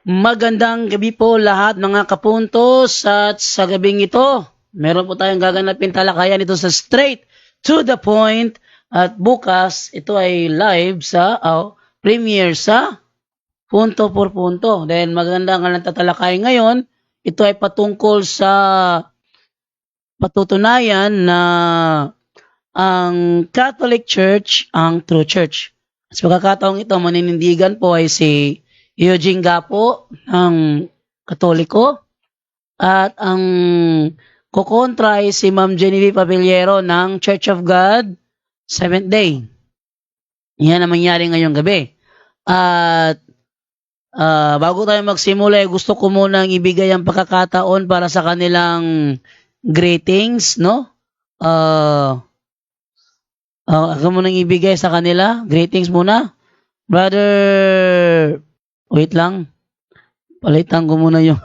Magandang gabi po lahat mga kapuntos at sa gabing ito, meron po tayong gaganapin talakayan ito sa straight to the point at bukas ito ay live sa premiere sa punto por punto. Dahil maganda nga lang tatalakayan ngayon, ito ay patungkol sa patutunayan na ang Catholic Church ang true church. Sa pagkakataong ito, maninindigan po ay si Eugene Gapo ng Katoliko at ang kukontra ay si Ma'am Genevieve Papiliero ng Church of God Seventh Day. Yan ang mangyari ngayong gabi. At bago tayo magsimula, gusto ko munang ibigay ang pagkakataon para sa kanilang greetings, no? Ako munang ibigay sa kanila. Greetings muna. Brother, wait lang. Palitan ko muna yung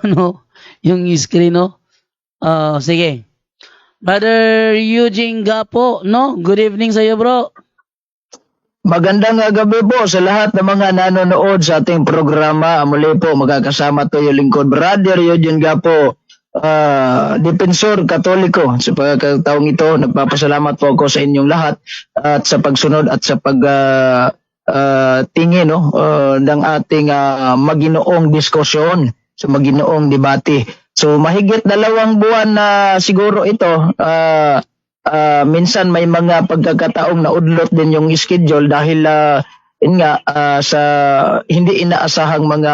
yung screen, no? Sige. Brother Eugene Gapo, no? Good evening sa iyo, bro. Magandang gabi po sa lahat ng mga nanonood sa ating programa. Muli po magkakasama to yung lingkod, Brother Eugene Gapo, Depensor Katoliko. Sa pagkakataong ito, nagpapasalamat po ako sa inyong lahat at sa pagsunod at sa tingin ng ating maginoong diskusyon, sa maginoong debate. So mahigit 2 buwan na siguro ito, minsan may mga pagkakataong naudlot din yung schedule dahil sa hindi inaasahang mga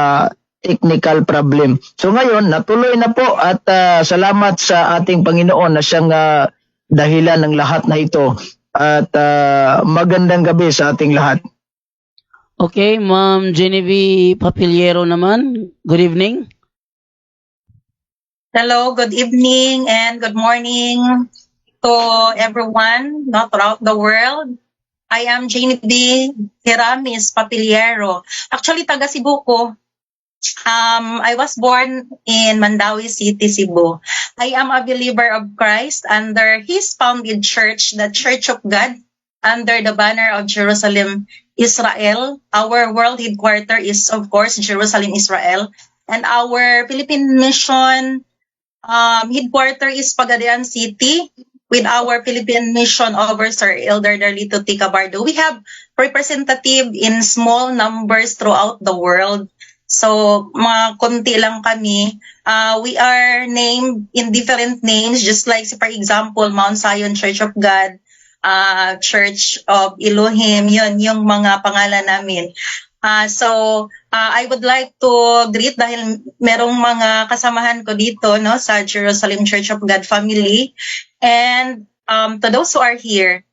technical problem. So ngayon, natuloy na po at salamat sa ating Panginoon na siyang dahilan ng lahat na ito. At magandang gabi sa ating lahat. Okay, Ma'am Genevieve Papiliero naman. Good evening. Hello, good evening and good morning to everyone throughout the world. I am Genevieve Hiramis Papiliero. Actually, taga Cebu ko. I was born in Mandawi City, Cebu. I am a believer of Christ under His founded church, the Church of God, under the banner of Jerusalem, Israel. Our world headquarters is, of course, Jerusalem, Israel. And our Philippine mission headquarters is Pagadian City, with our Philippine mission overseer, Elder Darlito T. Cabardo. We have representative in small numbers throughout the world. So, mga konti lang kami. We are named in different names, just like, for example, Mount Zion Church of God, Church of Elohim, yun, yung mga pangalan namin. I would like to greet dahil merong mga kasamahan ko dito, no, sa Jerusalem Church of God family. And to those who are here,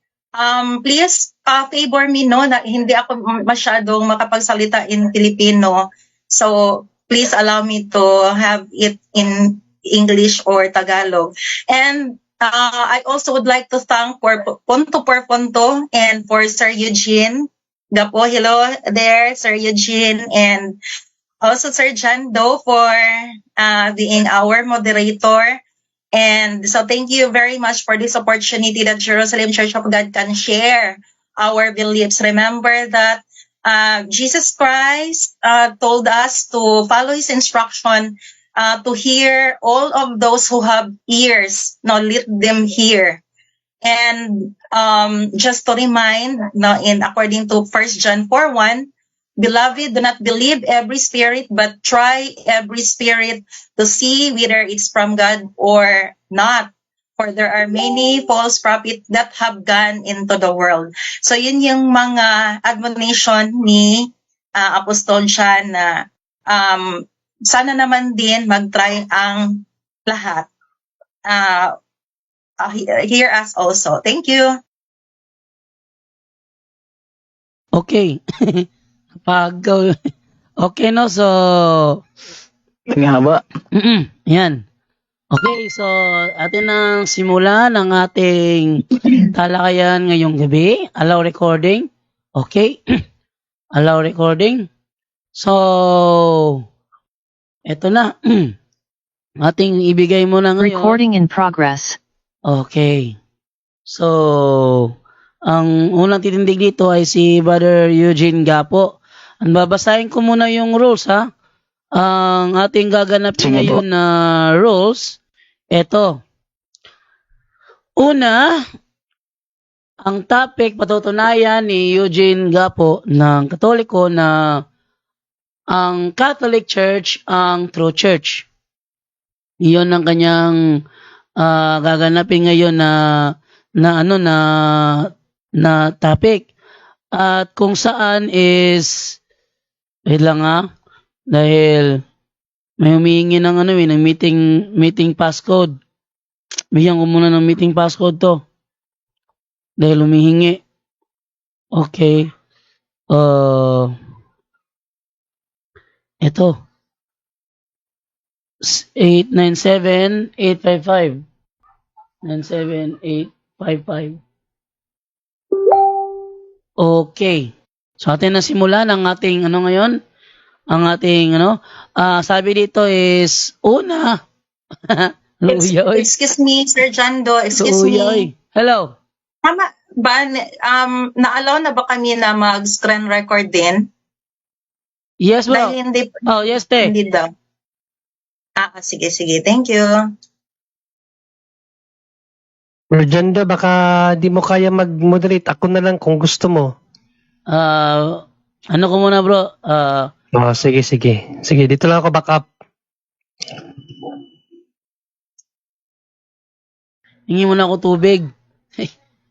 please favor me, no, na hindi ako masyadong makapagsalita in Filipino. So please allow me to have it in English or Tagalog. And I also would like to thank for Punto por Punto and for Sir Eugene Gapo. Hello there, Sir Eugene, and also Sir John Doe for being our moderator. And so thank you very much for this opportunity that Jerusalem Church of God can share our beliefs. Remember that Jesus Christ told us to follow His instruction, to hear all of those who have ears. Now let them hear. And just to remind, according to 1 John 4:1, Beloved, do not believe every spirit, but try every spirit to see whether it's from God or not. For there are many false prophets that have gone into the world. So yun yung mga admonition ni Apostol John na sana naman din mag-try ang lahat. Hear us also. Thank you. Okay. Okay, no? So, Ang haba. yan. Okay, so atin ang simulan ang ating talakayan ngayong gabi. Allow recording. Okay. Allow recording. So, eto na. Ating ibigay mo na ngayon. Recording in progress. Okay. So, ang unang titindig dito ay si Brother Eugene Gapo. Babasahin ko muna yung rules, ha? Ang ating gaganapin Sige po. ngayon na rules, eto. Una, ang topic patutunayan ni Eugene Gapo ng Katoliko na ang Catholic Church ang true church. Iyon ang kanyang gaganapin ngayon na topic. At kung saan is wait lang dahil may humihingi ng ng meeting passcode. Bigyan ko muna ng meeting passcode to. Dahil humihingi. Okay. Ito. 897-855. 97855. Okay. So atin na simulan ang ating ngayon. Ang ating sabi dito is una. Luyoy. Excuse me, Sir Jando. Excuse Luyoy. me. Hello. Tama ba, na-allow na ba kami na mag-screen record din? Yes, bro. Dahil hindi, Oh, yes, te. hindi daw. Sige. Thank you. Rogendo, baka di mo kaya mag-moderate. Ako na lang kung gusto mo. Ano ko muna, bro? Sige. Sige, dito lang ako back up. Hingi muna ako tubig.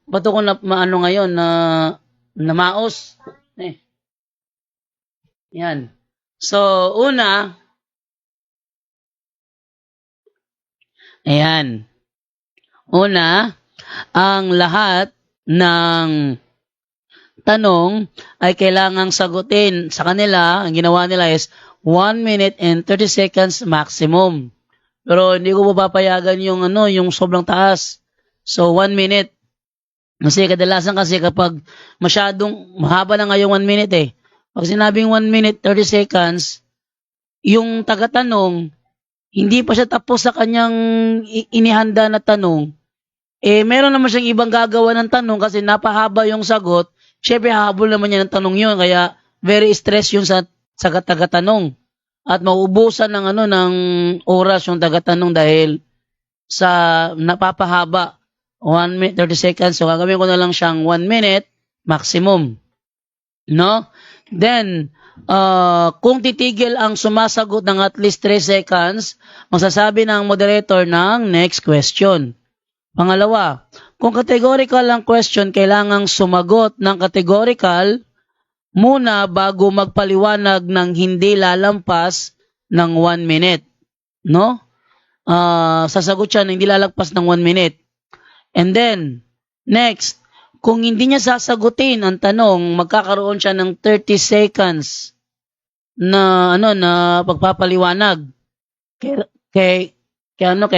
Bato ko na maano ngayon na maos. Yan. So, una, ayan. Una, ang lahat ng tanong ay kailangang sagutin. Sa kanila, ang ginawa nila is 1 minute and 30 seconds maximum. Pero hindi ko papayagan yung sobrang taas. So, 1 minute. Kasi kadalasan kapag masyadong mahaba na nga yung 1 minute eh. Pag sinabing 1 minute, 30 seconds, yung tagatanong, hindi pa siya tapos sa kanyang inihanda na tanong, meron naman siyang ibang gagawa ng tanong kasi napahaba yung sagot, syempre hahabol naman niya ng tanong yun, kaya very stress yung sa tagatanong. At mauubusan ng oras yung tagatanong dahil sa napapahaba. 1 minute, 30 seconds. So, gagawin ko na lang siyang 1 minute maximum. No? Then, kung titigil ang sumasagot ng at least 3 seconds, magsasabi ng moderator ng next question. Pangalawa, kung categorical ang question, kailangang sumagot ng categorical muna bago magpaliwanag ng hindi lalampas ng 1 minute. No? Sasagot siya ng hindi lalagpas ng 1 minute. And then, next, kung hindi niya sasagutin ang tanong, magkakaroon siya ng 30 seconds na pagpapaliwanag. Kay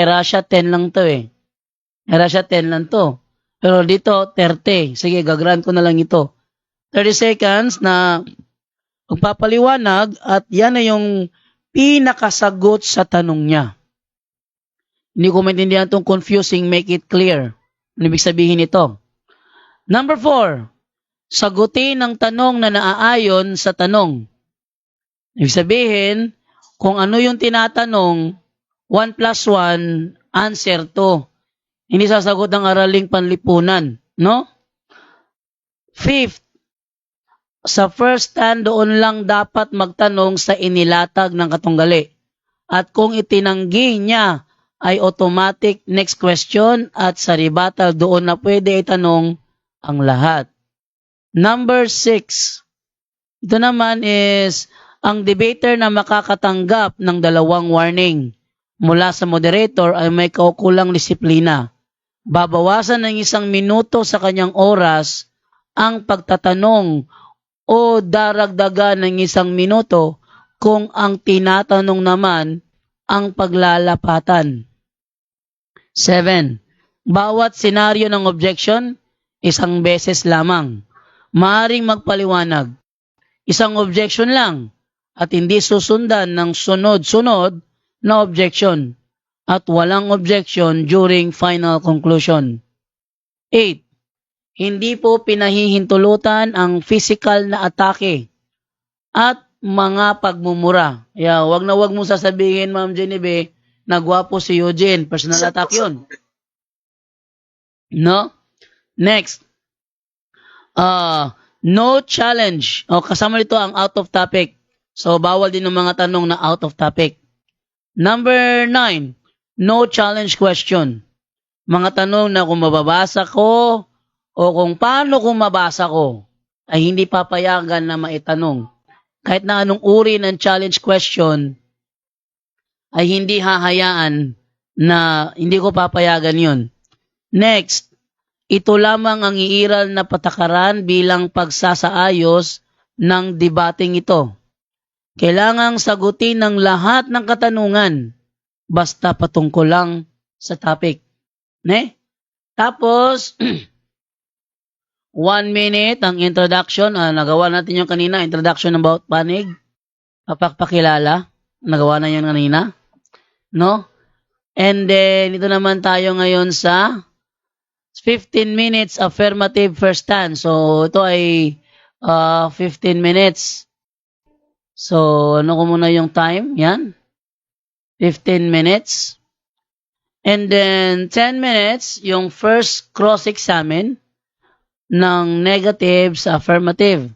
Russia 10 lang to eh. Kay Russia 10 lang to. Pero dito 30. Sige, gagrant ko na lang ito. 30 seconds na pagpapaliwanag at yan na yung pinakasagot sa tanong niya. Hindi ko maintindihan itong confusing, make it clear. Ano ibig sabihin ito? Number 4, sagutin ang tanong na naaayon sa tanong. Ibig sabihin, kung ano yung tinatanong, 1 plus 1, answer to. Hindi sasagot ng araling panlipunan. No? 5th, sa first stand doon lang dapat magtanong sa inilatag ng katunggali. At kung itinanggi niya ay automatic next question at sa rebuttal doon na pwede itanong ang lahat. Number 6. Ito naman is ang debater na makakatanggap ng 2 warning mula sa moderator ay may kaukulang disiplina. Babawasan ng 1 minuto sa kanyang oras ang pagtatanong o daragdagan ng 1 minuto kung ang tinatanong naman ang paglalapatan. 7. Bawat senaryo ng objection, 1 beses lamang. Maaring magpaliwanag. 1 objection lang at hindi susundan ng sunod-sunod na objection at walang objection during final conclusion. 8. Hindi po pinahihintulutan ang physical na atake at mga pagmumura. Wag na wag mo sasabihin, Ma'am Genevieve, na gwapo si Eugene. Personal attack yun. No? Next. No challenge. Kasama nito ang out of topic. So, bawal din ng mga tanong na out of topic. Number 9. No challenge question. Mga tanong na kung mababasa ko o kung paano kung mabasa ko ay hindi papayagan na maitanong. Kahit na anong uri ng challenge question ay hindi hahayaan na hindi ko papayagan yun. Next, ito lamang ang iiral na patakaran bilang pagsasaayos ng debating ito. Kailangang sagutin ng lahat ng katanungan basta patungkol lang sa topic. Tapos, 1 minute ang introduction. Nagawa natin yung kanina, introduction about panig. Pakilala. Nagawa na yan kanina. No? And then, ito naman tayo ngayon sa 15 minutes affirmative first stand. So, ito ay 15 minutes. So, ano ko muna yung time? Yan. 15 minutes. And then, 10 minutes, yung first cross-examine ng negative sa affirmative.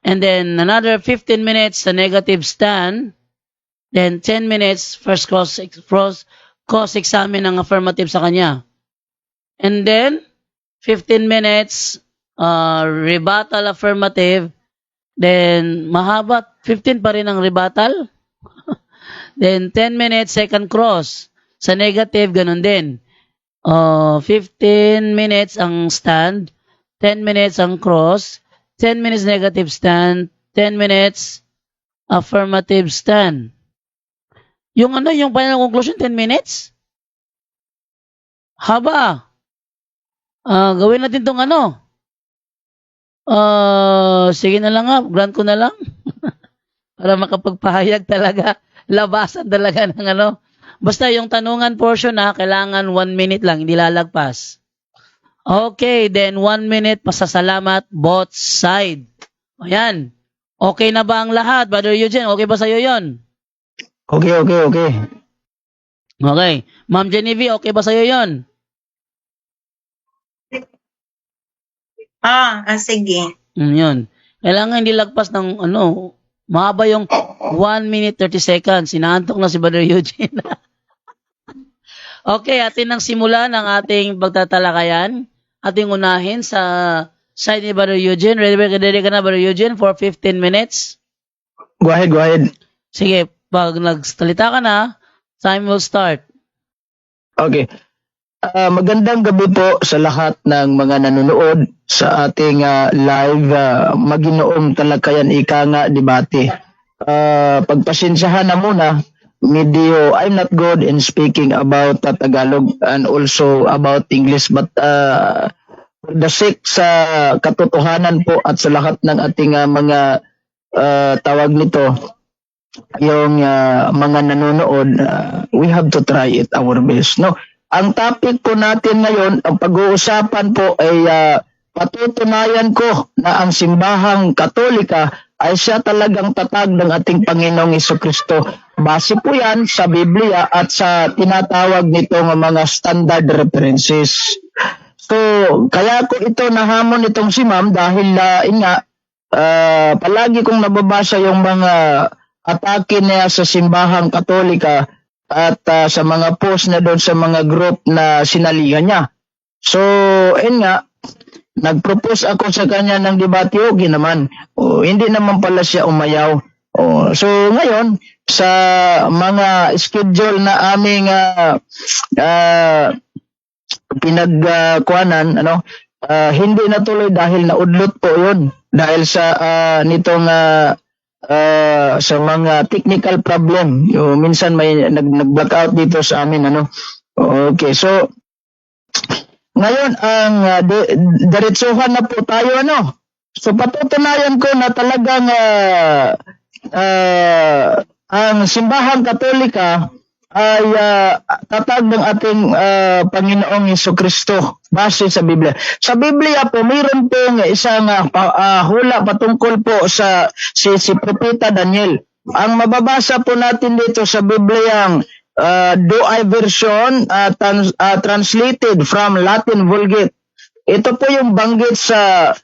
And then, another 15 minutes sa negative stand. Then, 10 minutes, first cross-examine ng affirmative sa kanya. And then, 15 minutes, rebuttal affirmative. Then, mahaba, 15 pa rin ang rebuttal. Then, 10 minutes, second cross. Sa negative, ganun din. 15 minutes ang stand, 10 minutes ang cross, 10 minutes negative stand, 10 minutes affirmative stand. Yung final conclusion, 10 minutes? Haba. Gawin natin tong sige na lang grant ko na lang. Para makapagpahayag talaga, labasan talaga ng Basta yung tanungan portion kailangan 1 minute lang, hindi lalagpas. Okay, then 1 minute pasasalamat both side. Ayan. Okay na ba ang lahat, Brother Eugene? Okay ba sa'yo yon? Okay. Okay. Ma'am Genevieve, okay ba sa'yo yon? Sige. Yun. Kailangan hindi lagpas ng mahaba yung 1 minute 30 seconds. Sinaantok na si Brother Eugene. Okay, atin ang simulan ng ating pagtatalakayan. Ating unahin sa side ni Brother Eugene. Ready ka na, Brother Eugene, for 15 minutes? Go ahead. Sige, pag nagsalita ka na, time will start. Okay. Magandang gabi po sa lahat ng mga nanonood sa ating live Maginoong Talakayan Ika nga debate. Pagpasensyahan na muna, medyo I'm not good in speaking about Tagalog and also about English, but for the sake sa katotohanan po at sa lahat ng ating mga tawag nito, yung mga nanonood, we have to try it our best. No? Ang topic po natin ngayon, ang pag-uusapan po ay patutunayan ko na ang simbahang Katolika ay siya talagang tatag ng ating Panginoong Jesucristo. Base po yan sa Biblia at sa tinatawag nitong mga standard references. So, kaya ko ito nahamon itong si Ma'am dahil palagi kong nababasa yung mga atake niya sa simbahang Katolika at sa mga post na doon sa mga group na sinalihan niya. So, nag-propose ako sa kanya ng debate, okay naman. Hindi naman pala siya umayaw. So, ngayon, sa mga schedule na aming pinagkuhanan, hindi natuloy dahil naudlot po yun. Dahil sa nitong sa mga technical problem. Minsan may nag-blackout dito sa amin. Okay, so ngayon ang diretsuhan na po tayo. So patutunayan ko na talagang ang simbahang Katolika ay tatag ng ating Panginoong Hesukristo base sa Biblia. Sa Biblia po, mayroon pong isang hula patungkol po sa si Propeta Daniel. Ang mababasa po natin dito sa Bibliang Douay version, translated from Latin Vulgate. Ito po yung banggit sa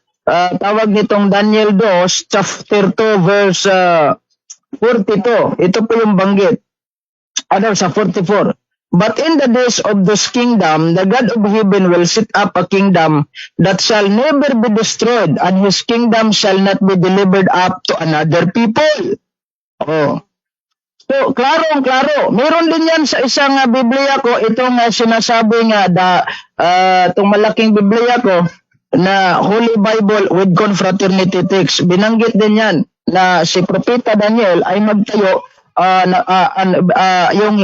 tawag nitong Daniel 2, chapter 2, verse 42. Ito po yung banggit. Sa 44. But in the days of this kingdom, the God of heaven will set up a kingdom that shall never be destroyed, and his kingdom shall not be delivered up to another people. Oh. So, klaro. Meron din yan sa isang Biblia ko, itong sinasabi nga, itong malaking Biblia ko, na Holy Bible with Confraternity Text. Binanggit din yan na si Propeta Daniel ay magtayo,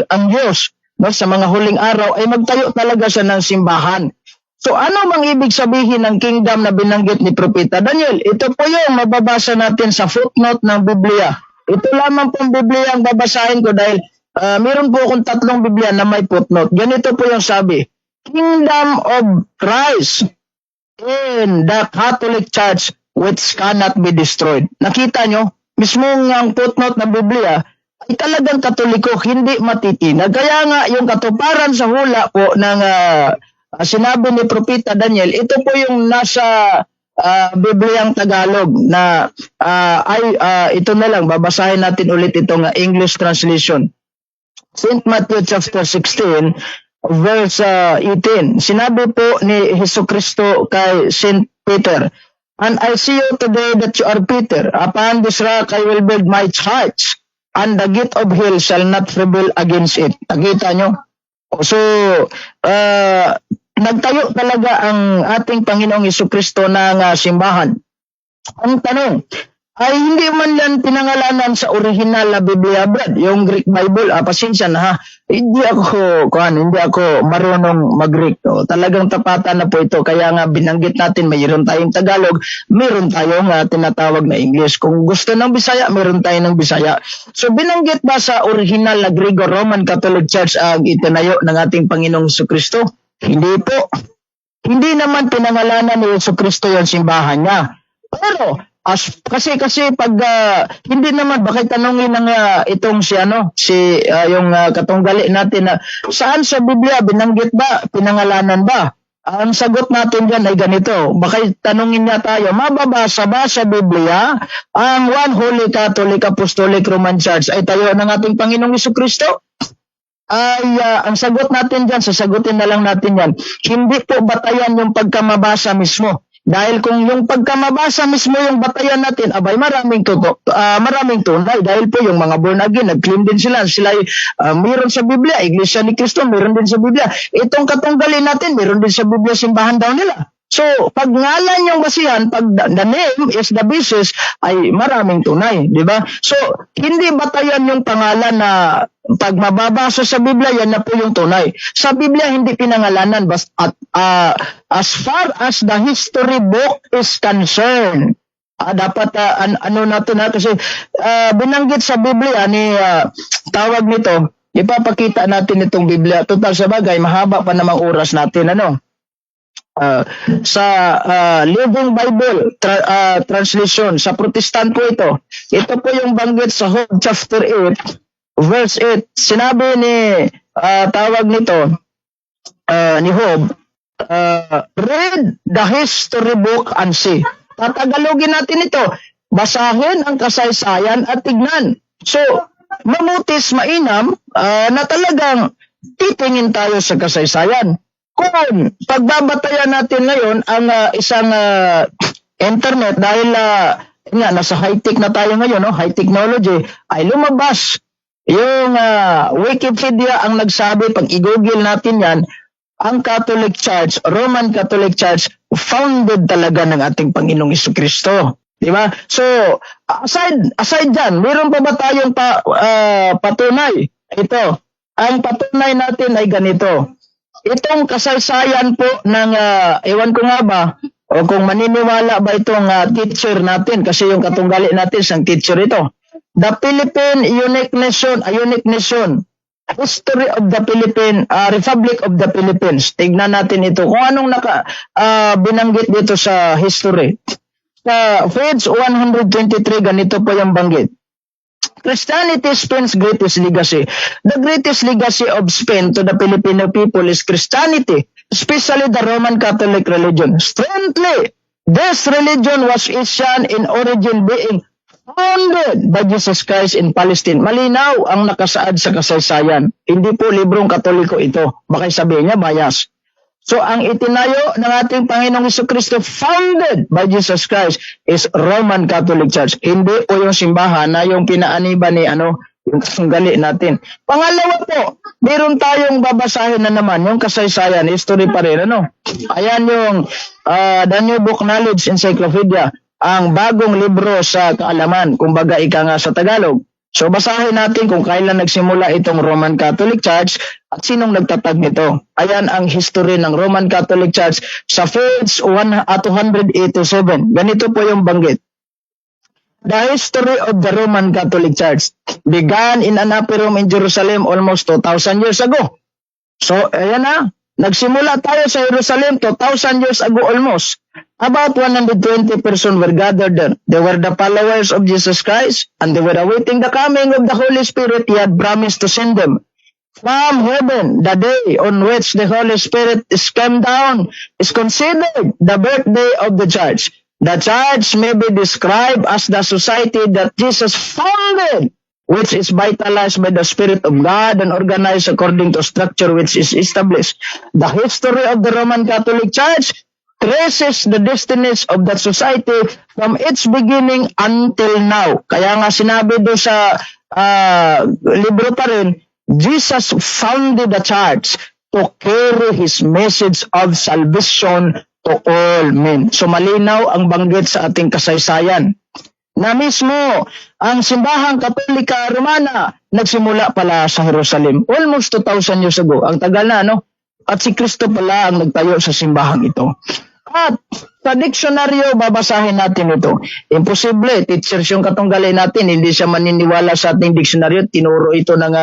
ang Diyos, no, sa mga huling araw, ay magtayo talaga siya ng simbahan. So, ano bang ibig sabihin ng kingdom na binanggit ni Propeta Daniel? Ito po yung mababasa natin sa footnote ng Biblia. Ito lamang pong Biblia ang babasahin ko dahil meron po akong 3 Biblia na may footnote. Ganito po yung sabi, Kingdom of Christ in the Catholic Church which cannot be destroyed. Nakita nyo? Mismong ang footnote ng Biblia ay talagang Katoliko, hindi matitinag. Kaya nga yung katuparan sa hula po ng sinabi ni Propeta Daniel, ito po yung nasa Bibliang Tagalog na ito na lang, babasahin natin ulit itong English translation. St. Matthew chapter 16 verse 18. Sinabi po ni Hesukristo kay St. Peter, And I see you today that you are Peter. Upon this rock I will build my church, and the gate of hell shall not prevail against it. Nakita nyo? So, nagtayo talaga ang ating Panginoong Hesukristo ng simbahan. Ang tanong, ay hindi man yan pinangalanan sa original na Biblia, Brad, yung Greek Bible. Pasensya na ha, hindi ako marunong mag-Greek. No? Talagang tapatan na po ito. Kaya nga binanggit natin, mayroon tayong Tagalog, mayroon tayong tinatawag na English. Kung gusto ng Bisaya, mayroon tayo ng Bisaya. So binanggit ba sa original na Greco-Roman Catholic Church ang itinayo ng ating Panginoong Hesukristo? Hindi po. Hindi naman pinangalanan ni Hesukristo yung simbahan niya. Pero, kasi pag hindi naman, bakit tanongin ng itong yung katunggali natin na saan sa Biblia binanggit ba, pinangalanan ba? Ang sagot natin dyan ay ganito. Bakit tanongin niya tayo, mababasa ba sa Biblia ang One Holy Catholic Apostolic Roman Church ay tayo ng ating Panginoong Hesukristo? Ay ang sagot natin dyan, sasagutin na lang natin yan, hindi po batayan yung pagkamabasa mismo. Dahil kung yung pagkamabasa mismo yung batayan natin, abay maraming tunay. Dahil po yung mga born again, nag-claim din sila. Sila mayroon sa Biblia, Iglesia ni Cristo, mayroon din sa Biblia. Itong katunggali natin, mayroon din sa Biblia, simbahan daw nila. So, pag ngalan yung basihan, pag the name is the basis, ay maraming tunay, di ba? So, hindi batayan yung pangalan na pag mababasa sa Biblia, yan na po yung tunay. Sa Biblia, hindi pinangalanan. As far as the history book is concerned, dapat kasi binanggit sa Biblia ni tawag nito, ipapakita natin itong Biblia. Total sa bagay, mahaba pa namang oras natin, sa Living Bible translation, sa Protestant po ito. Ito po yung banggit sa Job chapter 8, verse 8. Sinabi ni tawag nito ni Job, read the history book and see. Tatagalogin natin ito. Basahin ang kasaysayan at tignan. So, mamutis, mainam na talagang titingin tayo sa kasaysayan. Kung pagbabatayan natin ngayon ang isang internet dahil nasa high-tech na tayo ngayon, high technology, ay lumabas yung Wikipedia ang nagsabi, pag i-google natin yan, ang Catholic Church, Roman Catholic Church, founded talaga ng ating Panginoong Hesukristo. Di ba? So, aside dyan, meron pa ba tayong patunay? Ito, ang patunay natin ay ganito. Itong kasaysayan po ng, ewan ko nga ba, o kung maniniwala ba itong teacher natin, kasi yung katunggali natin, isang teacher ito. The Philippine Unique Nation, History of the Republic of the Philippines. Tignan natin ito. Kung anong binanggit dito sa history. Sa page 123, ganito po yung banggit. Christianity is Spain's greatest legacy. The greatest legacy of Spain to the Filipino people is Christianity, especially the Roman Catholic religion. Strangely, this religion was Asian in origin, being founded by Jesus Christ in Palestine. Malinaw ang nakasaad sa kasaysayan. Hindi po librong Katoliko ito. Baka sabihin niya bias. So ang itinayo ng ating Panginoong Jesucristo, founded by Jesus Christ, is Roman Catholic Church. Hindi po yung simbahan na yung pinaaniba ni yung kasunggali natin. Pangalawa po, meron tayong babasahin na naman yung kasaysayan, history pa rin. Ayan yung The New Book Knowledge Encyclopedia, ang bagong libro sa kaalaman, kumbaga ika nga sa Tagalog. So basahin natin kung kailan nagsimula itong Roman Catholic Church at sinong nagtatag nito. Ayan ang history ng Roman Catholic Church sa page 287. Ganito po yung banggit. The history of the Roman Catholic Church began in an upper room in Jerusalem almost 2,000 years ago. So ayan na, nagsimula tayo sa Jerusalem 2,000 years ago almost. About 120 persons were gathered there. They were the followers of Jesus Christ, and they were awaiting the coming of the Holy Spirit He had promised to send them from heaven. The day on which the Holy Spirit is come down is considered the birthday of the church. The church may be described as the society that Jesus founded, which is vitalized by the Spirit of God and organized according to structure which is established. The history of the Roman Catholic Church traces the destinies of that society from its beginning until now. Kaya nga sinabi do sa libro pa rin, Jesus founded the church to carry His message of salvation to all men. So malinaw ang banggit sa ating kasaysayan na mismo ang simbahang Katolika Romana nagsimula pala sa Jerusalem almost 2,000 years ago. Ang tagal na, At si Kristo pala ang nagtayo sa simbahang ito. At sa diksyonaryo, babasahin natin ito. Imposible, teachers yung katunggali natin, hindi siya maniniwala sa ating diksyonaryo, tinuro ito ng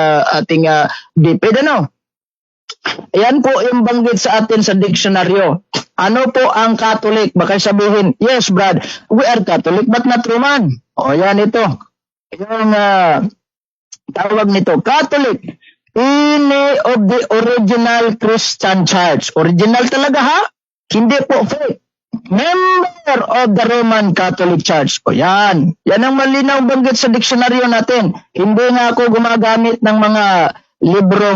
ating DepEd, Ayan po yung banggit sa atin sa diksyonaryo. Ano po ang Catholic? Baka sabihin, yes Brad, we are Catholic but not Roman. O yan ito. Yung tawag nito, Catholic, any of the original Christian Church. Original talaga ha? Hindi po fake. Member of the Roman Catholic Church. O yan. Yan ang malinaw banggit sa diksyonaryo natin. Hindi nga ako gumagamit ng mga libro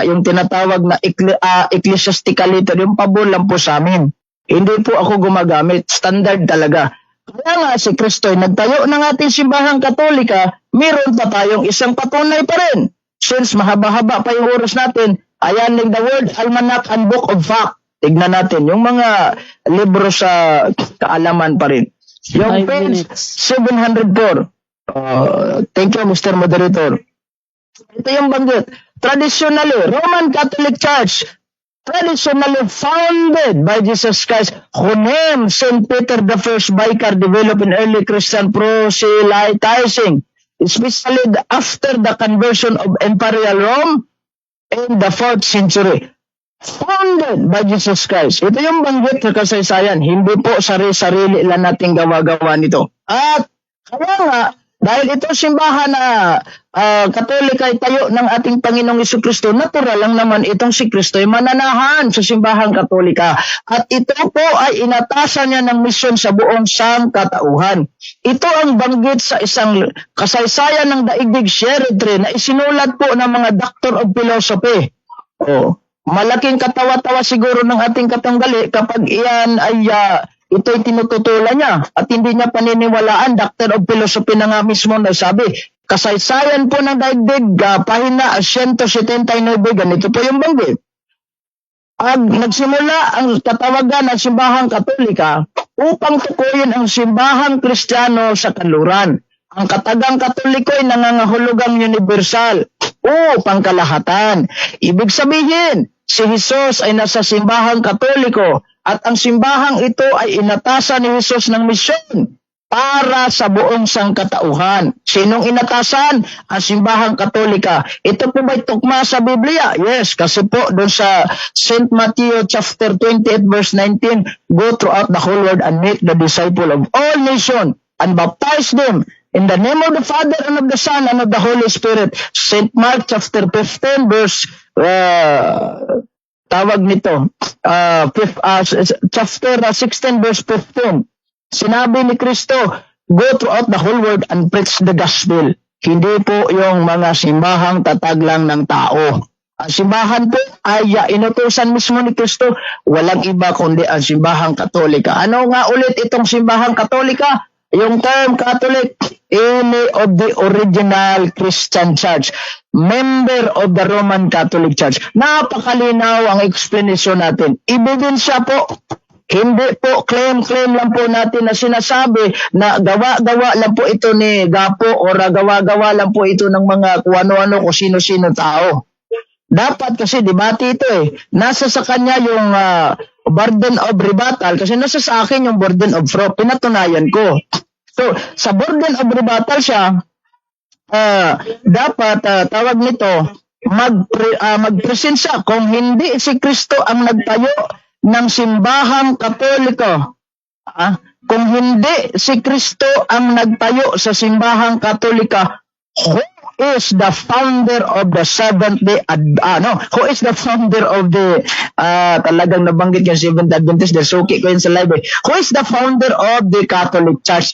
yung tinatawag na ecclesiasticality, yung pabor lang po sa amin. Hindi po ako gumagamit. Standard talaga. Kaya nga si Kristo ay nagtayo ng ating simbahang Katolika, meron pa tayong isang patunay pa rin. Since mahaba-haba pa yung oras natin, ayan yung the Word, Almanac, and Book of Fact. Tignan natin yung mga libro sa kaalaman pa rin. Yung 5 page minutes. 704. Thank you, Mr. Moderator. Ito yung banggit. Traditionally, Roman Catholic Church, traditionally founded by Jesus Christ, who named St. Peter the First Vicar, developed in early Christian proselytizing, especially after the conversion of Imperial Rome in the 4th century. Founded by Jesus Christ. Ito yung banggit sa kasaysayan. Hindi po sarili-sarili lang nating gawa-gawa nito. At kaya nga, dahil ito simbahan na Katolika ay tayo ng ating Panginoong Jesucristo, natural lang naman itong si Kristo ay mananahan sa simbahang Katolika. At ito po ay inatasan niya ng misyon sa buong sangkatauhan. Ito ang banggit sa isang kasaysayan ng daigdig Sheridan na isinulat po ng mga Doctor of Philosophy. Malaking katawa-tawa siguro ng ating katunggali kapag iyan ay ito'y tinututulan niya at hindi niya paniniwalaan. Doctor of Philosophy na nga mismo nagsabi, kasaysayan po ng daigdig, pahina 179, ganito po yung banggit. Nagsimula ang katawagan ng simbahang Katolika upang tukuyin ang simbahang Kristiyano sa kanluran. Ang katagang Katoliko ay nangangahulugang universal o pangkalahatan. Ibig sabihin, si Jesus ay nasa simbahang Katoliko at ang simbahang ito ay inatasan ni Jesus ng misyon. para sa buong sangkatauhan. Sinong inatasan? Ang simbahang Katolika. Ito po ba'y tukma sa Biblia? Yes, kasi po doon sa St. Matthew chapter 28 verse 19, go throughout the whole world and make the disciple of all nations and baptize them in the name of the Father and of the Son and of the Holy Spirit. St. Mark chapter 15 verse tawag nito chapter 16 verse 15. Sinabi ni Kristo, go throughout the whole world and preach the gospel. Hindi po yung mga simbahang tatag lang ng tao. Ang simbahan po ay inutusan mismo ni Kristo. Walang iba kundi ang simbahang Katolika. Ano nga ulit itong simbahang Katolika? Yung term Catholic, any of the original Christian Church, member of the Roman Catholic Church. Napakalinaw ang explanation natin. Ebidensya po. Hindi po claim lang po natin na sinasabi na gawa-gawa lang po ito ni Gapo o gawa-gawa lang po ito ng mga kung ano-ano kung sino-sino tao. Dapat kasi debate ito eh. Nasa sa kanya yung burden of rebuttal kasi nasa sa akin yung burden of proof. Pinatunayan ko. So, sa burden of rebuttal siya, dapat tawag nito, mag-present siya kung hindi si Kristo ang nagtayo ng simbahang Katoliko. Kung hindi si Kristo ang nagtayo sa simbahang Katolika, who is the founder of the Seventh-day who is the founder of the talagang nabanggit yung Seventh Adventist, the suki ko yun sa live. Who is the founder of the Catholic Church?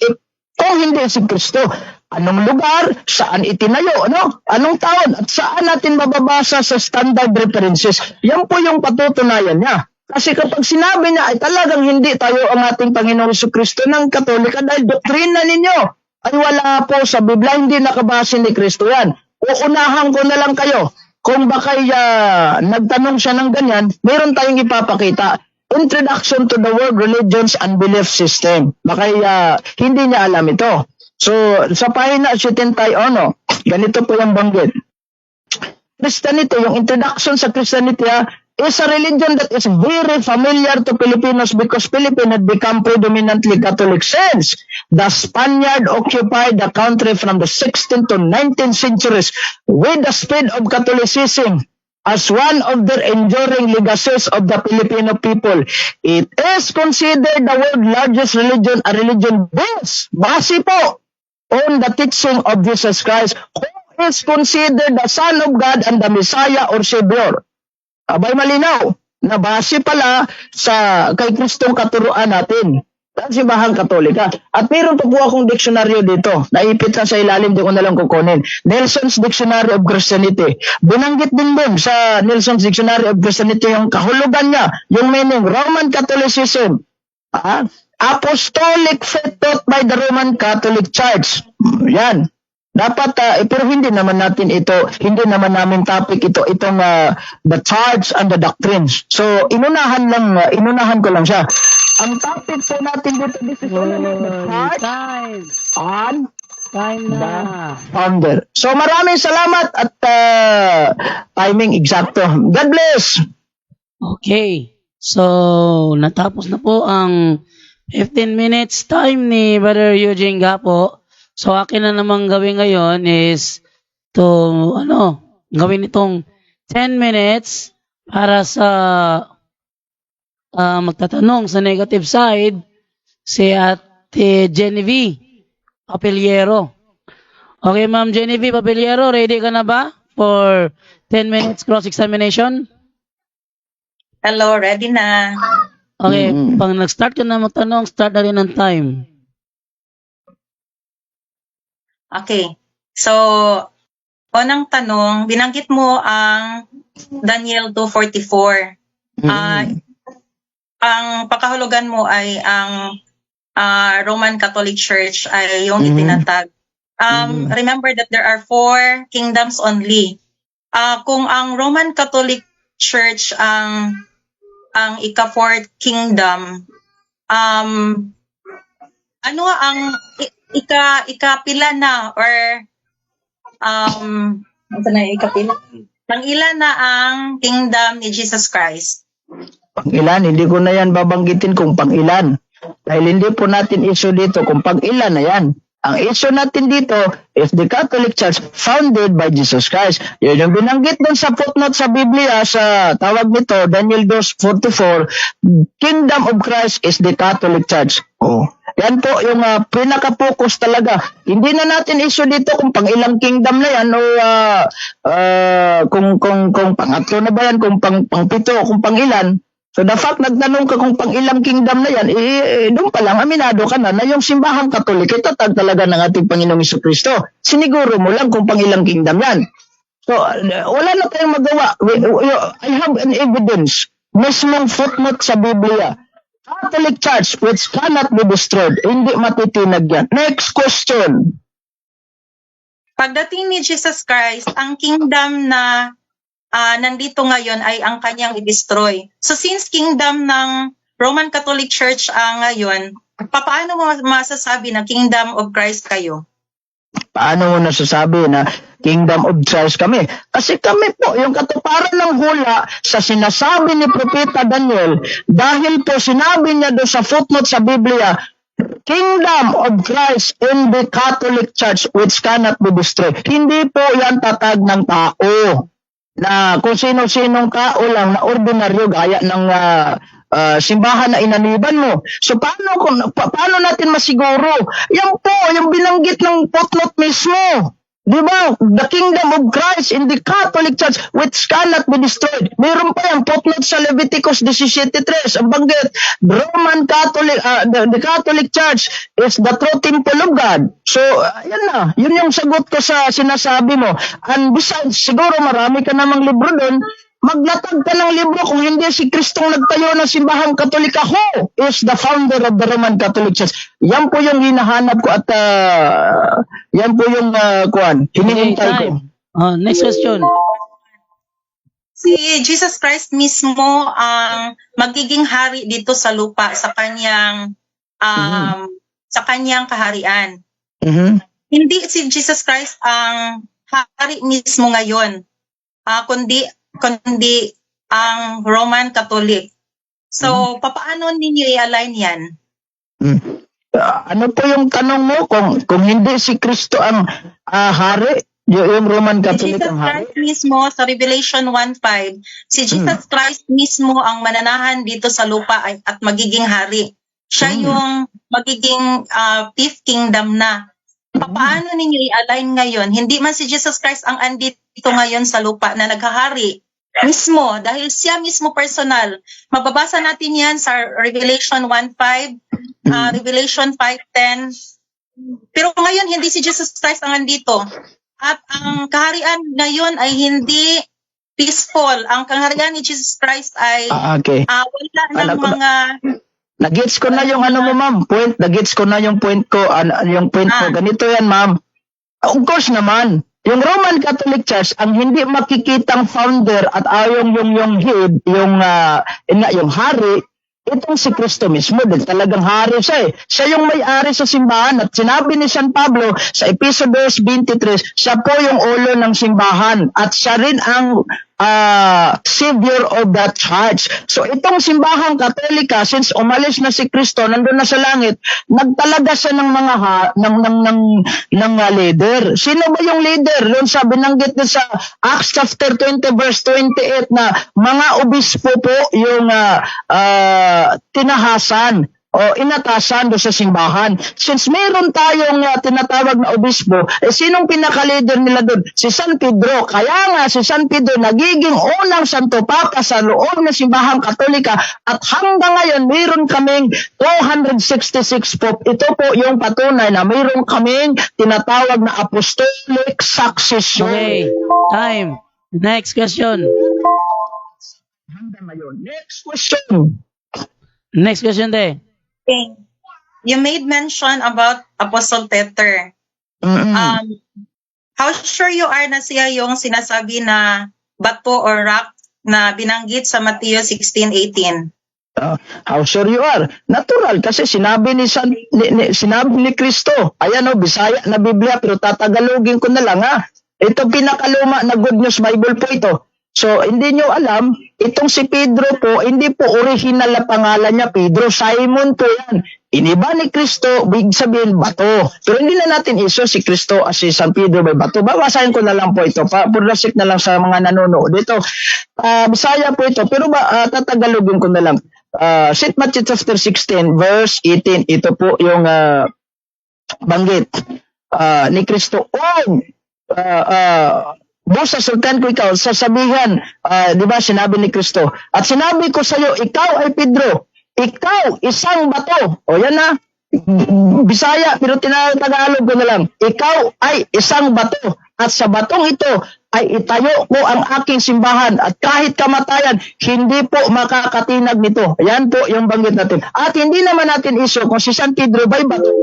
Kung hindi si Kristo, anong lugar, saan itinayo, anong taon, at saan natin mababasa sa standard references? Yan po yung patutunayan niya. Kasi kapag sinabi niya ay talagang hindi tayo ang ating Panginoong Jesucristo ng Katolika dahil doktrina ninyo ay wala po sa Biblia, hindi nakabase ni Kristo yan. Uunahan ko na lang kayo. Kung bakay nagtanong siya ng ganyan, meron tayong ipapakita. Introduction to the World Religions and Belief System. Bakay hindi niya alam ito. So, sa pahina 71, ganito po yung banggit. Christianity, yung introduction sa Christianity is a religion that is very familiar to Filipinos because Philippines had become predominantly Catholic since the Spaniard occupied the country from the 16th to 19th centuries with the spread of Catholicism as one of their enduring legacies of the Filipino people. It is considered the world's largest religion, a religion base po on the teaching of Jesus Christ, who is considered the Son of God and the Messiah or Savior. Abay malinaw, na base pala sa kay Kristong katuruan natin. Ang simbahang Katolika. At mayroon pa po akong diksyonaryo dito. Naipit lang sa ilalim, di ko na lang kukunin. Nelson's Dictionary of Christianity. Binanggit din sa Nelson's Dictionary of Christianity yung kahulugan niya, yung meaning, Roman Catholicism. Apostolic faith taught by the Roman Catholic Church. Yan. Dapat, pero hindi naman natin ito, hindi naman namin topic itong the charge and the doctrines. So, inunahan ko lang siya. Ang topic po natin dito, this is all about the charge and the founder. So, maraming salamat at timing eksakto. God bless! Okay. So, natapos na po ang 15 minutes time ni Brother Eugene Gapo. So, akin na namang gawin ngayon is gawin itong 10 minutes para sa magtatanong sa negative side si Ate Genevieve Papiliero. Okay, Ma'am Genevieve Papiliero, ready ka na ba for 10 minutes cross-examination? Hello, ready na. Okay, pag nag-start ka na magtanong, start na rin ang time. Okay. So, unang tanong, binanggit mo ang Daniel 2:44. Ang pakahulugan mo ay ang Roman Catholic Church ay yung itinatag. Remember that there are 4 kingdoms only. Kung ang Roman Catholic Church ang ika-4th kingdom, ano ang ikapila na or ikapila? Pang-ilan na ang kingdom ni Jesus Christ? Pang-ilan? Hindi ko na yan babanggitin kung pang-ilan. Dahil hindi po natin issue dito kung pang-ilan na yan. Ang issue natin dito is the Catholic Church founded by Jesus Christ. Yun yung binanggit dun sa footnote sa Biblia, sa tawag nito, Daniel 2:44, Kingdom of Christ is the Catholic Church. Oh. Yan po yung pinaka-focus talaga. Hindi na natin issue dito kung pang-ilang kingdom na yan o kung pangatlo na ba yan, kung pang-pito o kung pang-ilan. So the fact nagtanong ka kung pang-ilang kingdom na yan, doon pa lang aminado ka na yung simbahang Katolik ay tatag talaga ng ating Panginoong Jesucristo. Siniguro mo lang kung pang-ilang kingdom yan. So wala na tayong magawa. I have an evidence. Mismong footnote sa Biblia. Catholic Church which cannot be destroyed. Hindi matitinag yan. Next question. Pagdating ni Jesus Christ, ang kingdom na nandito ngayon ay ang kanyang i-destroy. So since kingdom ng Roman Catholic Church ngayon, paano mo masasabi na kingdom of Christ kayo? Paano mo nasasabi na kingdom of Christ kami? Kasi kami po, yung katuparan ng hula sa sinasabi ni Propeta Daniel, dahil po sinabi niya doon sa footnote sa Biblia, Kingdom of Christ in the Catholic Church which cannot be destroyed. Hindi po yan tatag ng tao. Na kung sino-sinong tao lang na ordinaryo gaya ng simbahan na inaniban mo. So paano natin masiguro? Yan po, yung binanggit ng footnote mismo. Di ba? The kingdom of Christ in the Catholic Church which cannot be destroyed. Mayroon pa yan, footnote sa Leviticus 17:3. Ang banggit, Roman Catholic, the Catholic Church is the true temple of God. So, yan na. Yun yung sagot ko sa sinasabi mo. And besides, siguro marami ka namang libro doon. Maglatag ka ng libro kung hindi si Kristong nagtayo ng simbahang Katolika. Who is the founder of the Roman Catholic Church? Yan po yung hinahanap ko at yan po yung hinihintay ko. Next question. Si Jesus Christ mismo ang magiging hari dito sa lupa sa kanyang kaharian. Hindi si Jesus Christ ang hari mismo ngayon, kundi ang Roman Catholic. So, paano ninyo i-align yan? Ano po yung tanong mo? Kung hindi si Kristo ang hari, yung Roman Catholic Jesus ang hari? Christ mismo, sa Revelation 1:5, si Jesus Christ mismo ang mananahan dito sa lupa at magiging hari. Siya yung magiging fifth kingdom na. Paano ninyo i-align ngayon? Hindi man si Jesus Christ ang andito ngayon sa lupa na naghahari mismo, dahil siya mismo personal. Mababasa natin yan sa Revelation 1:5, Revelation 5:10. Pero ngayon, hindi si Jesus Christ ang andito. At ang kaharian ngayon ay hindi peaceful. Ang kaharian ni Jesus Christ ay Okay. wala ng mga... Nagets ko na yung mo, ma'am. Nagets ko na yung point ko. Yung point ko. Ganito yan, ma'am. Of course naman. Yung Roman Catholic Church, ang hindi makikitang founder at yung head, yung hari, itong si Kristo mismo, dahil talagang hari siya eh. Siya yung may-ari sa simbahan at sinabi ni San Pablo sa Episodio 23, siya po yung ulo ng simbahan at siya rin ang savior of that church. So itong simbahang Katolika, since umalis na si Kristo, nandun na sa langit, nagtalaga siya ng mga leader. Sino ba yung leader? Doon sa binanggit na sa Acts chapter 20 verse 28 na mga obispo po yung tinahasan o inatasan do sa simbahan. Since meron tayong tinatawag na obispo, sinong pinaka-leader nila doon? Si San Pedro. Kaya nga si San Pedro nagiging unang Santo Papa sa loob ng simbahang Katolika at hanggang ngayon meron kaming 266 Pope. Ito po yung patunay na meron kaming tinatawag na apostolic succession. Okay, time. Next question. Hanggang ngayon. Next question. Next question de. Okay. You made mention about Apostle Peter. How sure you are na siya yung sinasabi na bato or rock na binanggit sa Mateo 16:18? How sure you are? Natural kasi sinabi ni Kristo. Ayan Bisaya na Biblia pero tatagalogin ko na lang Ito pinakaluma na Good News Bible po ito. So, hindi nyo alam, itong si Pedro po, hindi po original na pangalan niya, Pedro. Simon po yan. Iniba ni Kristo, big sabihin, bato. Pero hindi na natin iso si Kristo as si San Pedro may bato. Babasahin ko na lang po ito. Purlasik na lang sa mga nanonood. Ito, Bisaya po ito. Pero tatagalogin ko na lang. St. Matthew chapter 16, verse 18. Ito po yung banggit ni Kristo. Bosa sultan ko ikaw, sasabihan, di ba, sinabi ni Kristo, at sinabi ko sa iyo, ikaw ay Pedro, ikaw isang bato. O yan na, Bisaya, pero Tagalog ko na lang, ikaw ay isang bato, at sa batong ito ay itayo ko ang aking simbahan, at kahit kamatayan, hindi po makakatinag nito. Yan po yung banggit natin. At hindi naman natin iso kung si San Pedro ba'y bato.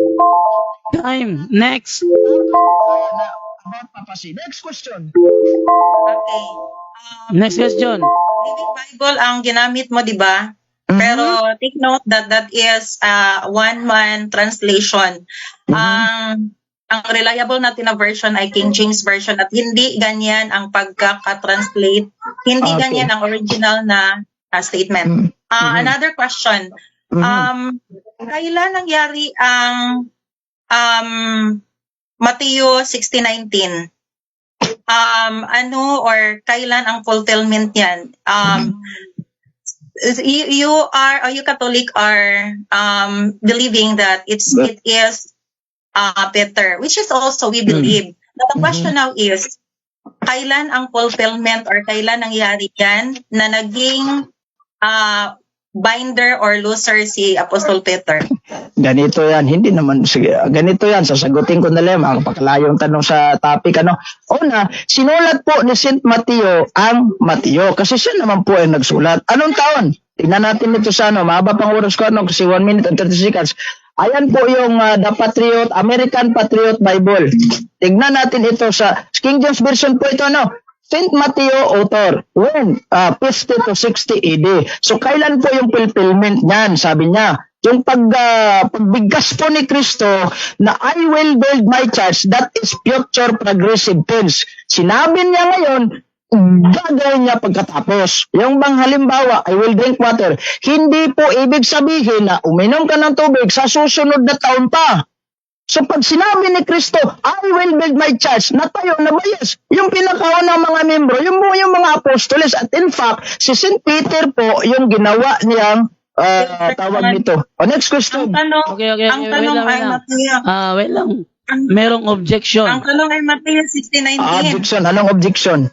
Time. Next. About papasi. Next question. Okay. Next question. Living Bible ang ginamit mo, di ba? Pero take note that that is one-man translation. Ang reliable natin na version ay King James Version at hindi ganyan ang pagkaka-translate. Hindi Okay. ganyan ang original na statement. Another question. Kailan nangyari ang Mateo 16:19? Ano or kailan ang fulfillment niyan? You Catholic are believing that it is Peter, which is also we believe. But the question now is, kailan ang fulfillment or kailan nangyari yan na naging binder or loser si Apostol Peter? Ganito yan, hindi naman, sige, ganito yan, sasagutin ko na lang, ang paglayong tanong sa topic, Una, sinulat po ni St. Mateo ang Mateo, kasi siya naman po ay nagsulat. Anong taon? Tingnan natin ito sa mahaba pang oras ko, kasi 1 minute and 30 seconds. Ayan po yung The Patriot, American Patriot Bible. Tignan natin ito sa King James Version po ito, St. Mateo author, when 50 to 60 AD. So, kailan po yung fulfillment niyan? Sabi niya, yung pagbigkas po ni Kristo na I will build my church, that is future progressive tense. Sinabi niya ngayon, gagawin niya pagkatapos. Yung bang halimbawa, I will drink water, hindi po ibig sabihin na uminom ka ng tubig sa susunod na taon pa. So pag sinabi ni Kristo, I will build my church, natayo na ba? Yes. Yung pinakaunang mga membro, yung mga apostoles. At in fact, si St. Peter po, yung ginawa niyang tawag nito. Next question. Ang tanong, Okay. ang tanong ay Mateo. Wait lang. Merong objection. Ang tanong ay Mateo 16:19. Objection. Anong objection?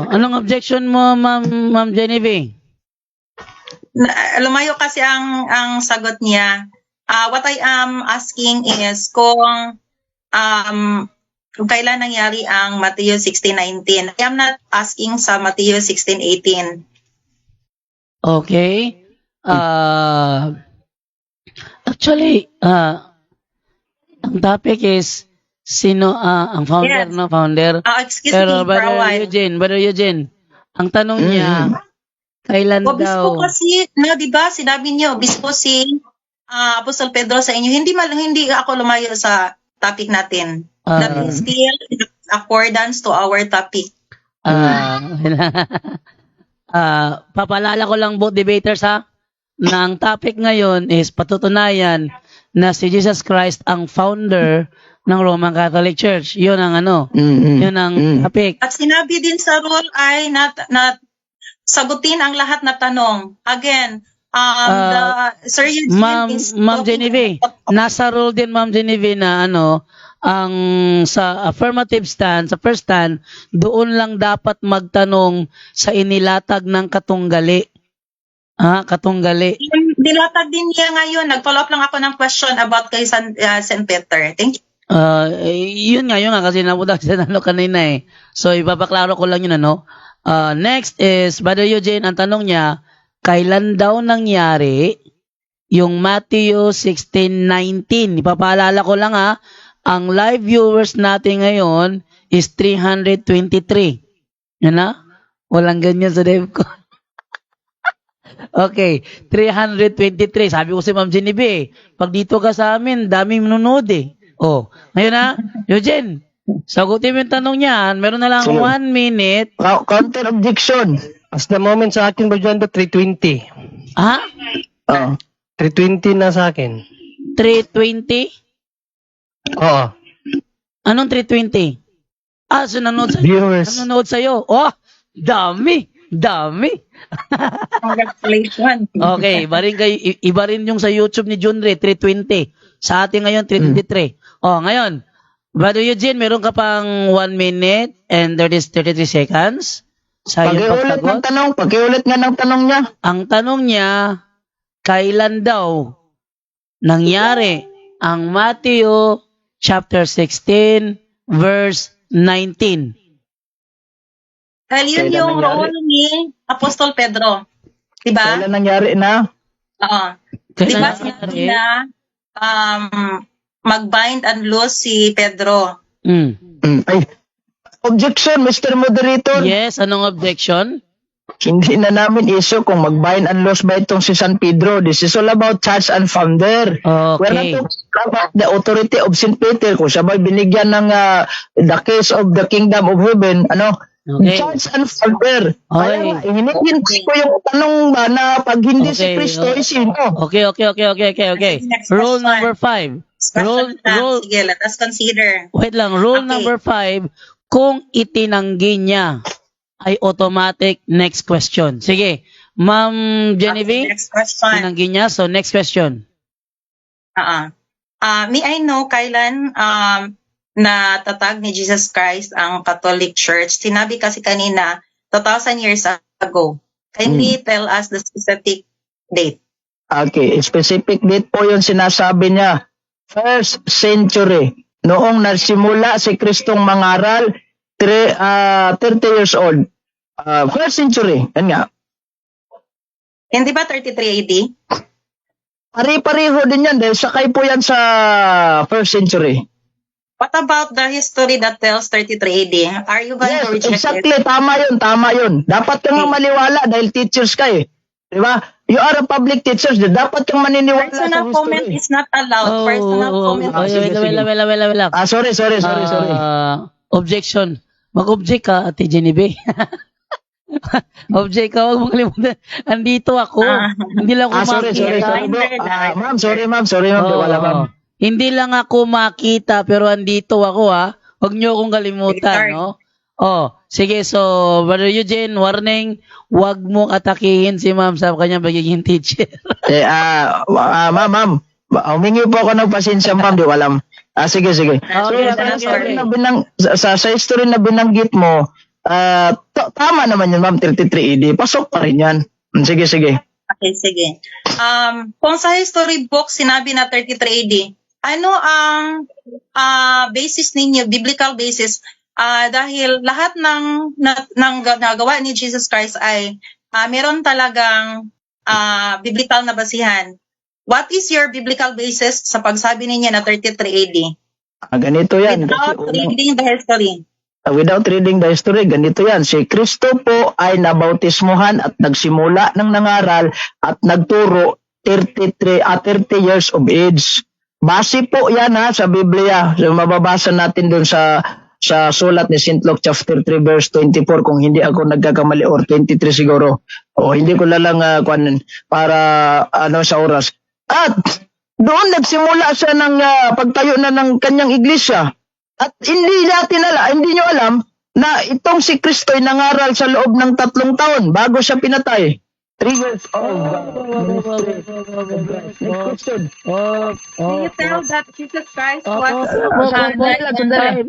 Anong objection mo, Ma'am Genevieve? Lumayo kasi ang sagot niya. What I am asking is kung kailan nangyari ang Mateo 16:19. I am not asking sa Mateo 16:18. Okay. Actually, ang topic is sino ang founder, Yes. founder. Excuse Pero me for a while. Brother Eugene, ang tanong niya, kailan Obispo daw? kasi, di ba, sinabi niyo, obispo si Apostol Pedro sa inyo. Hindi ako lumayo sa topic natin. That is still in accordance to our topic. Papalala ko lang both debaters na ang topic ngayon is patutunayan na si Jesus Christ ang founder ng Roman Catholic Church. Yun ang yun ang topic. At sinabi din sa rule ay sagutin ang lahat na tanong. Again, Sir Eugene is Ma'am Genevieve, nasa rule din Ma'am Genevieve na ang sa affirmative stand, sa first stand, doon lang dapat magtanong sa inilatag ng katunggali. Katunggali. Dilatag din niya ngayon. Nag-follow up lang ako ng question about kay St. Peter. Thank you. Yun nga kasi nabudak sa kanina eh. So ibabaklaro ko lang yun next is Brother Eugene, ang tanong niya, kailan daw nangyari yung Matthew 16:19? Ipapaalala ko lang ang live viewers natin ngayon is 323. Yan na? Walang ganyan sa dev ko. Okay, 323. Sabi ko si Ma'am Genevieve, pag dito ka sa amin, daming nunod eh. Ngayon Eugene, Sagutin mo yung tanong niyan. Meron na lang Sige. 1 minute. Counter objection. As the moment sa akin, Brother Jondo, 320. Ha? Oh. 320 na sa akin. 320? Oo. Anong 320? So nanonood sa'yo. Viewers. Nanonood sa'yo. Oh, dami. Dami. Congratulations. Okay, iba rin yung sa YouTube ni Junre, 320. Sa atin ngayon, 323. Ngayon, Brother Eugene, meron ka pang 1 minute and 33 seconds sa iyong Pakiulit ng pagsagot. tanong. Pakiulit nga ng tanong niya. Ang tanong niya, kailan daw nangyari ang Matthew chapter 16 verse 19? Dahil yun Kailan yung nangyari? role ni Apostol Pedro. Diba? Kailan nangyari na? Oo. Kailan Diba nangyari? sinabi na mag-bind and loose si Pedro? Ay, objection, Mr. Moderator. Yes, anong objection? Hindi na namin issue kung mag-bind and loose ba itong si San Pedro. This is all about church and founder. We're not Okay. talking about the authority of St. Peter. Kung siya ba'y binigyan ng the case of the kingdom of heaven, Okay. church and founder. Kaya Okay. nga, hinihintay ko yung tanong ba na pag hindi si Okay, Kristo, okay. sino? Okay. Next Rule question. number 5. Discussion na. Rule- Sige, let us consider. Wait lang, rule Okay. number 5, kung itinanggi niya, ay automatic next question. Sige, Ma'am Okay, Genevieve, next question. tinanggi niya, so next question. May I know kailan natatag ni Jesus Christ ang Catholic Church? Sinabi kasi kanina, 2,000 years ago. Kindly tell us the specific date. Okay, specific date po yung sinasabi niya. First century. Noong nagsimula si Kristong mangaral, 30 years old. First century. Yan nga. Hindi ba 33 AD? Pari-pariho din yan dahil sakay po yan sa first century. What about the history that tells 33 AD? Are you going to Yes, reject exactly. it? Tama yun. Dapat kang maliwala dahil teachers ka eh. Di ba? You are a public teacher. Dapat kang maniniwala sa Personal comment history. is not allowed. Personal comment is sige, sige. Wait lang. Sorry. Objection. Mag-object ka, Ate Genevieve. Object ka, huwag mong kalimutan. Andito ako. Hindi lang ako Sorry. makita. Ma'am, sorry ma'am. Di wala ma'am. Hindi lang ako makita, pero andito ako ha. Huwag niyo akong kalimutan, Sorry. no? Sige, so, Brother Eugene, warning, huwag mong atakihin si ma'am sa kanyang pagiging teacher. Ma'am, humingi po ako ng pasensya ma'am. Di wala. Sige. So, Okay. sa history na binanggit mo, tama naman yun ma'am, 33 AD. Pasok pa rin yan. Sige. Okay, sige. Kung sa history book sinabi na 33 AD, ano ang basis ninyo, biblical basis? Dahil lahat ng nagawa ni Jesus Christ ay meron talagang biblical na basihan. What is your biblical basis sa pagsabi ninyo na 33 AD? Ganito yan. Without reading the history. Without reading the history, ganito yan. Si Kristo po ay nabautismuhan at nagsimula ng nangaral at nagturo 30 years of age. Base po yan sa Biblia. So, mababasa natin dun sa sulat ni St. Luke chapter 3 verse 24 kung hindi ako nagkakamali or 23 siguro. Hindi ko lang para sa oras. At doon nagsimula siya ng pagtayo na ng kanyang iglesia. At hindi nyo alam na itong si Kristo ay nangaral sa loob ng 3 taon bago siya pinatay. 3 years old. Next question. Can you tell that Jesus Christ was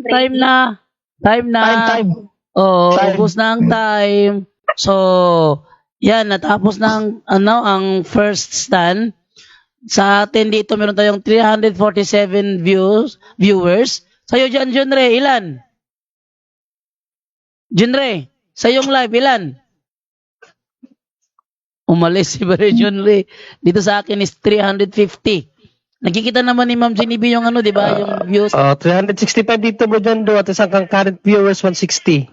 Time na. Time. Time. Ubos na ang time. So, yan, natapos na ang first stand. Sa atin dito, meron tayong 347 viewers. Sa'yo dyan, Junre, ilan? Junre, sa iyong live, ilan? Umalis si Brother Junre. Dito sa akin is 350. Nakikita naman ni Ma'am Genevieve yung di ba? Yung views. 365 dito, Brother Jondo, at isang kang current viewers, 160.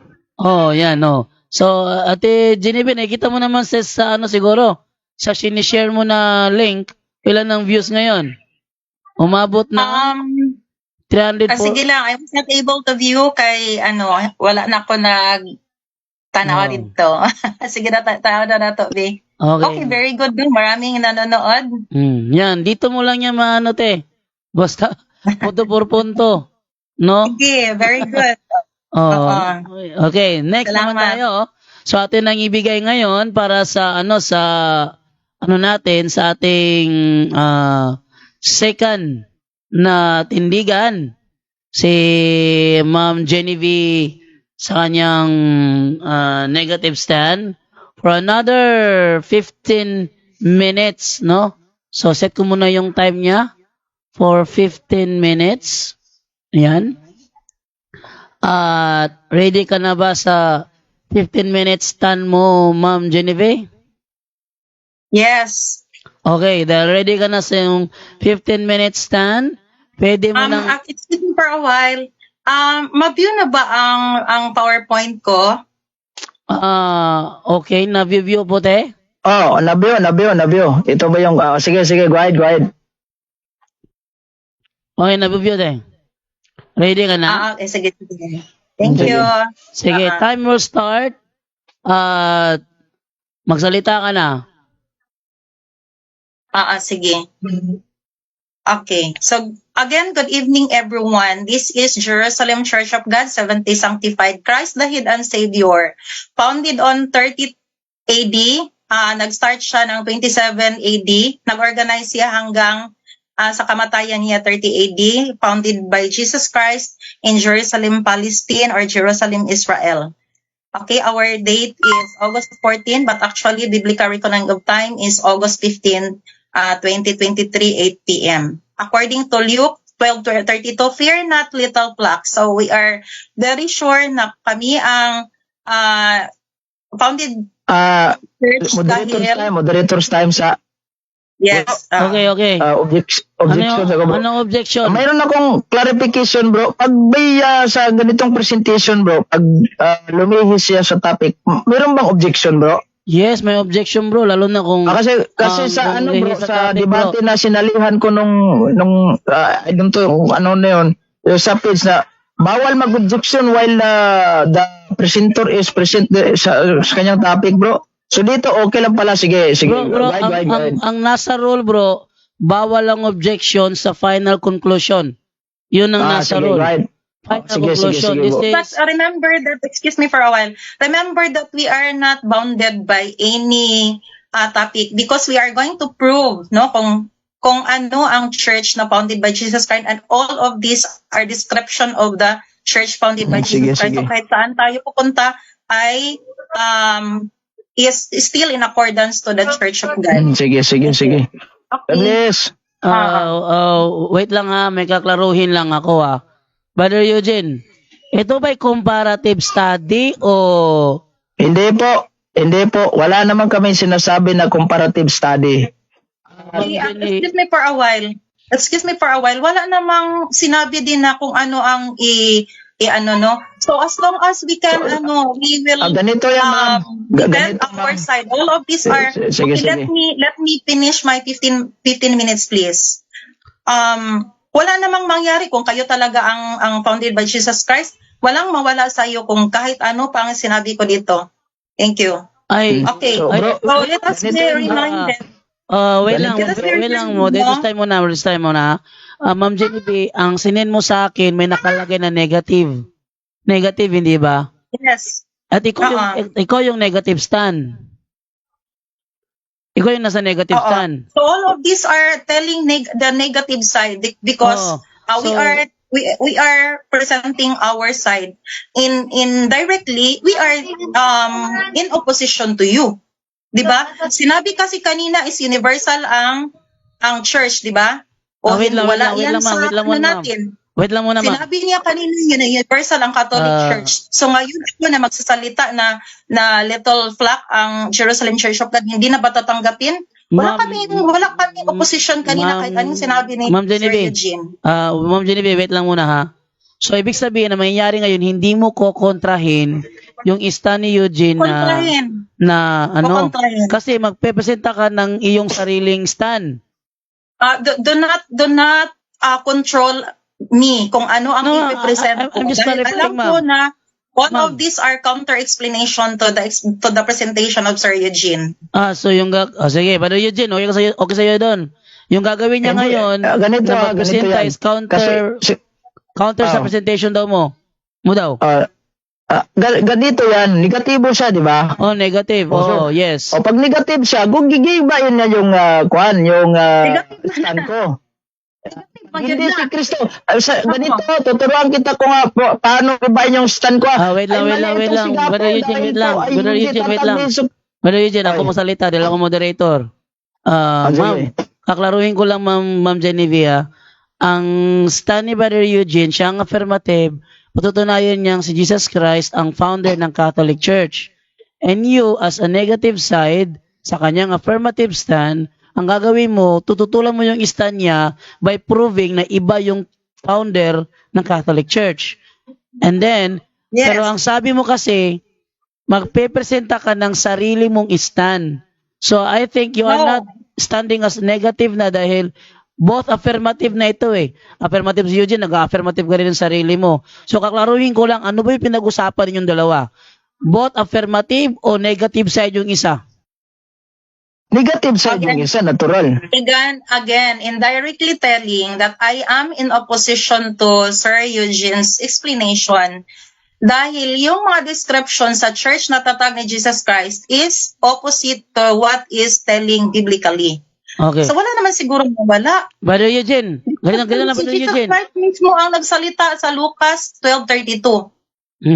Yan, So, Ate Genevieve, nakikita mo naman sa siguro, sa sinishare mo na link, ilan ang views ngayon? Umabot na 300 po. Sige lang, I was not able to view kay wala na ako tanaw Oh. dito. Sige na, tanaw na to, B. Okay. Okay, very good. No? Maraming nanonood. Yan, dito mo lang yan maano te. Basta punto por punto. No? Sige, very good. Oh. Oo. Okay, next naman Salamat. tayo. So atin ang ibigay ngayon para sa natin sa ating second na tindigan si Ma'am Genevieve sa kanyang negative stand for another 15 minutes, no? So set ko muna yung time niya for 15 minutes. Ayan. At ready ka na ba sa 15 minutes stand mo, Ma'am Genevieve? Yes. Okay, dahil ready ka na sa yung 15 minutes stand, pwede mo nang... Excuse me for a while. Ma-view na ba ang PowerPoint ko? Okay, na-view po te? Oh, nabyo. Ito ba yung, sige, go ahead. Okay, na-view te. Ready ka na? Okay, sige. Thank Sige. you. Sige, time will start. Magsalita ka na. Sige. Okay. So, again, good evening, everyone. This is Jerusalem Church of God, Seventh-day Sanctified Christ, the Hidden Savior. Founded on 30 AD. Nag-start siya ng 27 AD. Nag-organize siya hanggang sa kamatayan niya 30 AD. Founded by Jesus Christ in Jerusalem, Palestine, or Jerusalem, Israel. Okay, our date is August 14, but actually, biblical reckoning of time is August 15, 2023, 8 p.m. According to Luke 12:32, fear not, little flock. So we are very sure na kami ang founded church Moderator's time sa yes. Okay. objection sa bro. Anong objection? Mayroon akong clarification bro. Pag sa ganitong presentation bro, pag lumihis siya sa topic, mayroon bang objection bro? Yes, may objection bro, lalo na kung... Kasi sa kung bro, lihis sa topic, debate bro. na sinalihan ko nung I don't know ano na yun, sa page na bawal mag-objection while the presenter is present sa kanyang topic bro. So dito okay lang pala, sige. Bro, Go ahead. ang nasa rule bro, bawal ang objection sa final conclusion. Yun ang nasa sige, rule. go ahead. Final Sige, conclusion. bro. But remember that, excuse me for a while, remember that we are not bounded by any topic because we are going to prove no kung ano ang church na founded by Jesus Christ, and all of these are description of the church founded by Sige, Jesus Christ. sige. So kahit saan tayo pupunta ay is still in accordance to the church of God. Sige. Okay. Bless. Wait lang ha, may kaklaruhin lang ako ha. Brother Eugene, ito ba'y comparative study o... Hindi po. Wala naman kami sinasabi na comparative study. Excuse me for a while. Wala namang sinabi din na kung ano ang no. So as long as we can we will Ganito yan, ma'am. defend Ganito, our ma'am. side. All of these are Sige. let me finish my 15 minutes please. Wala namang mangyari kung kayo talaga ang founded by Jesus Christ. Walang mawala sa iyo kung kahit ano pa ang sinabi ko dito. Thank you. Ay, Okay. So, bro, So let us be ganito, reminded. wait lang mo. This time muna. Ma'am Genevieve, ang sinin mo sa akin may nakalagay na negative. Negative, hindi ba? Yes. At ikaw yung negative stand. Ikaw yung nasa negative stand. So all of these are telling the negative side because we are presenting our side in directly we are in opposition to you. 'Di ba? Sinabi kasi kanina is universal ang church, 'di ba? O wait lang muna. Wait lang muna, ma'am. Sinabi niya kanina yun na universal ang Catholic Church. So ngayon ako na magsasalita na little flock ang Jerusalem Church of God, hindi na ba tatanggapin? Wala kami opposition kanina kahit anong sinabi ni Ma'am Sir Genevieve. Eugene. Ma'am Genevieve, wait lang muna ha. So ibig sabihin na mangyayari ngayon, hindi mo kokontrahin yung stand ni Eugene Kontrahin. Kontrahin. kasi magpepresenta ka ng iyong sariling stand. Do not control me kung ano ang No, ipipresent ko. I'm just Dahil clarifying, alam ko ma'am. na all Ma'am. of these are counter-explanation to the presentation of Sir Eugene. So yung sige, Brother Eugene, okay sa'yo doon. Yung gagawin niya Hindi, ngayon, ganito, na ganito magpresenta yan. is counter sa Oh. presentation daw mo. Mo daw. Ganito yan, negatibo siya, di ba? Oh, negative. Oh, Oh, yes. O pag negative siya, gigiba yun na yung Negative na. stand ko. Maganda. Hindi si Kristo. Ganito, tuturuan kita ko nga paano ibahin yung stand ko. Wait lang. Brother Eugene, wait lang. Brother Eugene, wait lang. Brother Eugene, ako Ay. masalita dahil ako moderator. Ma'am, kaklaruhin ko lang, Ma'am Genevieve. Ang stand ni Brother Eugene, siya ang affirmative, patutunayan niyang si Jesus Christ ang founder ng Catholic Church. And you, as a negative side, sa kanyang affirmative stand, ang gagawin mo, tututulan mo yung stand niya by proving na iba yung founder ng Catholic Church. And then, Yes. pero ang sabi mo kasi, magpepresenta ka ng sarili mong stand. So I think you are No. not standing as negative na dahil both affirmative na ito eh. Affirmative si Eugene, nag-affirmative ka rin ng sarili mo. So kaklaruhin ko lang, ano ba yung pinag-usapan ninyong dalawa? Both affirmative o negative side yung isa? Negative side yung isa, natural. Again, indirectly telling that I am in opposition to Sir Eugene's explanation dahil yung mga description sa church na tatag ni Jesus Christ is opposite to what is telling biblically. Okay. So wala naman siguro mawala. Brother Eugene, ganun na Si Brother Jesus Eugene. Christ mismo ang nagsalita sa Lucas 12:32.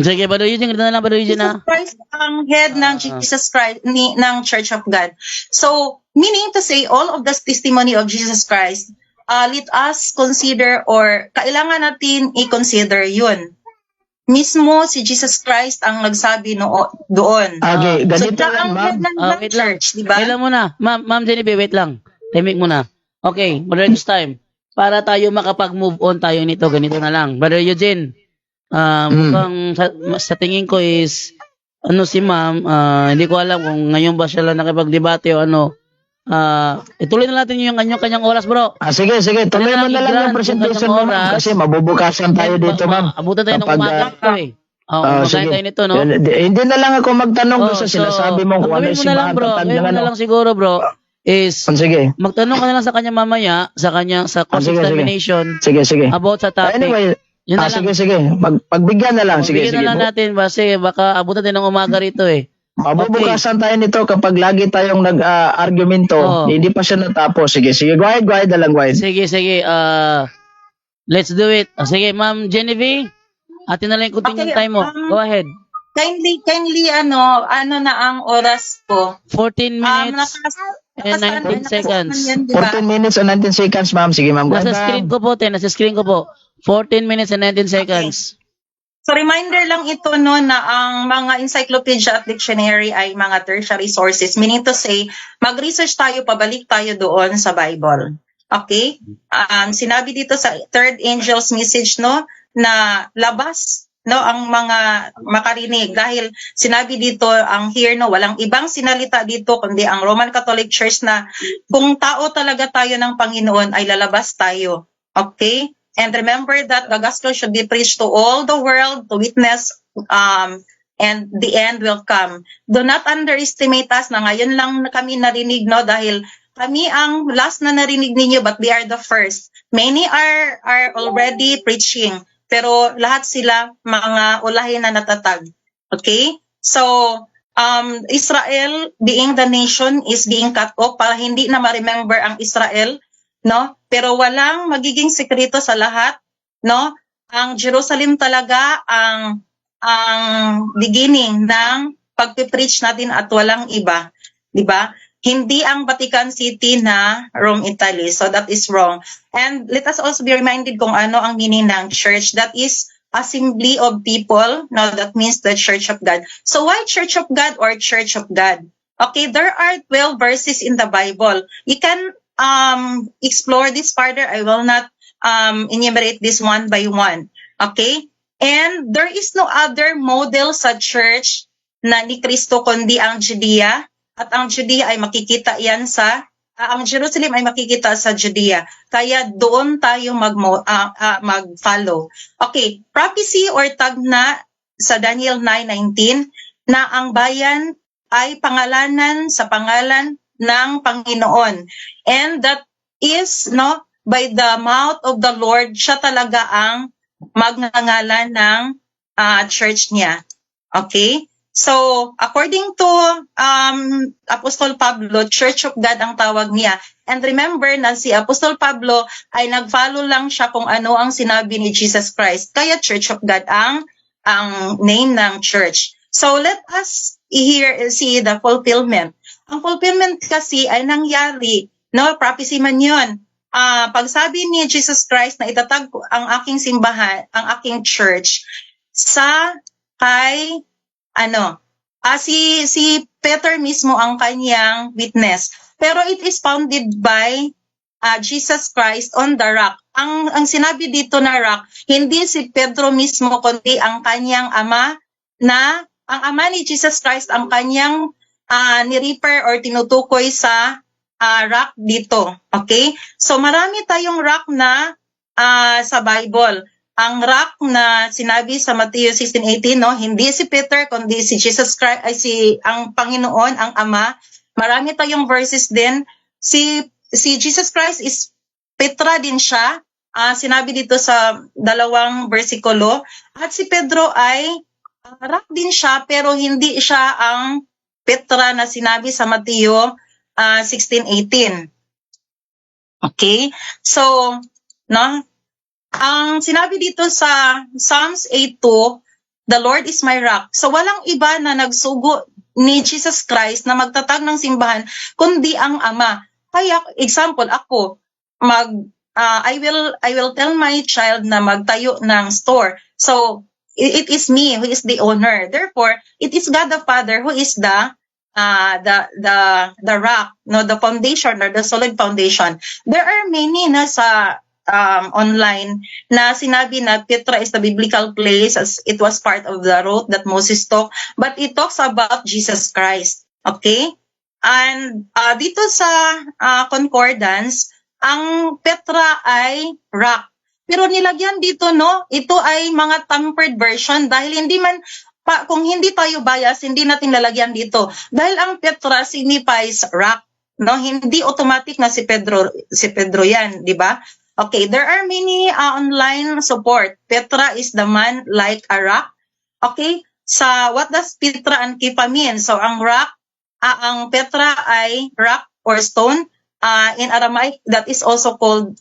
Sige, Brother Eugene, ganun na Brother Eugene ha. Jesus Christ ang head ng Jesus Christ ng Church of God. So, meaning to say, all of the testimony of Jesus Christ, let us consider or kailangan natin i-consider yun. Mismo si Jesus Christ ang nagsabi doon. Okay, So, ganito siya yan, ang ma'am. head ng Wait lang. church, di ba? Wait lang muna. Ma'am Genevieve, wait lang. Timing muna. Okay, moderate time. Para tayo makapag-move on tayo nito, ganito na lang. Brother Eugene, mukhang sa tingin ko is, si ma'am, hindi ko alam kung ngayon ba siya lang nakipag-debate o ano. Ituloy na natin yung kanyang oras, bro. Sige, tuloy mo na lang yung presentation mo, ma'am. Kasi mabubukasan tayo dito, ma'am. Abutan tayo ng Kapag, umaga ito eh. Magayin sige. tayo nito, no? Hindi na lang ako magtanong doon sa sinasabi mo kung ano ang gawin yung mo na lang, bro. sibahan Gawin mo na lang siguro, bro, is Sige, magtanong ka na lang sa kanya mamaya, sa sige. cross-examination sige. about sa topic. Anyway, Yun na lang. sige. Pagbigyan na lang. Sige. Bigyan na lang natin kasi baka abutan tayo ng umaga rito eh. Mabubukasan tayo nito kapag lagi tayong nag-argumento. Oo. Hindi pa siya natapos. Sige. Go ahead na lang, go ahead. Sige. Let's do it. Sige, Ma'am Genevieve. Atin na lang yung continuing Okay, time mo. Go ahead. Kindly, ano na ang oras ko? 14 minutes and 19 seconds. 14 minutes and 19 seconds, ma'am. Sige, ma'am. Go Nasa ahead, screen ko po. 14 minutes and 19 seconds. So reminder lang ito no na ang mga encyclopedia at dictionary ay mga tertiary sources, meaning to say, mag-research tayo, pabalik tayo doon sa Bible. Okay? Sinabi dito sa third angel's message no na labas no ang mga makarinig dahil sinabi dito ang here no walang ibang sinalita dito kundi ang Roman Catholic Church na kung tao talaga tayo ng Panginoon ay lalabas tayo. Okay? And remember that the gospel should be preached to all the world to witness and the end will come. Do not underestimate us na ngayon lang kami narinig no dahil kami ang last na narinig ninyo but we are the first. Many are already preaching pero lahat sila mga ulahin na natatag. Okay? So Israel being the nation is being cut off para hindi na ma-remember ang Israel. No? Pero walang magiging sekreto sa lahat, no? Ang Jerusalem talaga ang beginning ng pagpipreach natin at walang iba, 'di ba? Hindi ang Vatican City na Rome, Italy. So that is wrong. And let us also be reminded kung ano ang meaning ng church. That is assembly of people. No, that means the Church of God. So why Church of God or Church of God? Okay, there are 12 verses in the Bible. You can explore this further. I will not enumerate this one by one. Okay? And there is no other model sa church na ni Kristo kundi ang Judea. At ang Judea ay makikita yan sa ang Jerusalem ay makikita sa Judea. Kaya doon tayo mag-follow. Okay, prophecy or tagna sa Daniel 9:19 na ang bayan ay pangalanan sa pangalan ng Panginoon. And that is by the mouth of the Lord, siya talaga ang magngangalan ng church niya. Okay? So, according to Apostol Pablo, Church of God ang tawag niya. And remember na si Apostol Pablo ay nag-follow lang siya kung ano ang sinabi ni Jesus Christ. Kaya Church of God ang name ng church. So, let us see the fulfillment. Ang fulfillment kasi ay nangyari, prophecy man yun. Pagsabi ni Jesus Christ na itatag ang aking simbahan, ang aking church, sa kay si Peter mismo ang kanyang witness. Pero it is founded by Jesus Christ on the rock. Ang sinabi dito na rock, hindi si Pedro mismo kundi ang kanyang ama, na ang ama ni Jesus Christ ang kanyang ni-refer or tinutukoy sa rock dito. Okay? So marami tayong rock na sa Bible. Ang rock na sinabi sa Matthew 16:18, hindi si Peter kundi si Jesus Christ ay ang Panginoon, ang Ama. Marami tayong verses din. Si Jesus Christ is Petra din siya. Sinabi dito sa 2 bersikulo. At si Pedro ay rock din siya pero hindi siya ang Petra na sinabi sa Matthew 16:18. Okay? So, ang sinabi dito sa Psalms 8:2, the Lord is my rock. So walang iba na nagsugo ni Jesus Christ na magtatag ng simbahan kundi ang Ama. Kaya example ako, I will tell my child na magtayo ng store. So it is me who is the owner. Therefore, it is God the Father who is the rock, the foundation or the solid foundation. There are many na sa online na sinabi na Petra is the biblical place as it was part of the road that Moses took, but it talks about Jesus Christ. Okay? And dito sa concordance, ang Petra ay rock. Pero nilagyan dito, ito ay mga tampered version dahil kung hindi tayo bias, hindi natin lalagyan dito. Dahil ang Petra signifies rock. Hindi automatic na si Pedro yan, di ba? Okay, there are many online support. Petra is the man like a rock. Okay, what does Petra and Kipha mean? So ang rock, ang Petra ay rock or stone. In Aramaic, that is also called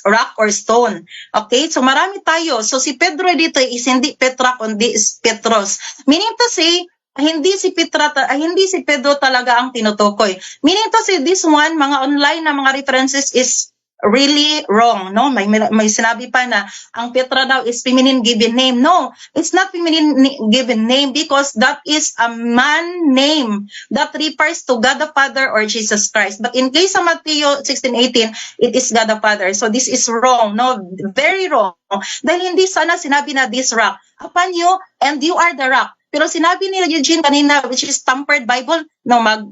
rock or stone. Okay, so marami tayo. So si Pedro dito is hindi Petra kundi is Petros. Meaning to say, hindi si Pedro talaga ang tinutukoy. Meaning to say, this one, mga online na mga references is really wrong. May sinabi pa na ang Petra daw is feminine given name. No, it's not feminine given name because that is a man name that refers to God the Father or Jesus Christ. But in case of Matthew 16:18, it is God the Father. So this is wrong. Very wrong. Dahil hindi sana sinabi na this rock upon you and you are the rock. Pero sinabi ni Eugene kanina, which is tampered Bible,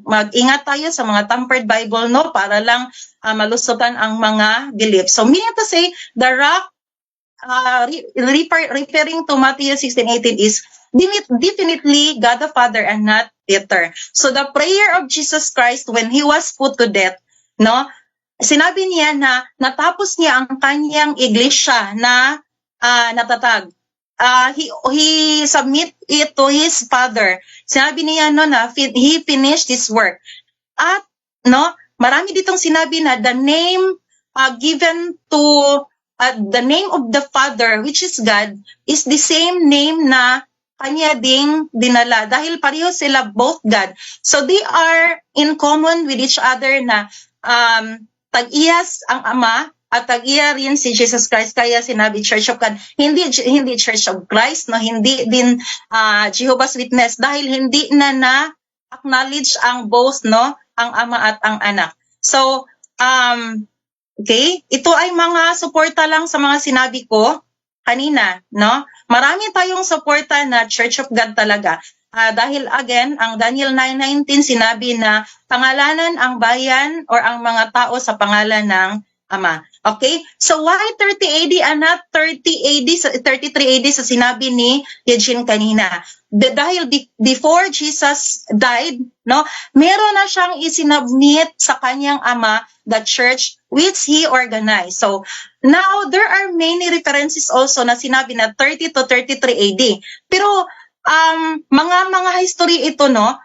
mag-ingat tayo sa mga tampered Bible, para lang malusutan ang mga beliefs. So, meaning to say, the rock, referring to Matthew 16:18 is definitely God the Father and not Peter. So, the prayer of Jesus Christ when He was put to death, sinabi niya na natapos niya ang kanyang iglesia na natatag. He submit it to his Father. Sinabi niya na he finished his work. At marami ditong sinabi na the name given to the name of the Father, which is God, is the same name na kanya ding dinala dahil pareho sila both God. So they are in common with each other na tag-iyas ang Ama at tag-iya rin si Jesus Christ, kaya sinabi Church of God, hindi Church of Christ, hindi din Jehovah's Witness dahil hindi na acknowledge ang both, ang Ama at ang Anak. So, okay, ito ay mga suporta lang sa mga sinabi ko kanina, Marami tayong suporta na Church of God talaga. Dahil again, ang Daniel 9:19 sinabi na pangalanan ang bayan or ang mga tao sa pangalan ng Ama. Okay? So why 30 AD and not 33 AD sa sinabi ni Eugene kanina? Dahil before Jesus died, no, meron na siyang isinabmit sa kanyang ama, the church, which he organized. So now there are many references also na sinabi na 30 to 33 AD. Pero mga history ito, no,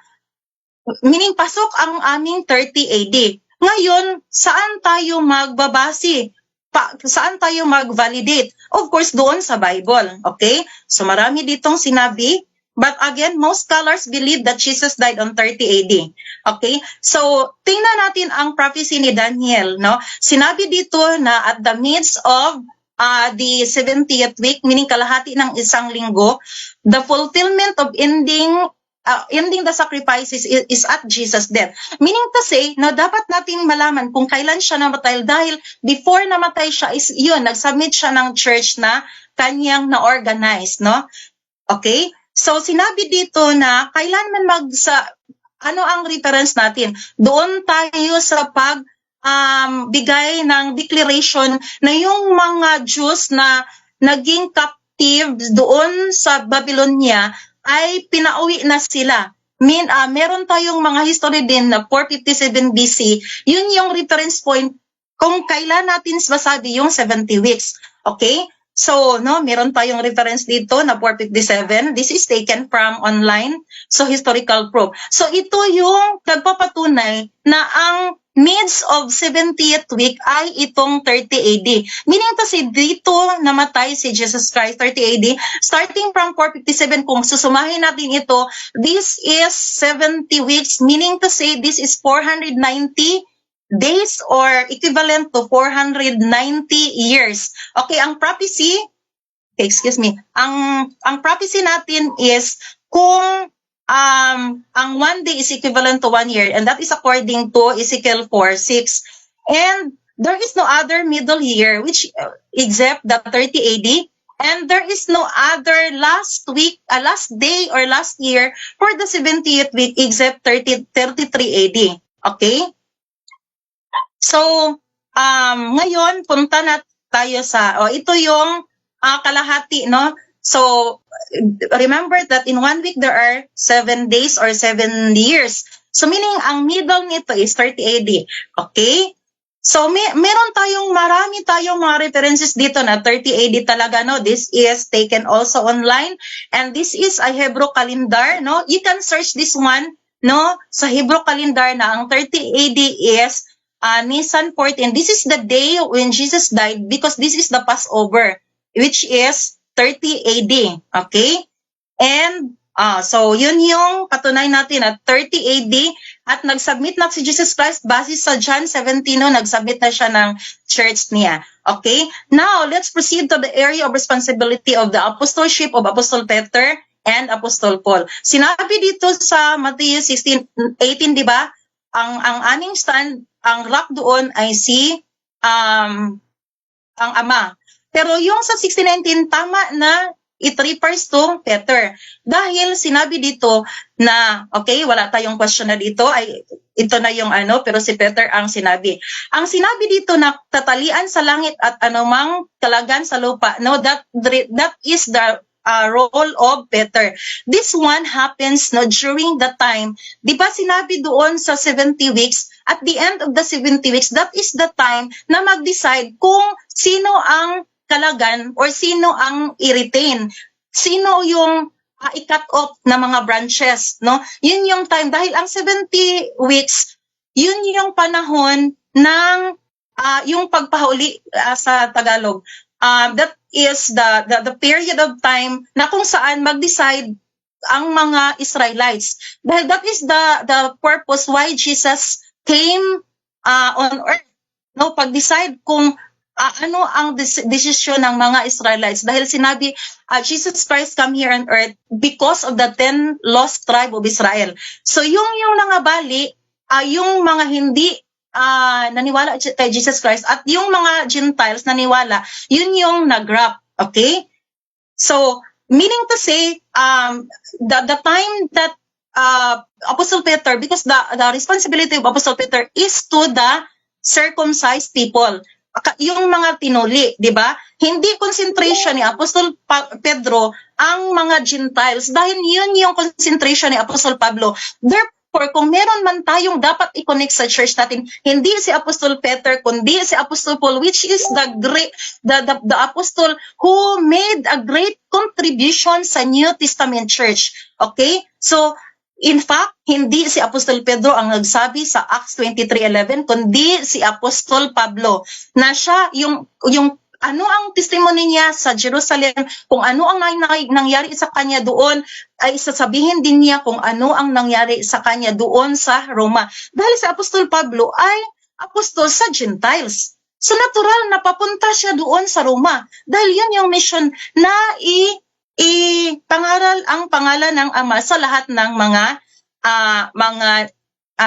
meaning pasok ang aming 30 AD. Ngayon, saan tayo magbabase? Saan tayo mag-validate? Of course, doon sa Bible. Okay? So marami ditong sinabi. But again, most scholars believe that Jesus died on 30 AD. Okay? So, tingnan natin ang prophecy ni Daniel. No? Sinabi dito na at the midst of the 70th week, meaning kalahati ng isang linggo, the fulfillment of ending the sacrifices is at Jesus' death. Meaning to say, na dapat natin malaman kung kailan siya namatay dahil before namatay siya is yun, nag-submit siya ng church na kanyang na-organize, no? Okay? So, sinabi dito na kailan man ano ang reference natin? Doon tayo sa bigay ng declaration na yung mga Jews na naging captive doon sa Babylonia ay pinauwi na sila. Meron tayong mga history din na 457 BC. Yun yung reference point kung kailan natin masabi yung 70 weeks. Okay? So, no, meron tayong reference dito na 457. This is taken from online. So, historical proof. So, ito yung nagpapatunay na ang midst of 70th week ay itong 30 AD. Meaning to say, dito namatay si Jesus Christ, 30 AD. Starting from 457, kung susumahin natin ito, this is 70 weeks. Meaning to say, this is 490 days or equivalent to 490 years. Okay, ang prophecy, ang prophecy natin is kung ang 1 day is equivalent to 1 year, and that is according to Ezekiel 4:6. And there is no other middle year which except the 30 AD, and there is no other last day or last year for the 70th week except 33 AD. Okay? So, ngayon punta na tayo sa ito yung kalahati, no? So, remember that in 1 week there are 7 days or 7 years. So, meaning ang middle nito is 30 AD. Okay? So, marami tayong mga references dito na 30 AD talaga, no? This is taken also online. And this is a Hebrew calendar, no? You can search this one, no? Sa Hebrew calendar na ang 30 AD is Nisan 14. This is the day when Jesus died because this is the Passover, which is 30 AD. Okay? And, so, yun yung patunay natin at 30 AD at nag-submit na si Jesus Christ base sa John 17, no, nag-submit na siya ng church niya. Okay? Now, let's proceed to the area of responsibility of the apostleship of Apostle Peter and Apostle Paul. Sinabi dito sa Matthew 16:18, di ba? Ang aning stand, ang rock doon ay si ang Ama. Pero yung sa 16:19, tama na it refers to Peter. Dahil sinabi dito na, okay, wala tayong question na dito, ay ito na yung pero si Peter ang sinabi. Ang sinabi dito na tatalian sa langit at anumang kalagan sa lupa, no, that is the role of Peter. This one happens no during the time. Di ba sinabi doon sa 70 weeks, at the end of the 70 weeks, that is the time na mag-decide kung sino ang kalagan or sino ang i-retain. Sino yung i-cut off na mga branches, no? Yun yung time. Dahil ang 70 weeks, yun yung panahon ng yung pagpahuli sa Tagalog. That is the period of time na kung saan mag-decide ang mga Israelites. Dahil that is the purpose why Jesus came on earth. No, pag-decide kung ano ang desisyon ng mga Israelites. Dahil sinabi, Jesus Christ come here on earth because of the 10 lost tribe of Israel. So yung nangabali, yung mga hindi naniwala kay Jesus Christ at yung mga Gentiles naniwala, yun yung nag-grab. Okay? So, meaning to say, the time that Apostle Peter, because the responsibility of Apostle Peter is to the circumcised people, yung mga tinuli, di ba? Hindi concentration ni Apostle Pedro ang mga Gentiles dahil yun yung concentration ni Apostle Pablo. Therefore, kung meron man tayong dapat i-connect sa church natin, hindi si Apostle Peter, kundi si Apostle Paul, which is the apostle who made a great contribution sa New Testament church. Okay? So, in fact, hindi si Apostol Pedro ang nagsabi sa Acts 23:11, kundi si Apostol Pablo, na siya yung ano ang testimony niya sa Jerusalem, kung ano ang nangyari sa kanya doon, ay sasabihin din niya kung ano ang nangyari sa kanya doon sa Roma. Dahil si Apostol Pablo ay apostol sa Gentiles. So natural na papunta siya doon sa Roma. Dahil yun yung mission na pangaral ang pangalan ng Ama sa lahat ng mga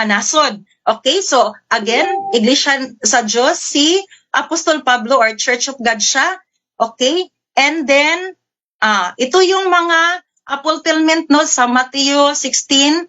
nasod. Okay, so again, Iglesia sa Diyos, si Apostol Pablo or Church of God siya. Okay, and then ito yung mga fulfillment no sa Matthew 16:19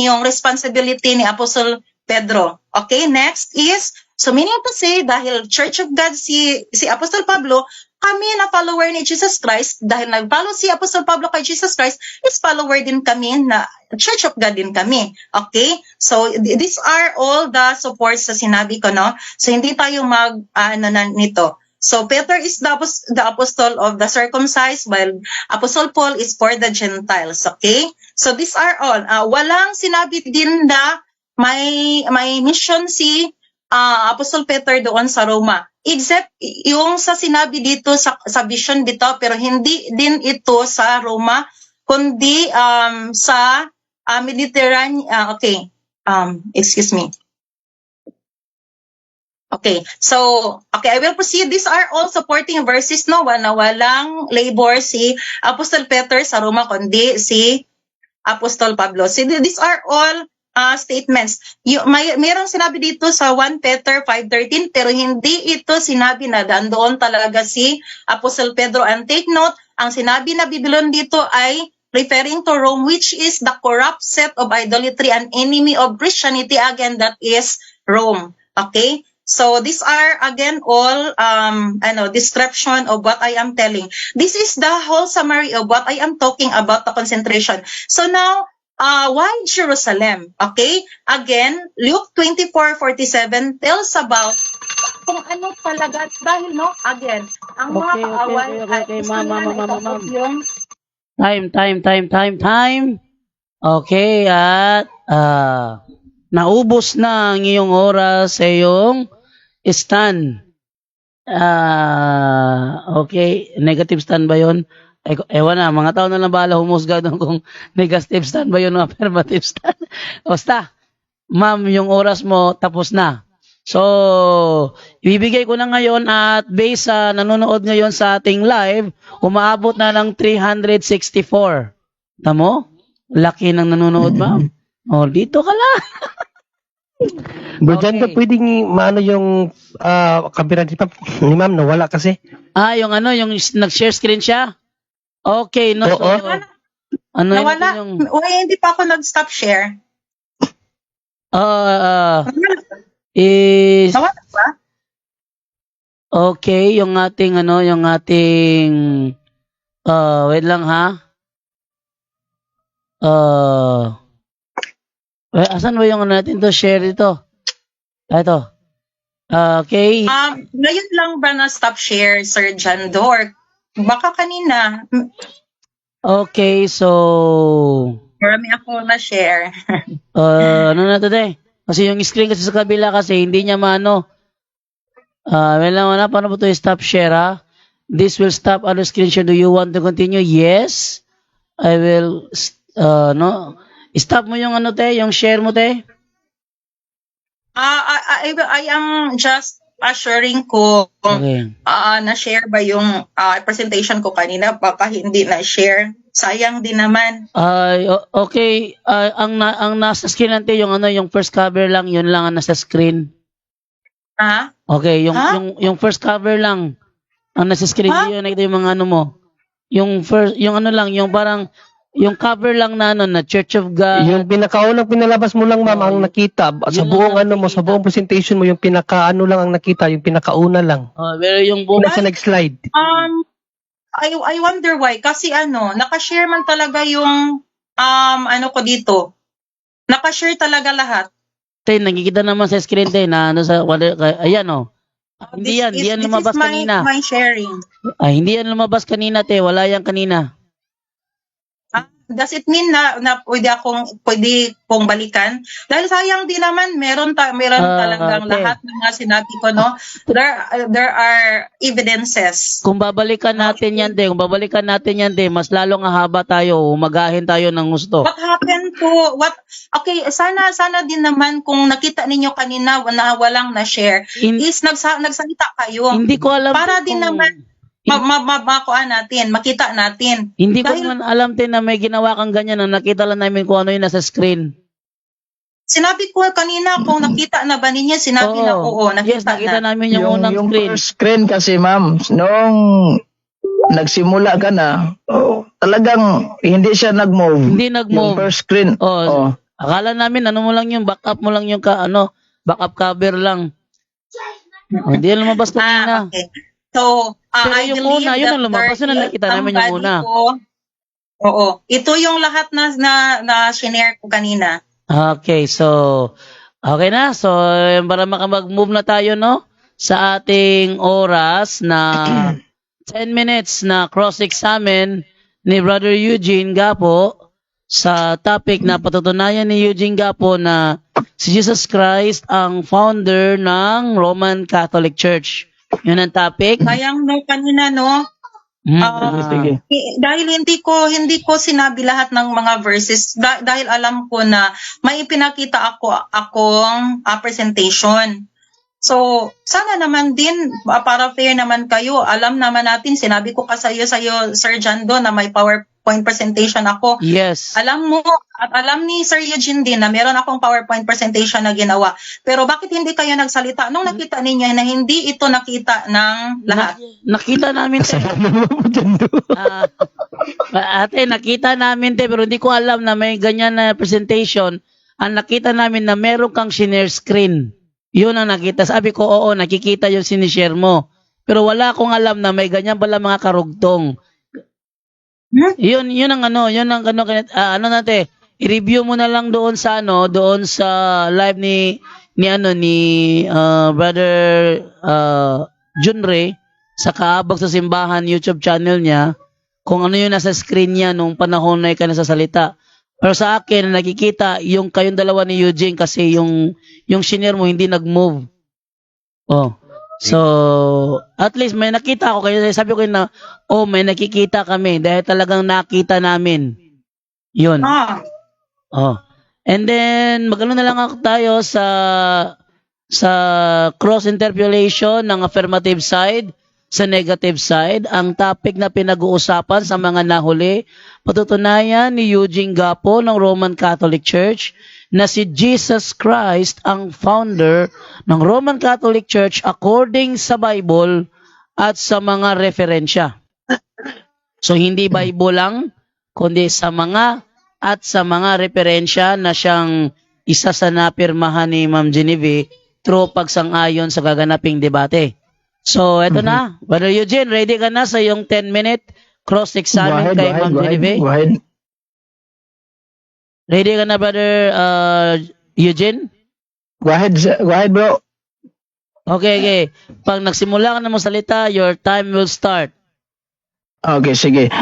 yung responsibility ni Apostol Pedro. Okay, next is, so meaning to say, dahil Church of God si Apostol Pablo, kami na follower ni Jesus Christ, dahil nag-follow si Apostol Pablo kay Jesus Christ, is follower din kami, na Church of God din kami. Okay? So, these are all the supports sa sinabi ko, no? So, hindi tayo nito. So, Peter is the apostle of the circumcised, while Apostle Paul is for the Gentiles. Okay? So, these are all. Walang sinabi din na may mission si Apostle Peter doon sa Roma. Except yung sa sinabi dito sa vision dito, pero hindi din ito sa Roma, kundi sa Mediterranean. Excuse me. Okay, so, I will proceed. These are all supporting verses, no? Na walang labor si Apostle Peter sa Roma, kundi si Apostol Pablo. So, these are all statements. Mayroong sinabi dito sa 1 Peter 5:13, pero hindi ito sinabi na doon talaga si Apostle Pedro. And take note, ang sinabi na Babylon dito ay referring to Rome, which is the corrupt set of idolatry, an enemy of Christianity. Again, that is Rome. Okay? So these are again all description of what I am telling. This is the whole summary of what I am talking about, the concentration. So now, why Jerusalem? Okay? Again, Luke 24:47 tells about kung ano talaga, dahil no, again, ang mga kaaway okay, ma'am. yung Time. Okay, at naubos na ang iyong oras sa iyong stand. Okay, negative stand ba yun? Ewan na, mga tao na lang bahala humusga doon kung negative stand ba yun o affirmative stand. Basta, ma'am, yung oras mo tapos na. So, ibibigay ko na ngayon at based sa nanonood ngayon sa ating live, umaabot na ng 364. Tamo? Laki ng nanonood, ma'am. O, dito ka lang. Brojando, Okay. pwedeng maano yung kamera ni ma'am, nawala kasi. Yung nag-share screen siya? Okay, no. Oo. So, nawala. yung Hindi pa ako nag-stop share. is Nawala ba? okay, yung ating wait lang ha. Asan ba yung natin to share ito? Ito. Okay. Ngayon lang ba na-stop share, Sir Jando? Or baka kanina? Okay, so Marami ako na-share. ano na today? Kasi yung screen kasi sa kabila kasi hindi niya maano. Wala, paano po to stop share ha? This will stop other screen share. Do you want to continue? Yes. I will, no. Stop mo yung yung share mo te. I am just assuring ko Okay. na-share ba yung presentation ko kanina, baka hindi na-share. Sayang din naman. Okay. Ang nasa screen natin yung first cover lang, yun lang ang nasa screen. Okay, yung first cover lang ang nasa screen, yun nakita yung mga mo. Yung first, yung ano lang, yung parang, yung cover lang na ano, na Church of God. Yung pinakaunang pinalabas mo lang, ma'am, ang nakita. Sa yun buong lang ang ano mo, sa nakikita. buong presentation mo, yung pinakaano lang ang nakita, yung pinakauna lang. Pero yung buong, Wala sa next slide. I wonder why. Kasi nakashare man talaga yung, ano ko dito. Nakashare talaga lahat. Tay, nakikita naman sa screen tay na ano sa ayan oh. Hindi yan, hindi yan lumabas kanina. My sharing. Hindi yan lumabas kanina te, wala yan kanina. Does it mean na pwede kong balikan? Dahil sayang din naman, meron talagang te. lahat ng mga sinabi ko, no? There are evidences. Kung babalikan natin yan te, mas lalong hahaba tayo, umagahin tayo ng gusto. What happened to okay, sana din naman kung nakita ninyo kanina na walang na-share is nagsalita kayo. Hindi ko alam Para te, din kung- naman makuha natin, makita natin. Hindi ko Dahil- naman alam te na may ginawa kang ganyan na nakita lang namin kung ano yung nasa screen. Sinabi ko kanina kung nakita na ba ninyo, sinabi na oo, Yes, nakita na. namin yung unang yung screen. first screen kasi ma'am, nung nagsimula ka na, talagang hindi siya nag-move. Hindi Yung nag-move. first screen. Oh. Akala namin ano mo lang yung backup mo lang yung backup cover lang. Hindi yan lumabas kanina. Okay. So, Pero I yung believe una, yun that ang lumabas, yun ang there nakita is namin yung somebody una. Oo. Ito yung lahat na shinare ko kanina. Okay, so okay na. So para mag-move na tayo no sa ating oras na 10 minutes na cross-examine ni Brother Eugene Gapo sa topic na patutunayan ni Eugene Gapo na si Jesus Christ ang founder ng Roman Catholic Church. Yun ang topic. Sayang kanina Sige. dahil hindi ko sinabi lahat ng mga verses dahil alam ko na may ipinakita akong presentation. So, sana naman din para fair naman kayo. Alam naman natin, sinabi ko sa'yo Sir Jando na may PowerPoint presentation ako. Yes. Alam mo at alam ni Sir Eugene din na meron akong PowerPoint presentation na ginawa. Pero bakit hindi kayo nagsalita nung nakita ninyo na hindi ito nakita ng lahat? Nakita namin te. Ate, nakita namin te pero hindi ko alam na may ganyan na presentation. Ang nakita namin na meron kang share screen. Yun ang nakita. Sabi ko, oo, nakikita yung sinishare mo. Pero wala akong alam na may ganyan pala mga karugtong. Yun ang natin. I-review mo na lang doon sa live ni Brother Junre sa Kaabag sa Simbahan YouTube channel niya kung ano yung nasa screen niya nung panahon na ka nasasalita. Pero sa akin, nakikita yung kayong dalawa ni Eugene kasi yung senior mo hindi nag-move. Oh. So, at least may nakita ako. Kaya sabi ko na, may nakikita kami dahil talagang nakita namin. Yun. Oh. And then, magano na lang tayo sa cross-interpolation ng affirmative side sa negative side. Ang topic na pinag-uusapan sa mga nahuli, patutunayan ni Eugene Gapo ng Roman Catholic Church na si Jesus Christ ang founder ng Roman Catholic Church according sa Bible at sa mga referensya. So hindi Bible lang, kundi sa mga referensya na siyang isa sa napirmahan ni Ma'am Genevieve through pagsang-ayon sa gaganaping debate. So, eto na. Brother Eugene, ready ka na sa yung 10-minute cross-examine kay Ma'am Genevieve? Go ahead. Ready ka na, Brother Eugene? Go ahead, bro. Okay. Pag nagsimula ka na mo salita, your time will start. Okay, sige.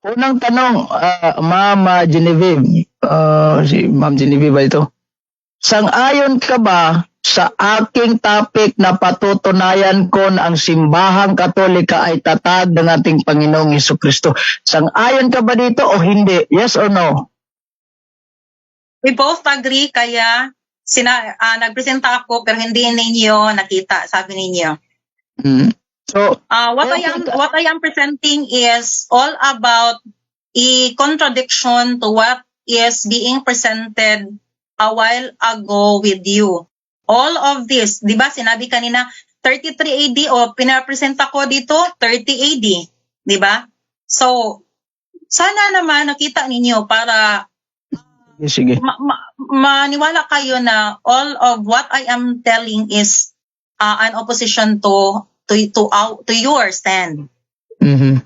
Unang tanong, Ma'am Genevieve. Si Ma'am Genevieve ba ito? Sang-ayon ka ba sa aking topic na patutunayan ko na ang simbahang Katolika ay tatag ng ating Panginoong Hesukristo? Sang-ayon ka ba dito o hindi? Yes or no? We both agree, kaya nagpresenta ako pero hindi ninyo nakita, sabi ninyo. So, what I am presenting is all about a contradiction to what is being presented a while ago with you. All of this, di ba sinabi kanina 33 AD o pinapresenta ko dito 30 AD. di ba? So, sana naman nakita ninyo para Sige. maniwala kayo na all of what I am telling is an opposition to your stand. Mhm.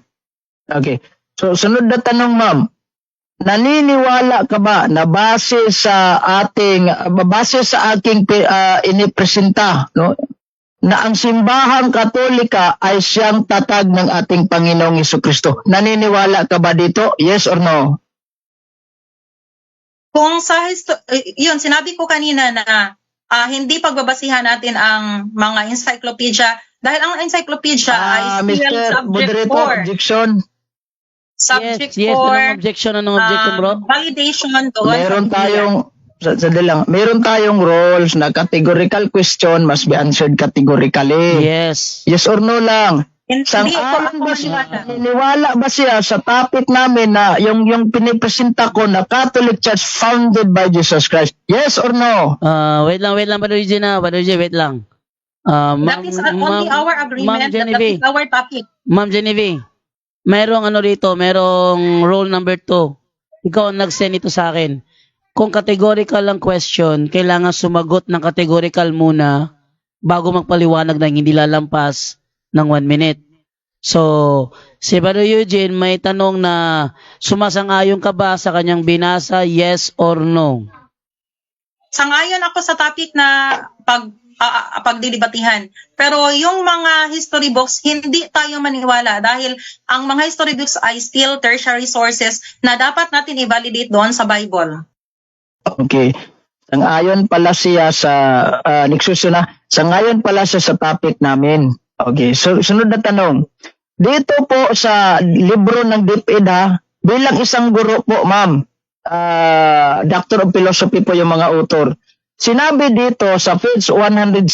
Okay. So, sunod na tanong, ma'am. Naniniwala ka ba na base sa aking inipresenta, no, na ang simbahang Katolika ay siyang tatag ng ating Panginoong Hesukristo? Naniniwala ka ba dito? Yes or no? Kung sa yun, sinabi ko kanina na hindi pagbabasihan natin ang mga encyclopedia dahil ang encyclopedia ay still Mr. subject Moderator, for objection. Yes, anong objection, bro? validation doon. Meron tayong rules na categorical question must be answered categorically. Yes. Yes or no lang. Hindi Sang-ayon ako ba siya? maniwala. Naniniwala ba siya sa topic namin na yung pinipresenta ko na Catholic Church founded by Jesus Christ? Yes or no? Wait lang, Brother Eugene, wait lang. That is only our agreement. That is our topic. Ma'am Genevieve, mayroong rule number 2. Ikaw ang nag-send ito sa akin. Kung categorical ang question, kailangan sumagot ng categorical muna bago magpaliwanag ng hindi lalampas ng 1 minute. So, si Brother Eugene may tanong na sumasang-ayon ka ba sa kanyang binasa, yes or no? Sangayon ako sa topic na pagdidibatihan. Pero yung mga history books, hindi tayo maniwala dahil ang mga history books ay still tertiary sources na dapat natin i-validate doon sa Bible. Okay. Sangayon pala siya sa sangayon pala siya sa topic namin. Okay. So, sunod na tanong. Dito po sa libro ng DepEd, bilang isang guro po, ma'am, Doctor of Philosophy po yung mga author. Sinabi dito sa page 179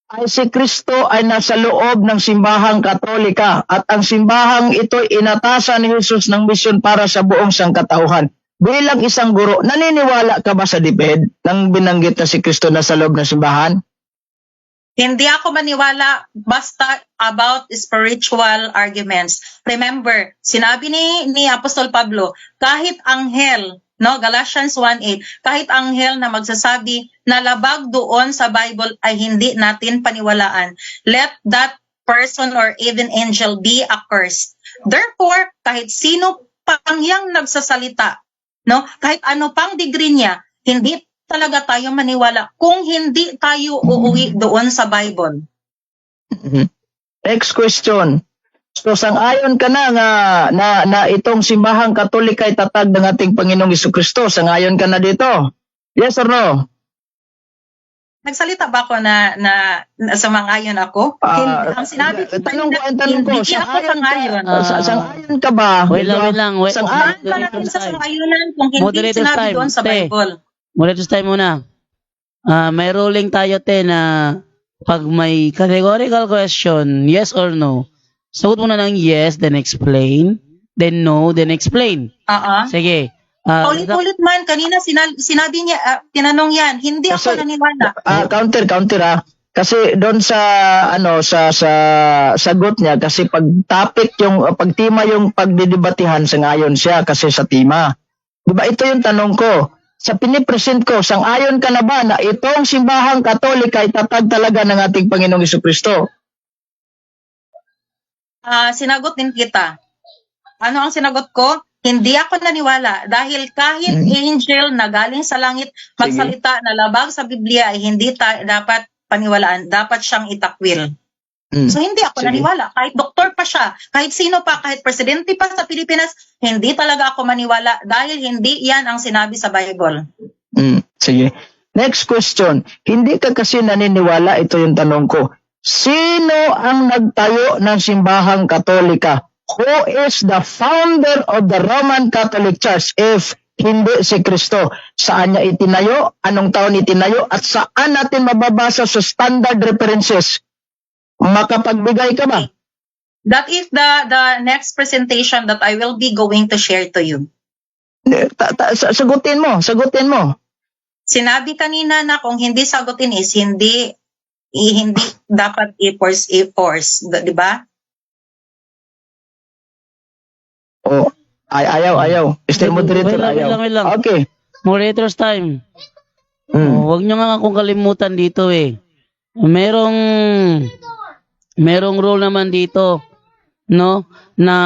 ay si Kristo ay nasa loob ng simbahang Katolika at ang simbahang ito inatasan ni Jesus ng misyon para sa buong sangkatauhan. Bilang isang guro, naniniwala ka ba sa DepEd nang binanggit na si Kristo nasa loob ng simbahan? Hindi ako maniwala basta about spiritual arguments. Remember, sinabi ni Apostol Pablo, kahit anghel, no, Galatians 1:8, kahit anghel na magsasabi na labag doon sa Bible ay hindi natin paniwalaan. Let that person or even angel be accursed. Therefore, kahit sino pang yang nagsasalita, no, kahit ano pang degree niya, hindi talaga tayo maniwala kung hindi tayo uuwi doon sa Bible. Next question. So sang-ayon ka na itong simbahang Katolika ay tatag ng ating Panginoong Hesukristo. Sang-ayon ka na dito? Yes or no? Nagsalita ba ako na sumangayon ako? Ang sinabi ko tanong ko, hindi ako sangayon. Sang-ayon ka ba? Wait lang. Saan ka natin sa sangayunan kung hindi Moderator's sinabi time. doon sa Bible? Moderator's time muna. May ruling tayo, na pag may categorical question, yes or no, sagot muna ng yes, then explain, then no, then explain. Sige. Ulit-ulit man, kanina sinabi niya, tinanong yan, hindi ako naniwala. Counter kasi doon sa sa sagot niya, kasi pag topic pag tema yung pagdidebatihan, sangayon siya kasi sa tema. Diba ito yung tanong ko? Sa pinipresent ko, sang-ayon ka na ba na itong simbahang Katolika ay tatag talaga ng ating Panginoong Hesukristo? Sinagot din kita. Ano ang sinagot ko? Hindi ako naniwala dahil kahit angel na galing sa langit magsalita na labag sa Biblia ay hindi dapat paniwalaan. Dapat siyang itakwil. So hindi ako naniwala. Kahit doktor pa siya, kahit sino pa, kahit presidente pa sa Pilipinas, hindi talaga ako maniwala dahil hindi yan ang sinabi sa Bible. Sige. Next question. Hindi ka kasi naniniwala, ito yung tanong ko. Sino ang nagtayo ng simbahang Katolika? Who is the founder of the Roman Catholic Church if hindi si Kristo? Saan niya itinayo? Anong taon itinayo? At saan natin mababasa sa standard references? Makapagbigay ka ba? That is the next presentation that I will be going to share to you. Sagutin mo. Sinabi kanina na kung hindi sagutin is hindi dapat i-force, di ba? Oh, ayaw. Mr. Moderator, ayaw. Wait lang. Okay. Moderator's time. Mm. Huwag nyo nga akong kalimutan dito eh. Merong rule naman dito, no? Na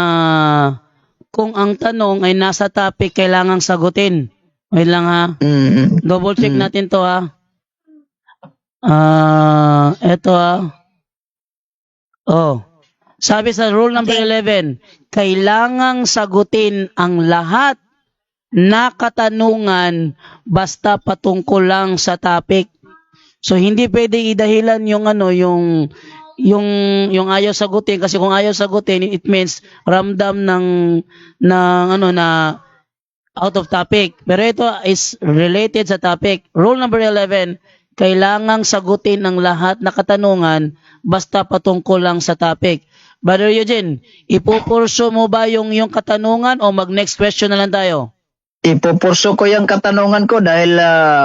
kung ang tanong ay nasa topic, kailangang sagutin. Wait lang ha. Double check natin to ha. Eto ha. Oh. Sabi sa rule number 11, kailangang sagutin ang lahat na katanungan basta patungkol lang sa topic. So hindi pwede idahilan yung yung ayaw sagutin, kasi kung ayaw sagutin it means ramdam na out of topic. Pero ito is related sa topic. Rule number 11, kailangang sagutin ang lahat na katanungan basta patungkol lang sa topic. Brother Eugene, ipupurso mo ba yung katanungan o mag-next question na lang tayo? Ipupurso ko yung katanungan ko dahil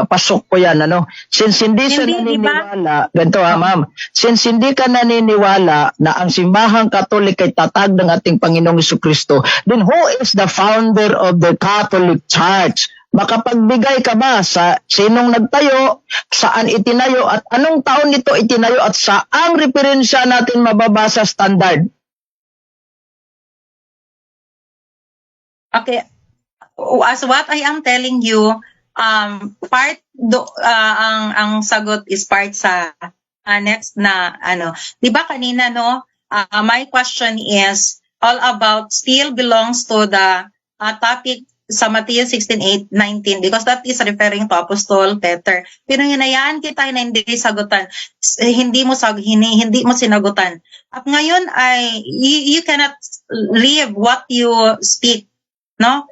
pasok ko yan. Since hindi siya naniniwala, ganito ma'am, since hindi ka naniniwala na ang simbahang Katolik ay tatag ng ating Panginoong Jesucristo, then who is the founder of the Catholic Church? Makapagbigay ka ba sa sinong nagtayo, saan itinayo, at anong taon ito itinayo, at saang referensya natin mababasa standard? Okay. As what I am telling you, ang sagot is part sa next na 'Di ba kanina my question is all about still belongs to the topic sa Matthew 16:8-19 because that is referring to Apostol Peter. Pero hinayaan kita na hindi sagutan. Hindi mo sinagutan. At ngayon ay you cannot leave what you speak, no?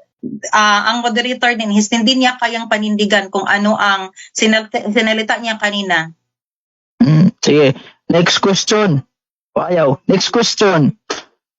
Ang moderator din, hindi niya kayang panindigan kung ano ang sinalita niya kanina. Sige. Next question. Ayaw. Next question.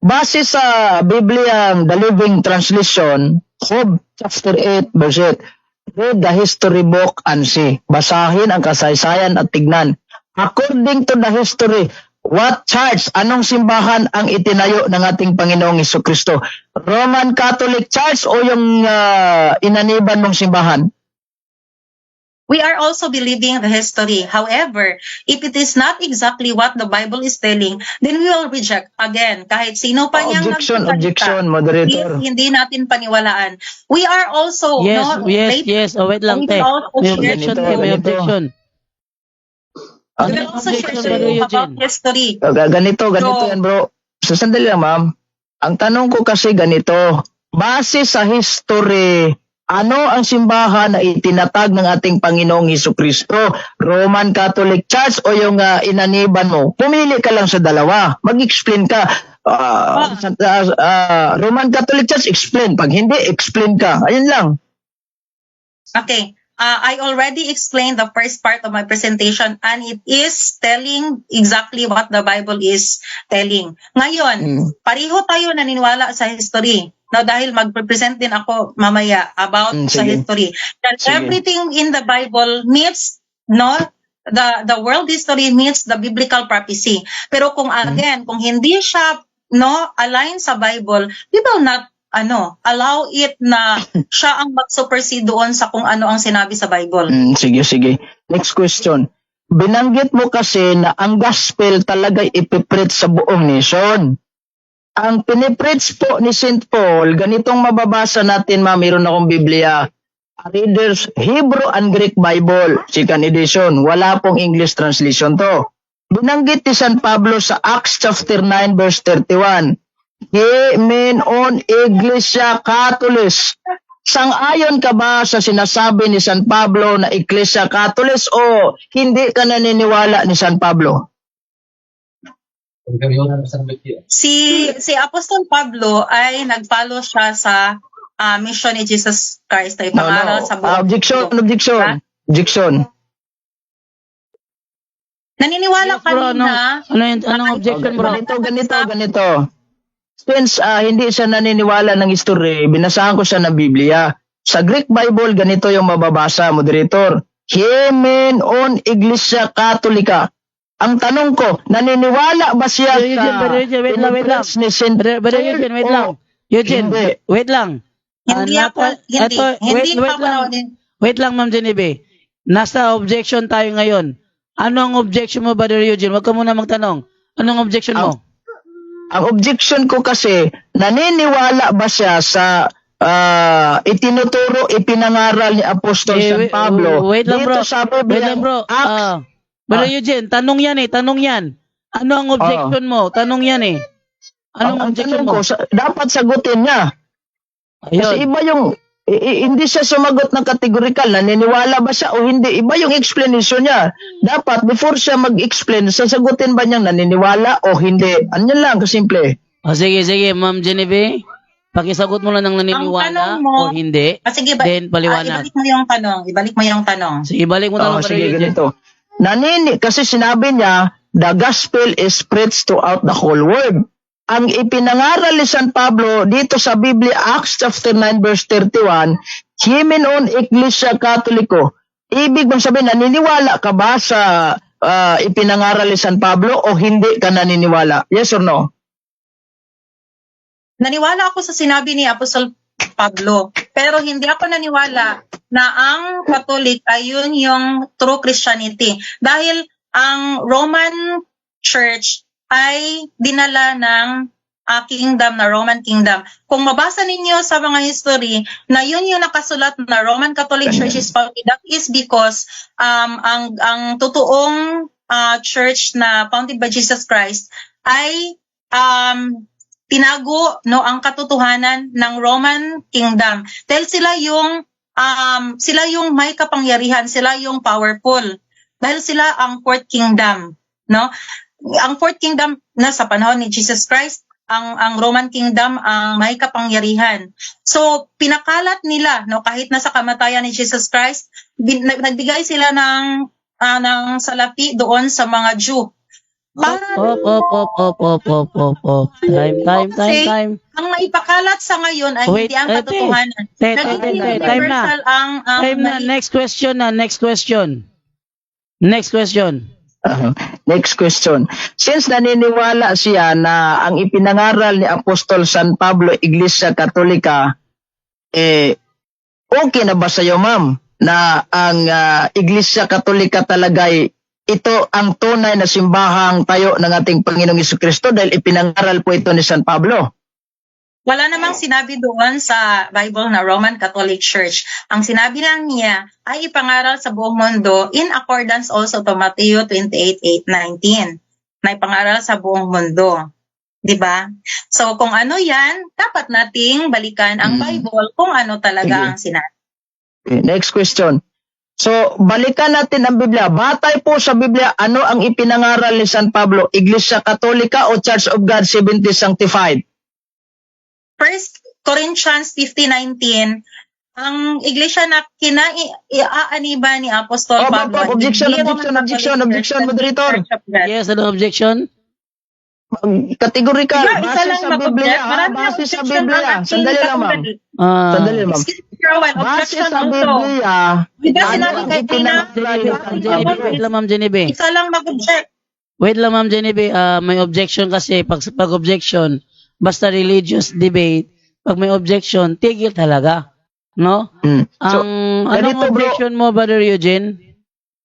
Base sa Bibliang The Living Translation, Job chapter 8, verse 8, read the history book and see. Basahin ang kasaysayan at tignan. According to the history, what church, anong simbahan ang itinayo ng ating Panginoong Jesucristo? Roman Catholic Church o yung inaniban mong simbahan? We are also believing the history. However, if it is not exactly what the Bible is telling, then we will reject again. Kahit sino pa niyang Objection, moderator. Hindi natin paniwalaan. We are also Yes. Wait lang, te. May objection. We will also share about history. Ganito yan, bro. So, sandali lang, ma'am. Ang tanong ko kasi ganito, base sa history, ano ang simbahan na itinatag ng ating Panginoong Jesucristo? Roman Catholic Church o yung inaniban mo? Pumili ka lang sa dalawa. Mag-explain ka. Roman Catholic Church, explain. Pag hindi, explain ka. Ayun lang. Okay. I already explained the first part of my presentation and it is telling exactly what the Bible is telling. Ngayon, pareho tayo naniniwala sa history. Now, dahil mag-present din ako mamaya about sa history. That everything in the Bible meets, the world history meets the biblical prophecy. Pero kung again, kung hindi siya align sa Bible, we will not allow it na siya ang mag-supersede doon sa kung ano ang sinabi sa Bible. Sige. Next question. Binanggit mo kasi na ang gospel talaga ipipreach sa buong nation. Ang pinipreach po ni St. Paul, ganitong mababasa natin, mayroon akong Biblia. Readers, Hebrew and Greek Bible, second edition. Wala pong English translation to. Binanggit ni San Pablo sa Acts chapter 9 verse 31. Menon Iglesia Catholics. Sang-ayon ka ba sa sinasabi ni San Pablo na Iglesia Catholics o hindi ka naniniwala ni San Pablo? Si Apostol Pablo ay nag-follow siya sa mission ni Jesus Christ ay pangaral sa buong Objection. Naniniwala ka na anong objection, bro? Ganito. Since hindi siya naniniwala ng history, binasahan ko siya ng Biblia. Sa Greek Bible, ganito yung mababasa, moderator. Menon Iglesia Catholica. Ang tanong ko, naniniwala ba siya Wait lang. Eugene, Hindi. wait lang. Hindi ako, hindi pa ako Wait lang, Ma'am Genevieve. Nasa objection tayo ngayon. Ano ang objection mo, Brother Eugene? Huwag ka muna magtanong. Anong objection mo? Ang objection ko kasi, naniniwala ba siya sa itinuturo, ipinangaral ni Apostol San Pablo wait lang, bro. dito sa Wait Biblia? lang, bro. Brother Eugene, tanong yan eh. Tanong yan. Ano ang objection mo? Tanong yan eh. Anong ang objection tanong mo? ko, dapat sagutin niya. Kasi Ayun. iba yung, hindi siya sumagot ng kategorikal, naniniwala ba siya o hindi? Iba yung explanation niya. Dapat, before siya mag-explain, sasagutin ba niyang naniniwala o hindi? Ano lang, kasimple. Sige, Ma'am Genevieve. Pakisagot mo lang ng naniniwala tanong mo- o hindi. Sige, Then, paliwanag. ibalik mo yung tanong. Sige, balik mo tanong, Brother Sige, Eugene. ganito. Kasi sinabi niya, the gospel is preached throughout the whole world. Ang ipinangaral ni San Pablo dito sa Biblia, Acts chapter 9 verse 31, Himinon Iglesia Katoliko. Ibig bang sabihin, naniniwala ka ba sa ipinangaral ni San Pablo o hindi ka naniniwala? Yes or no? Naniwala ako sa sinabi ni Apostol Pablo, pero hindi ako naniwala na ang Catholic ay yun yung true Christianity. Dahil ang Roman Church ay dinala ng kingdom na Roman Kingdom. Kung mabasa ninyo sa mga history na yun yung nakasulat na Roman Catholic Church is founded, that is because ang totoong church na founded by Jesus Christ ay tinago ang katotohanan ng Roman Kingdom. Dahil sila yung may kapangyarihan, sila yung powerful. Dahil sila ang fourth kingdom, no? Ang fourth kingdom na sa panahon ni Jesus Christ, ang Roman Kingdom ang may kapangyarihan. So pinakalat nila, no, kahit na sa kamatayan ni Jesus Christ, nagbigay sila ng salapi doon sa mga Jew. Time. Ang maipakalat sa ngayon ay hindi ang katotohanan. Nagiging universal ang Time na. Next question. Next question. Since naniniwala siya na ang ipinangaral ni Apostol San Pablo, Iglesia Katolika, okay na ba sa'yo, ma'am, na ang Iglesia Katolika talagay ito ang tunay na simbahang tayo ng ating Panginoong Jesucristo dahil ipinangaral po ito ni San Pablo? Wala namang sinabi doon sa Bible na Roman Catholic Church. Ang sinabi lang niya ay ipangaral sa buong mundo in accordance also to Matthew 28:8-19 na ipangaral sa buong mundo. Diba? So kung ano yan, dapat nating balikan ang Bible kung ano talaga ang sinabi. Okay, next question. So, balikan natin ang Biblia. Batay po sa Biblia, ano ang ipinangaral ni San Pablo? Iglesia Katolika o Church of God Seventh-day Sanctified? 1 Corinthians 15:19, ang iglesia na iaaniba ni Apostol Pablo. Objection, moderator. Yes, ano objection? Kategorikal, Isa base lang sa Biblia. Base sa Biblia. Sandali lang, ma'am. Sandali, ma'am. Base sa Biblia, Diba ano sinabi ang kay Tina? Wait lang, Ma'am Genevieve. Isa lang mag-object. Wait lang, Ma'am Genevieve. May objection kasi. Pag objection, basta religious debate, pag may objection, tigil talaga. No? So, Anong ganito, bro. objection mo, Brother Eugene?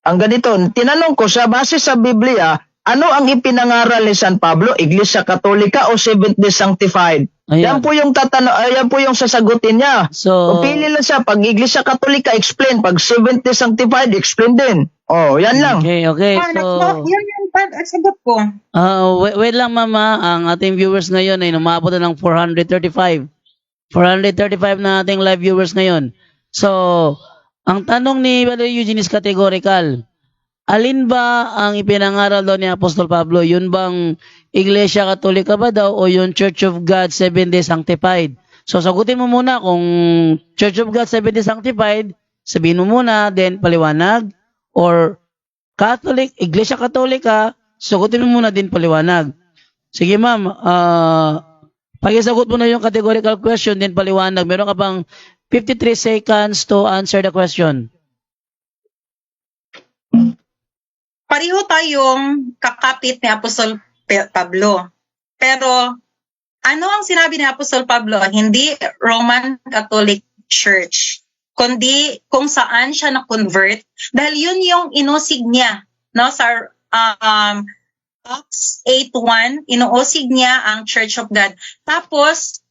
Ang ganito, tinanong ko sa base sa Biblia, ano ang ipinangaral ni San Pablo? Iglesia Katolika o Seventh-day Sanctified? Ayan. Yan po yung sasagutin niya. So, Kung pili lang siya, pag Iglesia Katolika, explain. Pag Seventh-day Sanctified, explain din. Oh, yan lang. okay. So, Yun yung sagot ko. wait lang, Mama. Ang ating viewers ngayon ay umabot na ng 435. 435 na ating live viewers ngayon. So, ang tanong ni Brother Eugene is categorical. Alin ba ang ipinangaral daw ni Apostol Pablo? Yun bang Iglesia Katolika ba daw o yung Church of God Seventh-day Sanctified? So, sagutin mo muna kung Church of God Seventh-day Sanctified, sabihin mo muna, then paliwanag. Or Catholic, Iglesia Katolika, sagutin mo muna din paliwanag. Sige, ma'am. Pakisagot mo na yung categorical question, then paliwanag. Meron ka pang 53 seconds to answer the question. Pareho tayong kakapit ni Apostol Pablo. Pero Ano ang sinabi ni Apostol Pablo? Hindi Roman Catholic Church, kundi kung saan siya na-convert, dahil yun yung inusig niya, no, sa Acts 8:1, inuusig niya ang Church of God. Tapos,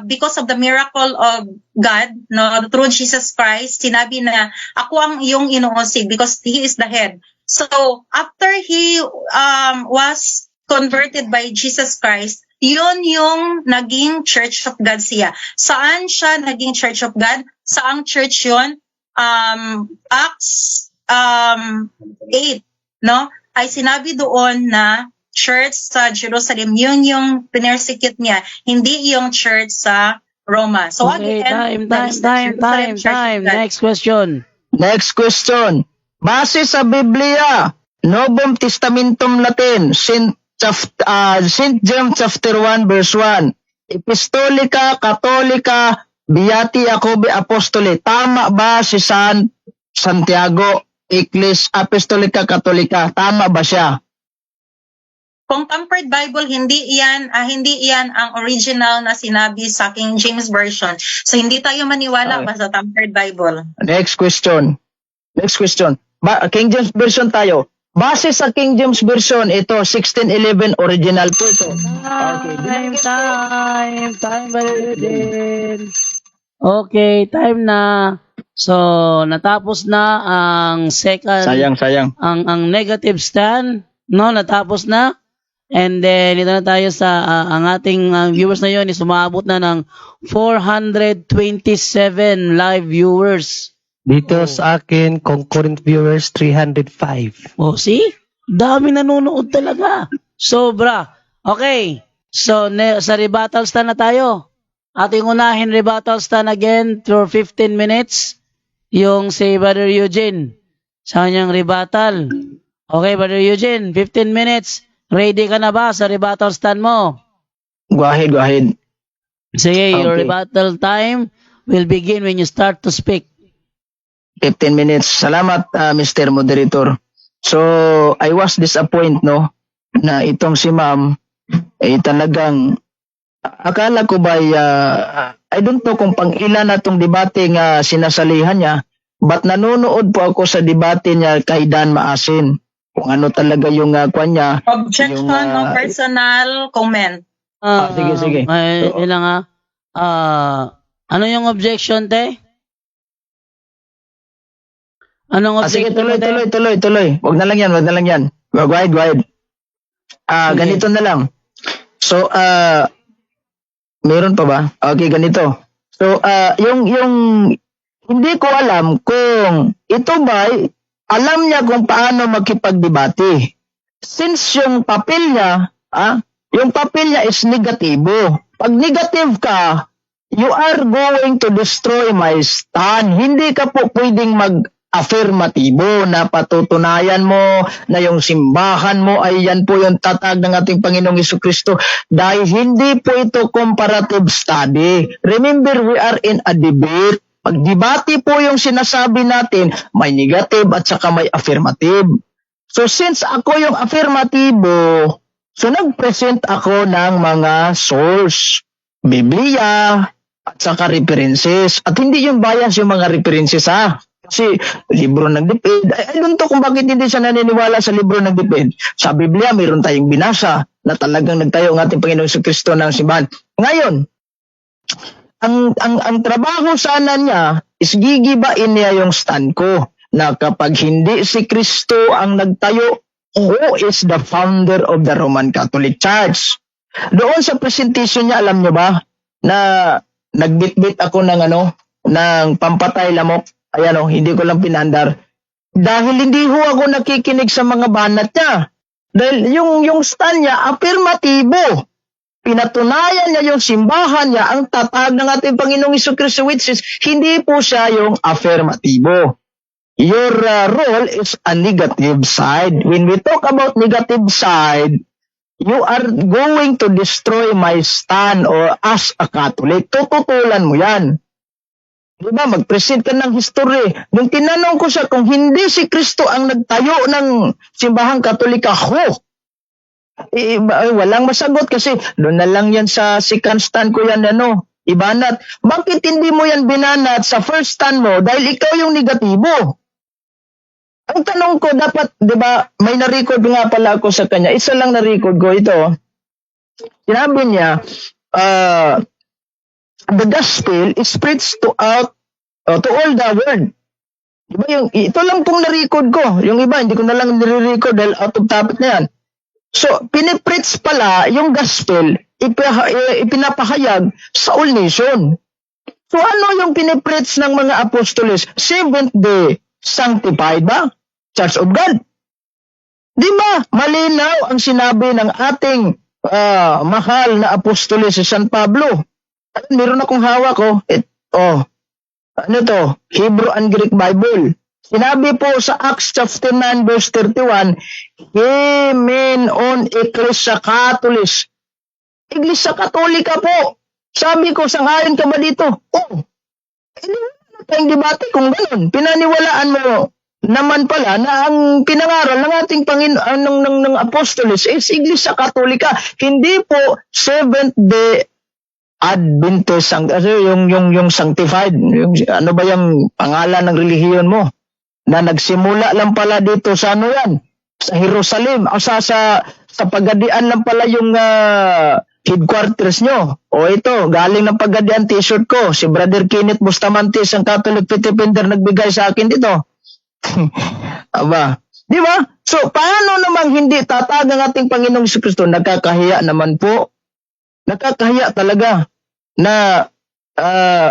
because of the miracle of God, no, through Jesus Christ, sinabi na, ako ang iyong inuusig because He is the head. So, after He was converted by Jesus Christ, yun yung naging Church of God siya. Saan siya naging Church of God? Saang church yun? Acts 8, no? Ay sinabi doon na church sa Jerusalem, yun yung pinersecute niya, hindi yung church sa Roma. So Okay, again, time. Next question. Next question. Base sa Biblia, Novum Testamentum Latin, St. James chapter 1 verse 1. Epistolika Catholica Beati Jacobi Apostoli. Tama ba si San Santiago Apostolica Catholica? Tama ba siya? Kung Tempered Bible, hindi iyan ang original na sinabi sa King James Version. So hindi tayo maniwala Okay. basta Tempered Bible. Next question. King James Version tayo. Base sa King James Version, ito 1611 original po ito. Time ba din? Okay, time na. So, natapos na ang second, Sayang. ang negative stand, no, natapos na. And then, ito na tayo sa, ang ating viewers na yun is umabot na ng 427 live viewers. Dito sa akin, concurrent viewers, 305. Oh, see? Dami nanonood talaga. Sobra. Okay. So, sa rebuttal stand na tayo. Ating unahin rebuttal stand again for 15 minutes. Yung si Brother Eugene. Sa kanyang rebuttal. Okay, Brother Eugene, 15 minutes. Ready ka na ba sa rebuttal stand mo? Go ahead. Sige, your Okay. rebuttal time will begin when you start to speak. 15 minutes. Salamat, Mr. Moderator. So, I was disappointed, no, na itong si ma'am, talagang, akala ko ba, I don't know kung pang ilan na itong debate nga sinasalihan niya, but nanonood po ako sa debate niya kay Dan Maasin. Kung ano talaga yung kwan niya. Objection Yung, o personal comment. Sige. Ilang ano yung objection, te? Anong Sige, objection, tuloy. Wag na lang yan. Go ahead. Sige. Ganito na lang. So, meron pa ba? Okay, ganito. So, yung hindi ko alam kung ito ba, alam niya kung paano makipagdebate. Since yung papel niya is negatibo. Pag negative ka, you are going to destroy my stand. Hindi ka po pwedeng affirmatibo na patutunayan mo na yung simbahan mo ay yan po yung tatag ng ating Panginoong Jesucristo, dahil hindi po ito comparative study. Remember, we are in a debate. Pag-debate po yung sinasabi natin, may negative at saka may affirmative. So since ako yung affirmatibo, so nag-present ako ng mga source, Biblia, at saka references. At hindi yung bias yung mga references Kasi libro ng DepEd, I don't know kung bakit hindi siya naniniwala sa libro ng DepEd. Sa Biblia, mayroon tayong binasa na talagang nagtayo ang ating Panginoong Jesucristo ng simbahan. Ngayon, ang trabaho sana niya is gigibain niya yung stand ko na kapag hindi si Kristo ang nagtayo, who is the founder of the Roman Catholic Church? Doon sa presentation niya, alam niyo ba, na nagbitbit ako ng pampatay lamok. Ayan hindi ko lang pinandar. Dahil hindi ho ako nakikinig sa mga banat niya. Dahil yung stand niya, affirmatibo. Pinatunayan niya yung simbahan niya, ang tatag ng ating Panginoong Jesucristo, which is hindi po siya yung affirmatibo. Your role is a negative side. When we talk about negative side, you are going to destroy my stand or as a Catholic. Tututulan mo yan. Diba, mag-present ka ng history. Nung tinanong ko siya kung hindi si Kristo ang nagtayo ng simbahang Katolika, Walang masagot kasi doon na lang yan sa second stand ko yan, ibanat. Bakit hindi mo yan binanat sa first stand mo dahil ikaw yung negatibo? Ang tanong ko, dapat, di ba, may na-record nga pala ako sa kanya. Isa lang na-record ko ito. Sinabi niya, the gospel is preached to all the world. Diba ito lang pong na-record ko. Yung iba, hindi ko na lang nire-record dahil out of topic na yan. So, pinipreach pala yung gospel, ipinapahayag sa all nation. So, ano yung pinipreach ng mga apostoles? Seventh-day sanctified ba? Church of God. Di ba? Malinaw ang sinabi ng ating mahal na apostoles si San Pablo. Meron akong hawak ko. Ano to? Hebrew and Greek Bible. Sinabi po sa Acts chapter 9 verse 31, Amen on Ecclesia Catholis. Iglesia Katolika po. Sabi ko, sangayon ka ba dito? Hindi na tayong debate kung gano'n. Pinaniwalaan mo naman pala na ang pinangaral ng ating Panginoon ng Apostoles is Iglesia Katolika. Hindi po Seventh-day Adventist, yung sanctified. Ano ba yung pangalan ng relihiyon mo? Na nagsimula lang pala dito sa sa Jerusalem o sa Pagadian lang pala yung headquarters nyo. O ito, galing ng Pagadian t-shirt ko. Si Brother Kenneth Bustamante, ang Catholic Pitipender, nagbigay sa akin dito. Aba, di ba? So, paano namang hindi tatag ang ating Panginoong Jesucristo? Nakakahiya naman po. Nakakahiya talaga na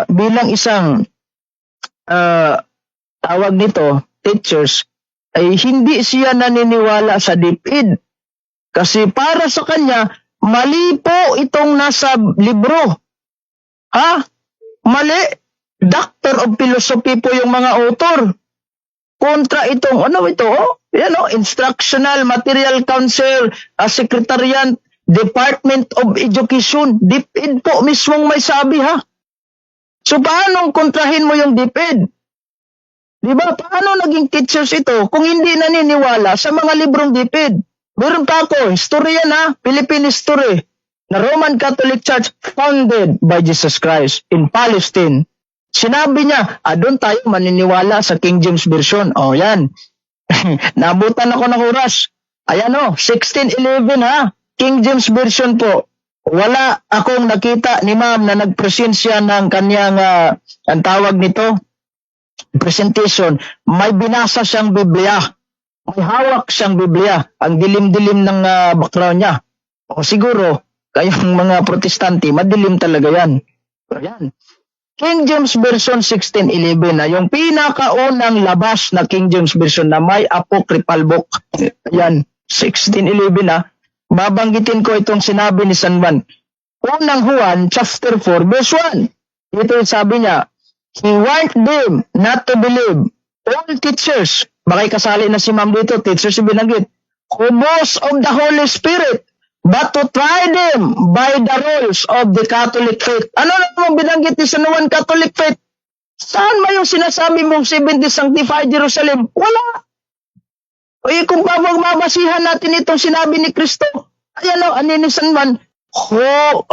bilang isang tawag nito, teachers, ay hindi siya naniniwala sa DepEd. Kasi para sa kanya, mali po itong nasa libro. Mali. Doctor of Philosophy po yung mga author. Kontra itong, Instructional Material Council, Secretariat, Department of Education. DepEd po mismong may sabi, So, paanong kontrahin mo yung DepEd? Diba? Paano naging teachers ito kung hindi naniniwala sa mga librong DepEd? Meron pa ako, history yan Philippine history, na Roman Catholic Church founded by Jesus Christ in Palestine. Sinabi niya, doon tayo maniniwala sa King James Version. Yan. Nabutan ako ng oras. Ayan 1611 King James Version po. Wala akong nakita ni ma'am na nagpresensya ng kanyang, ang tawag nito, presentation. May binasa siyang Biblia. May hawak siyang Biblia. Ang dilim-dilim ng background niya. Siguro, kayong mga protestante, madilim talaga yan. Ayan. King James Version 1611 na yung pinakaunang labas na King James Version na may apocryphal book. Ayan, 1611 Babanggitin ko itong sinabi ni San Juan. Unang Juan, chapter 4, verse 1. Ito yung sabi niya, He warned them not to believe all teachers. Bakit kasali na si ma'am dito, teachers yung binanggit. Who boast of the Holy Spirit, but to try them by the rules of the Catholic faith. Ano naman binanggit ni San Juan Catholic faith? Saan ba yung sinasabi mong 70 sanctified Jerusalem? Wala. Kung mabasihan natin itong sinabi ni Kristo, ayan ano ni San Juan,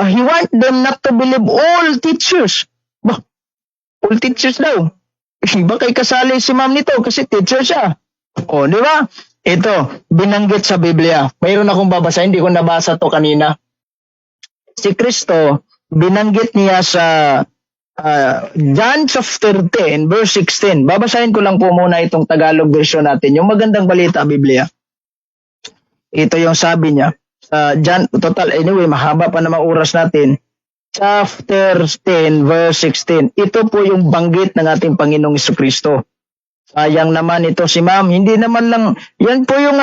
he want them not to believe all teachers. All teachers daw. Bakit kasali si ma'am nito kasi teacher siya. Di ba? Ito, binanggit sa Biblia. Mayroon akong babasa, hindi ko nabasa to kanina. Si Kristo, binanggit niya sa John chapter 10, verse 16. Babasahin ko lang po muna itong Tagalog version natin. Yung magandang balita, Biblia. Ito yung sabi niya. John, anyway, mahaba pa naman oras natin. Chapter 10, verse 16. Ito po yung banggit ng ating Panginoong Jesucristo. Sayang naman ito si ma'am. Hindi naman lang, yan po yung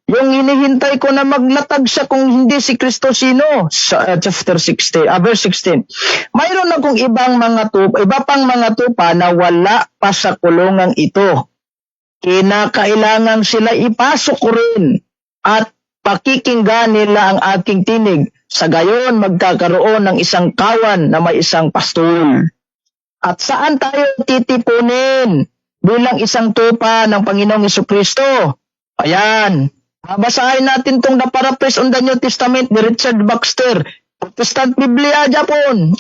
yung hinihintay ko na maglatag siya kung hindi si Kristo sino. Sa chapter 16, verse 16. Mayroon akong iba pang mga tupa na wala pa sa kulungang ito. Kinakailangan sila ipasok ko rin at pakikinggan nila ang aking tinig. Sa gayon, magkakaroon ng isang kawan na may isang pastol. At saan tayo titipunin bilang isang tupa ng Panginoong Jesucristo? Ayan, Basahin natin tong The Paraphrase on the New Testament ni Richard Baxter. Protestant Biblia Japon.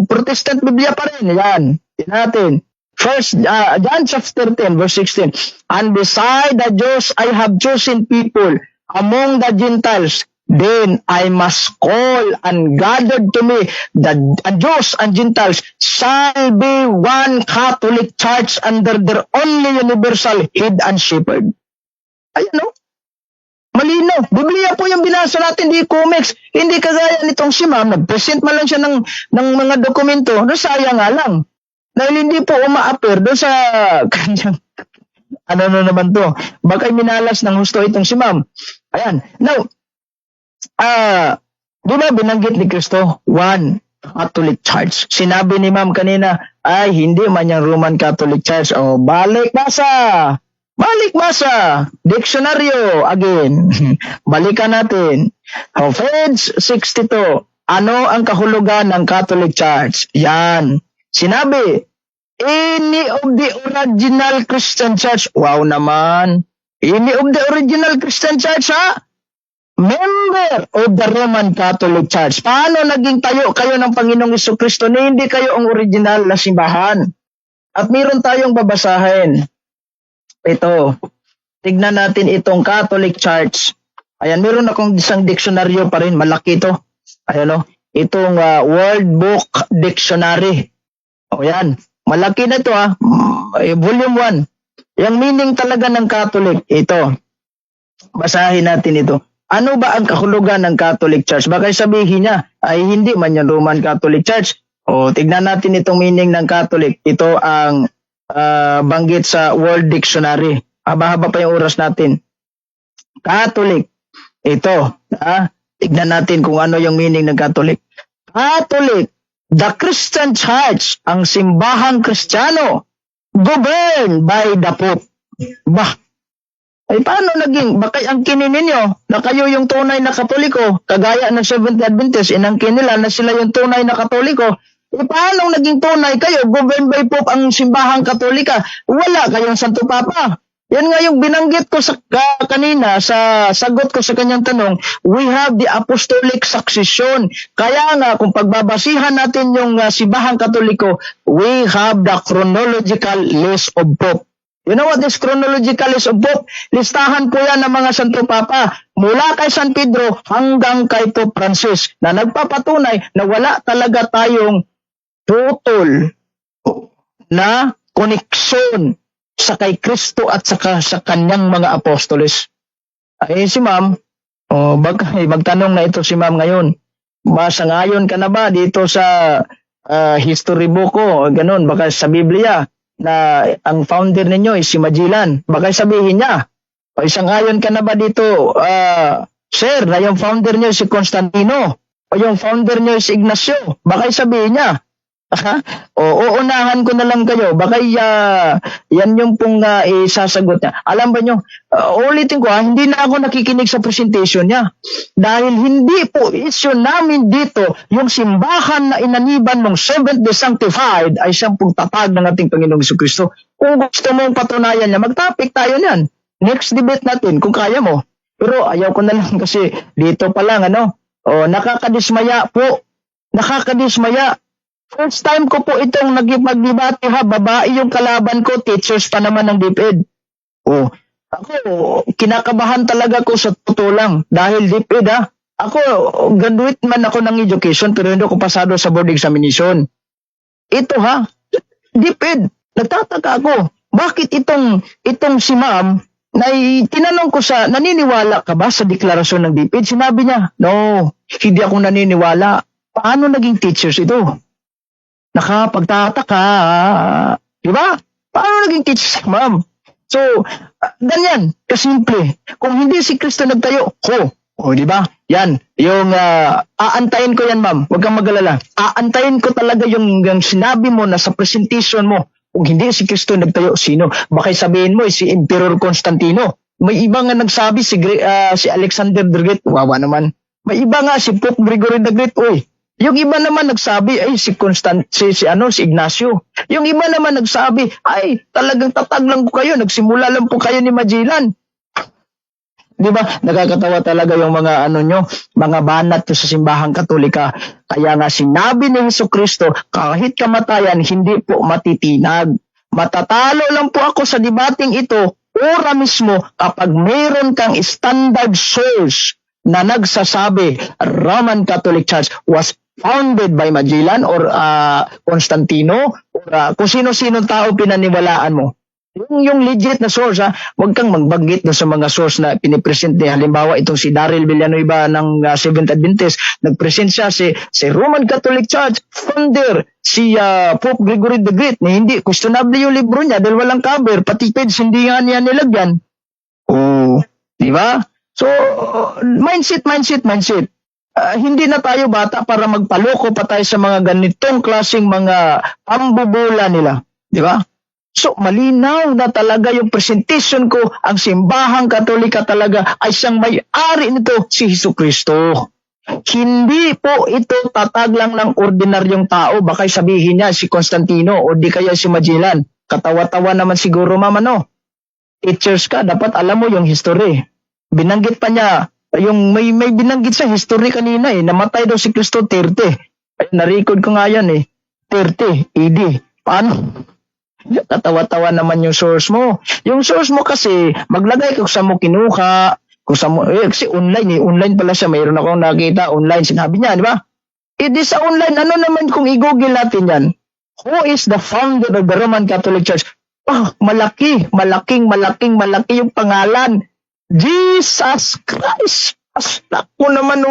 Protestant Biblia pa rin. Yan. Tingnan natin. First, John chapter 10, verse 16. And beside the Jews, I have chosen people among the Gentiles. Then I must call and gather to me the Jews and Gentiles shall be one Catholic Church under their only universal head and shepherd. Ayan o. Malino. Biblia po yung binasa natin, di comics. Hindi kagaya nitong si ma'am, nag-present man lang siya ng mga dokumento. No, sayang nga lang. Dahil hindi po uma-appear doon sa kanyang, ano naman to. Baka minalas ng husto itong si ma'am. Ayan. Now, di ba binanggit ni Kristo, one Catholic Church. Sinabi ni ma'am kanina, ay hindi man yung Roman Catholic Church. O, balik basa. Diksyonaryo again. Balikan natin. Page 62. Ano ang kahulugan ng Catholic Church? Yan. Sinabi, any of the original Christian Church. Wow naman. Any of the original Christian Church, ha? Member of the Roman Catholic Church. Paano naging tayo kayo ng Panginoong Jesucristo na hindi kayo ang original na simbahan? At meron tayong babasahin. Ito, tignan natin itong Catholic Church. Ayan, meron akong isang diksyonaryo pa rin, malaki ito. Ayan o, itong World Book Dictionary. O yan, malaki na ito volume 1. Yung meaning talaga ng Catholic, ito. Basahin natin ito. Ano ba ang kahulugan ng Catholic Church? Baka sabihin niya, ay hindi man yung Roman Catholic Church. O, tignan natin itong meaning ng Catholic. Ito ang banggit sa World Dictionary. Haba-haba pa yung oras natin. Catholic. Ito. Tignan natin kung ano yung meaning ng Catholic. Catholic. The Christian Church. Ang simbahang Kristiyano. Governed by the Pope. Bah. Ay paano naging? Baka ang kinin ninyo na kayo yung tunay na Katoliko. Kagaya ng Seventh-day Adventist. Inangkin nila na sila yung tunay na Katoliko. Paano naging tunay kayo? Governed by Pope ang simbahang Katolika. Wala kayong Santo Papa. Yan nga yung binanggit ko sa kanina sa sagot ko sa kanyang tanong. We have the apostolic succession. Kaya nga kung pagbabasihan natin yung simbahang Katoliko, we have the chronological list of Pope. You know what is chronological list of Pope? Listahan po yan ng mga Santo Papa mula kay San Pedro hanggang kay Pope Francis na nagpapatunay na wala talaga tayong tutol na koneksyon sa kay Kristo at saka sa kanyang mga apostoles. Ay si ma'am, magtanong na ito si ma'am ngayon. Sangayon ka na ba dito sa history book ko? Ganun, baka sa Biblia na ang founder ninyo is si Magellan. Baka sabihin niya, sangayon ka na ba dito, sir, na yung founder niyo si Constantino o yung founder niyo si Ignacio? Baka sabihin niya, uunahan ko na lang kayo. Baka yan yung pong isasagot niya. Alam ba nyo, ulitin ko hindi na ako nakikinig sa presentation niya. Dahil hindi po issue namin dito yung simbahan na inaniban ng Seventh-day Sanctified ay siyang pong tatag ng ating Panginoong Jesucristo. Kung gusto mong patunayan niya, mag-topic tayo niyan. Next debate natin kung kaya mo. Pero ayaw ko na lang kasi dito pa lang nakakadismaya po. Nakakadismaya. First time ko po itong magdebate babae yung kalaban ko, teachers pa naman ng DepEd. Ako, kinakabahan talaga ko sa totoo lang. Dahil DepEd ako, graduate man ako ng education pero hindi ako pasado sa board examination. Ito DepEd, nagtataka ako. Bakit itong si ma'am, tinanong ko siya, naniniwala ka ba sa deklarasyon ng DepEd? Sinabi niya, no, hindi ako naniniwala. Paano naging teachers ito? Nakapagtataka. Diba? Paano naging teacher si ma'am? So, ganyan, kasimple. Kung hindi si Kristo nagtayo, diba? Yan, yung aantayin ko yan ma'am, huwag kang mag-alala. Aantayin ko talaga yung sinabi mo na sa presentation mo. Kung hindi si Kristo nagtayo, sino? Baka sabihin mo, si Emperor Constantino. May iba nga nagsabi, si Alexander the Great, wawa naman. May iba nga, si Pope Gregory the Great, Yung iba naman nagsabi ay si Ignacio. Yung iba naman nagsabi ay talagang tatag lang po kayo, nagsimula lang po kayo ni Magellan. Di ba? Nakakatawa talaga yung mga mga banat sa simbahang Katolika. Kaya nga sinabi ni Jesucristo, kahit kamatayan, hindi po matitinag. Matatalo lang po ako sa debating ito, ora mismo kapag mayroon kang standard source na nagsasabi Roman Catholic Church was founded by Magellan or Constantino or kung sino-sino tao pinaniwalaan mo. Yung legit na source, huwag kang magbanggit doon sa mga source na pinipresent niya. Halimbawa, itong si Daryl Villanueva ng Seventh Adventist, nagpresent siya si Roman Catholic Church, founder, si Pope Gregory the Great, na hindi, questionable yung libro niya dahil walang cover, pati page, hindi nga niya nilagyan. Oh, di ba? So, mindset. Hindi na tayo bata para magpaloko pa tayo sa mga ganitong klaseng mga pambubula nila. Di ba? So, malinaw na talaga yung presentation ko, ang simbahang Katolika talaga ay siyang may-ari nito, si Jesucristo. Hindi po ito tatag lang ng ordinaryong tao, baka sabihin niya si Constantino o di kaya si Magellan. Katawa-tawa naman siguro, mama, no? Teachers ka, dapat alam mo yung history. Binanggit pa niya, yung may binanggit sa history kanina namatay daw si Kristo 30. Ay, na-record ko nga yan 30 AD. Paano? Katawa-tawa naman yung source mo. Yung source mo kasi, maglagay kung saan mo kinuha, kung saan mo, kasi online pala siya, mayroon akong nakita online, sinabi niya, di ba? Di sa online, ano naman kung i-google natin yan? Who is the founder of the Roman Catholic Church? Malaking yung pangalan. Jesus Christ! Ako naman,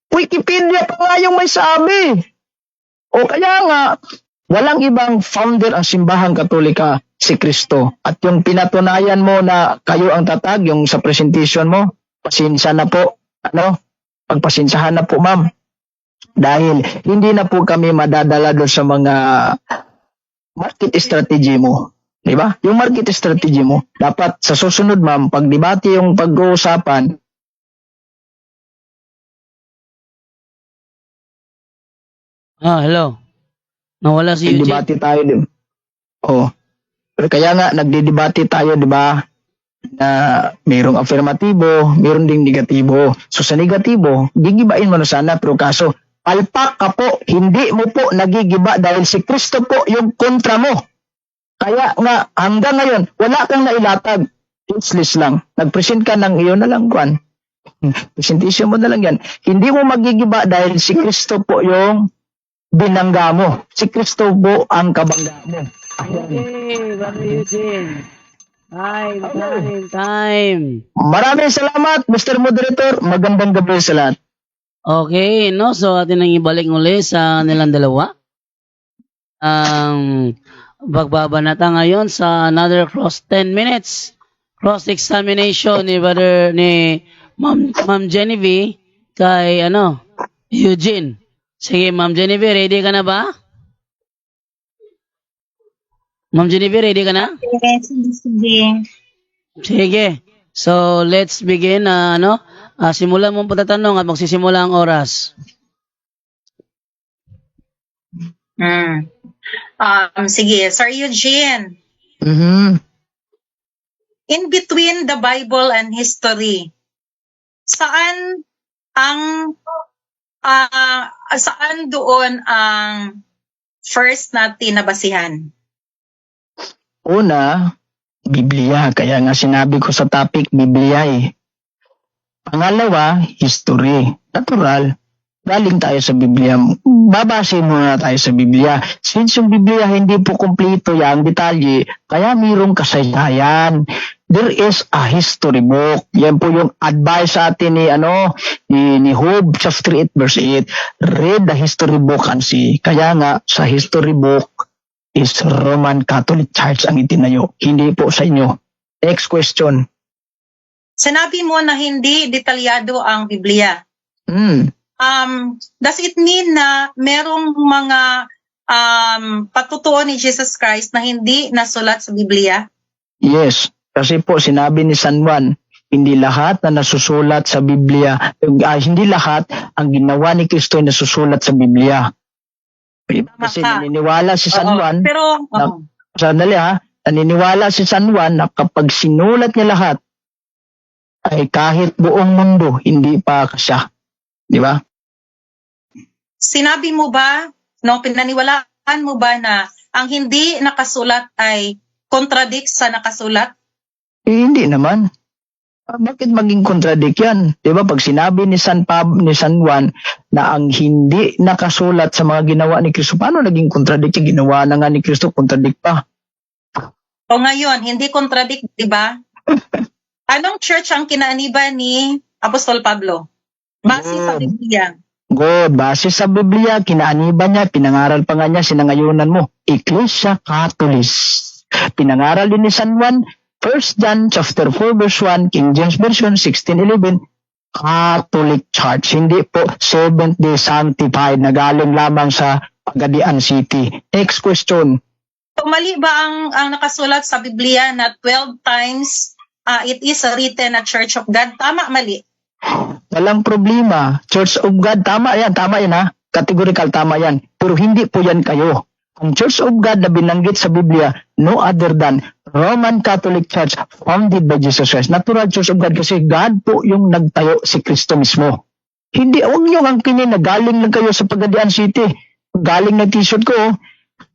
Wikipedia pa nga yung may sabi. O kaya nga, walang ibang founder ang simbahang Katolika, si Kristo. At yung pinatunayan mo na kayo ang tatag, yung sa presentation mo, pasensya na po. Pagpasensyahan na po, ma'am. Dahil hindi na po kami madadala doon sa mga market strategy mo. Diba? Yung market strategy mo, dapat sa susunod, ma'am, pag debate yung pag-uusapan, hello. Nawala si Eugene. nagdebate tayo, di ba? Kaya nga, nagdedebate tayo, di ba? Na mayroong affirmatibo, mayroong ding negatibo. So sa negatibo, gigibain mo na sana, pero kaso, palpak ka po, hindi mo po nagigiba dahil si Kristo po yung kontra mo. Kaya nga, hanggang ngayon, wala kang nailatag. Useless lang. Nag-present ka ng iyon na lang, Juan. Presentation mo na lang yan. Hindi mo magigiba dahil si Kristo po yung binangga mo. Si Kristo po ang kabangga mo. Okay, Brother Eugene. Time. Maraming salamat, Mr. Moderator. Magandang gabi sa lahat. Okay, no? So, atin nang ibalik muli sa nilang dalawa. Bagbabanata ngayon sa another cross 10 minutes. Cross-examination ni Ma'am Genevieve kay Eugene. Sige, Ma'am Genevieve, ready ka na ba? Ma'am Genevieve, ready ka na? Sige. Sige. So, let's begin. Simulan mo ang pagtatanong at magsisimula ang oras. Sige, Sir Eugene. Mm-hmm. In between the Bible and history, saan doon ang first natin na basihan? Una, Biblia. Kaya nga sinabi ko sa topic, Biblia Pangalawa, history. Natural. Galing tayo sa Biblia. Babase muna tayo sa Biblia. Since yung Biblia hindi po kumpleto yung detalye, kaya mayroong kasaysayan. There is a history book. Yan po yung advice sa atin ni Job chapter 8 verse 8. Read the history book and see. Kaya nga sa history book is Roman Catholic Church ang itinayo. Hindi po sa inyo. Next question. Sinabi mo na hindi detalyado ang Biblia. Does it mean na merong mga patutuo ni Jesus Christ na hindi nasulat sa Biblia? Yes. Kasi po sinabi ni San Juan, hindi lahat na nasusulat sa Biblia, hindi lahat ang ginawa ni Kristo ay nasusulat sa Biblia. Kasi naniniwala si San Juan, naniniwala si San Juan na kapag sinulat niya lahat, ay kahit buong mundo, hindi pa kasya. Di ba? Sinabi mo ba, no, pinaniwalaan mo ba na ang hindi nakasulat ay contradict sa nakasulat? Hindi naman. Bakit maging contradict yan? Di ba? Pag sinabi ni San Juan na ang hindi nakasulat sa mga ginawa ni Kristo, paano naging contradict yung ginawa na nga ni Kristo, contradict pa? O ngayon, hindi contradict, di ba? Anong church ang kinaaniba ni Apostol Pablo? Base sa Biblia. God, base sa Biblia, kinaaniba niya, pinangaral pa nga niya, sinangayunan mo, Ecclesia Catholis. Pinangaral din ni San Juan, 1 John chapter 4 verse 1, King James Version 1611, Catholic Church, hindi po Seventh-day Sanctified na galing lamang sa Pagadian City. Next question. So, mali ba ang nakasulat sa Biblia na 12 times it is written na Church of God? Tama, mali? Walang problema. Church of God, tama yan ha. Categorical, tama yan. Pero hindi po yan kayo. Ang Church of God na binanggit sa Biblia, no other than Roman Catholic Church founded by Jesus Christ. Natural Church of God kasi God po yung nagtayo, si Kristo mismo. Hindi, huwag nyo ang kinin na galing lang kayo sa Pagadian City. Galing na t-shirt ko,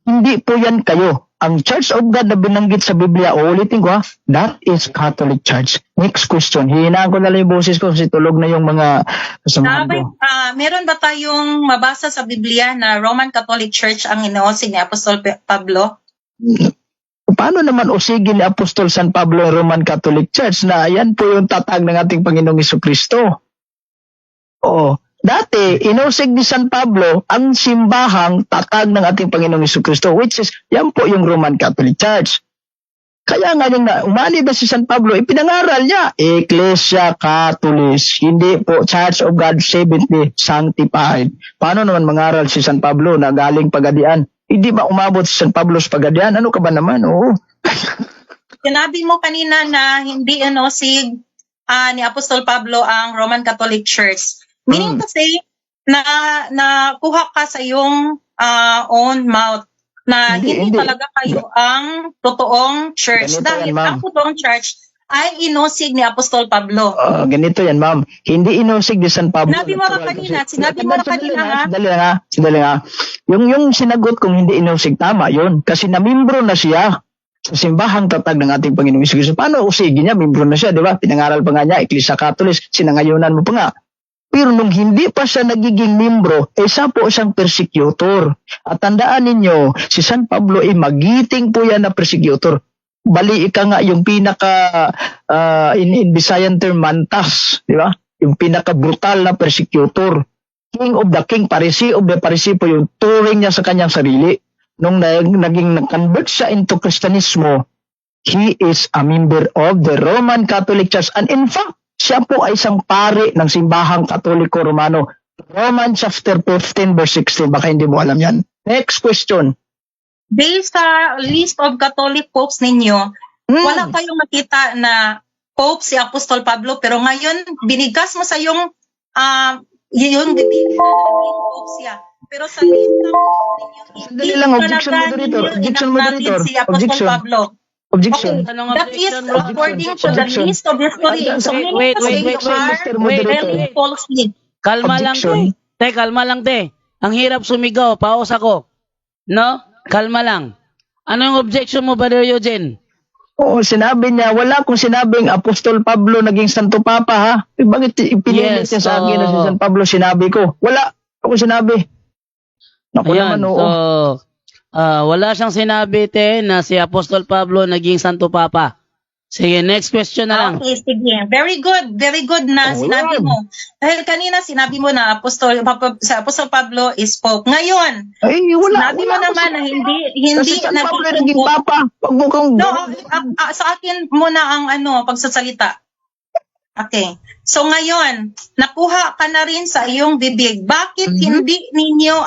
hindi po yan kayo. Ang Church of God na binanggit sa Biblia, ulitin ko that is Catholic Church. Next question. Hihinaan ko na lang yung boses ko kasi tulog na yung mga kasamahan ko. Meron ba tayong mabasa sa Biblia na Roman Catholic Church ang inoosig ni Apostol Pablo? Paano naman usigin ni Apostol San Pablo ang Roman Catholic Church na yan po yung tatag ng ating Panginoong Jesucristo? Oo. Dati, inusig ni San Pablo ang simbahang tatag ng ating Panginoong Jesucristo, which is, yan po yung Roman Catholic Church. Kaya nga yung umani ba si San Pablo, ipinangaral niya, Ecclesia Catholis, hindi po Church of God Seventh-day Sanctified. Paano naman mangaral si San Pablo na galing Pagadian? Hindi ba umabot si San Pablo sa Pagadian? Ano ka ba naman? Oo. Sinabi mo kanina na hindi inosig ni Apostol Pablo ang Roman Catholic Church. Meaning kasi na kuha ka sa iyong own mouth na hindi talaga kayo ang totoong church. Ganito Dahil yan, ma'am. ang totoong church ay inosig ni Apostol Pablo. Ganito yan, ma'am. Hindi inusig ni San Pablo. Sinabi mo na kanina ha. Sandali nga. Yung sinagot kong hindi inusig, tama yun. Kasi namimbro na siya sa simbahang tatag ng ating Panginoong Jesucristo. Paano usigin niya? Mimbro na siya, di ba? Pinangaral pa nga niya, Ecclesia Catholis, sinangayunan mo pa nga. Pero nung hindi pa siya nagiging membro, isa po siyang persecutor. At tandaan ninyo, si San Pablo ay magiting po yan na persecutor. Bali, ika nga yung pinaka, in Visayan term, mantas, di ba? Yung pinaka brutal na persecutor. King of the king, Pharisee of the Pharisee po yung turing niya sa kanyang sarili. Nung naging convert siya into Christianismo, he is a member of the Roman Catholic Church. And in fact, siya po ay isang pari ng simbahang Katoliko Romano. Roman chapter 15 verse 16. Baka hindi mo alam yan. Next question. Based sa list of Catholic popes ninyo, wala kayong makita na pope si Apostol Pablo, pero ngayon binigkas mo sa yung bibig na naging pope siya. Pero sa list ng ninyo, Sandali lang, objection moderator. Objection moderator. si Apostol Pablo. Objection. Anong That is objection? according to the list of history. So Wait, meaning kasi you are telling falsely. Kalma lang, Objection. te. Kalma lang, te. Ang hirap sumigaw. Paus ako. No? Kalma lang. Anong objection mo, Brother Eugene? Oo, sinabi niya, wala akong sinabing Apostol Pablo naging Santo Papa, ha? Bakit ipinilit Yes, niya sa akin na si San Pablo sinabi ko? Wala akong sinabi. Naku Ayan, naman, oo. so, wala siyang sinabi, te, na si Apostol Pablo naging Santo Papa. Sige, next question na lang. Okay, sige. Very good na sinabi mo. Dahil kanina sinabi mo na sa Apostol Pablo is Pope. Ngayon, Ay, wala. sinabi mo wala naman na hindi Kasi San Pablo naging Pope. Papa. Pag mo kang... No, sa akin muna ang pagsasalita. Okay. So ngayon, nakuha ka na rin sa iyong bibig. Bakit hindi ninyo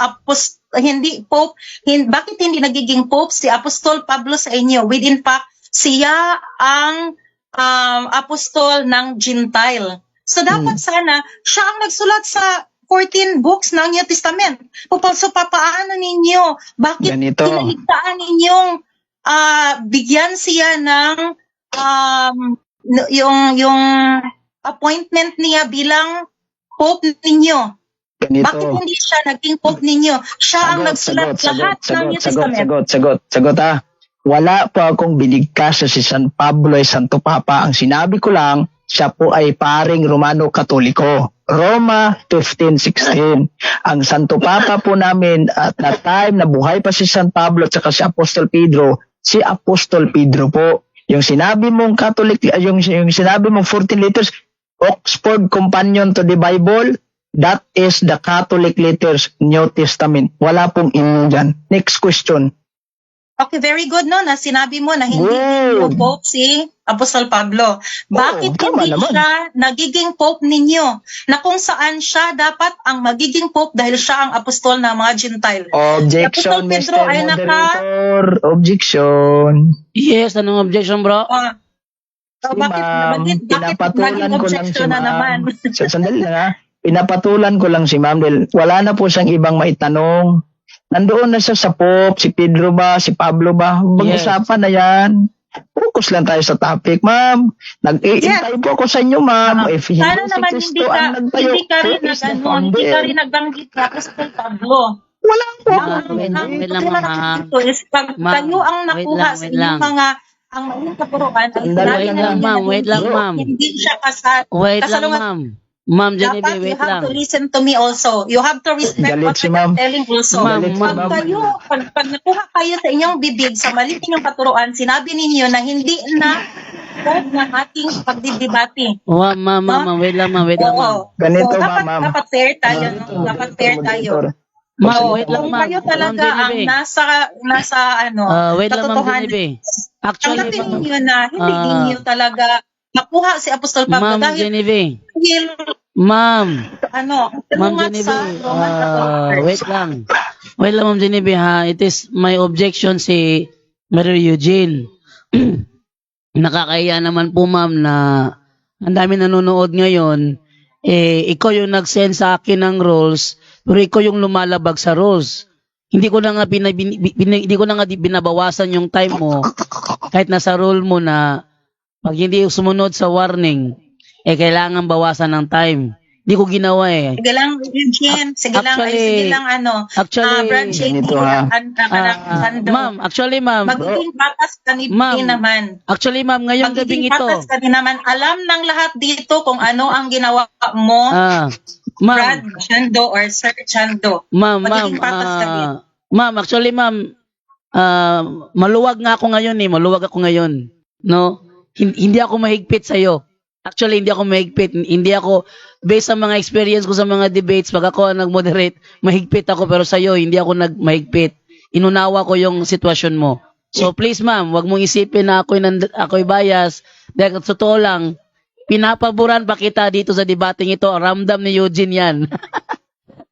bakit hindi nagiging Pope si Apostol Pablo sa inyo? Within fact, siya ang apostol ng Gentile. So dapat sana siya ang nagsulat sa 14 books ng New Testament. So papaano ninyo? Bakit Ganito. kinahigtaan ninyong bigyan siya ng yung appointment niya bilang Pope ninyo? Ganito. Bakit hindi siya naging Pope ninyo? Siya ang nagsulat lahat ng New Testament. Sagot ha. Wala po akong binigkas sa si San Pablo ay Santo Papa. Ang sinabi ko lang, siya po ay paring Romano Katoliko. Roma 15:16. Ang Santo Papa po namin at that time na buhay pa si San Pablo at saka si Apostol Pedro, si Apostol Pedro po. Yung sinabi mong Catholic, yung sinabi mong 14 letters, Oxford Companion to the Bible, that is the Catholic letters, New Testament. Wala pong dyan. Next question. Okay, very good no, na sinabi mo na hindi Wow. ninyo Pope si Apostol Pablo. Bakit tama hindi naman. siya nagiging Pope ninyo? Na kung saan siya dapat ang magiging Pope dahil siya ang apostol ng mga Gentile. Objection, Apostol Pedro Mr. ay Moderator. Objection. Yes, anong objection, bro? So, Si bakit ma'am, naging pinapatulan ko lang si objection na naman? ma'am. Sandali lang ha. Pinapatulan ko lang si ma'am dahil wala na po siyang ibang maitanong. Nandoon na siya sa Pope, si Pedro ba, si Pablo ba? Pag-usapan na yan. Focus lang tayo sa topic, ma'am. Nag-iintay po ako sa inyo, ma'am. If hindi Sana si naman Cristo ang nagtayo, hindi ka rin who is the hindi founder? ka rin nagbanggit ni Apostol Pablo. Wala po. Wait lang, ma'am. Ito is pag Ma'am, kayo ang nakuha wait sa lang. inyong mga ang maling katuruan ay Sandali sinabi lang, na ninyo ma'am. na Wait lang, ma'am. Hindi siya Wait lang, kasalungat. ma'am. Ma'am Genevieve, Dapat you wait have lang. to listen to me also. You have to respect Galit what si I'm ma'am. telling also. Ma'am, Galit si Pag ma'am. kayo, pag nakuha kayo sa inyong bibig sa mali ninyong katuruan, sinabi ninyo na hindi na huwag ng ating pagdidebate. Ma'am, wait lang, ma'am. Oo. Ganito, So, dapat, ma'am. dapat fair tayo. No? Dapat fair tayo. Ma'am, Oo, wait lang, kung ma'am. kayo talaga Ma'am ang Genevieve. nasa Wait lang, ma'am katotohanan, Genevieve. Actually, tanggapin ninyo na hindi Ah. ninyo talaga nakuha si Apostol Pablo ma'am dahil Genevieve. Ma'am Ma'am tulungan sa Genevieve. Roman Catholic Wait lang. Wait lang, ma'am Genevieve, ha. It is my objection si Mary Eugene. Nakakaya naman po, ma'am, na ang dami nanonood ngayon. Ikaw yung nag-send sa akin ng rules, pero ikaw yung lumalabag sa rules. Hindi ko na nga hindi ko na nga binabawasan yung time mo kahit nasa rule mo na pag hindi sumunod sa warning, kailangan bawasan ng time. Hindi ko ginawa eh. Sige lang, Eugene. Sige lang, Actually- sige lang, Actually, Brad Shane, ganito, ha. ma'am, actually, ma'am, magiging patas ka ni Ma'am, naman. actually, ma'am, ngayong gabing Magiging ito, patas ka din naman. Alam ng lahat dito kung ano ang ginawa mo, Brad ma'am, Chando or Sir Chando. ma'am, magiging patas ka din. ma'am, actually, ma'am, maluwag nga ako ngayon maluwag ako ngayon, no? Hindi ako mahigpit sa'yo. Actually, hindi ako mahigpit. Hindi ako, based sa mga experience ko sa mga debates, pag ako nag-moderate, mahigpit ako, pero sa'yo, hindi ako mahigpit. Inunawa ko yung sitwasyon mo. So, please, ma'am, wag mong isipin na ako'y bias. Dahil sa totoo lang, pinapaboran pa kita dito sa debating ito. Ramdam ni Eugene yan.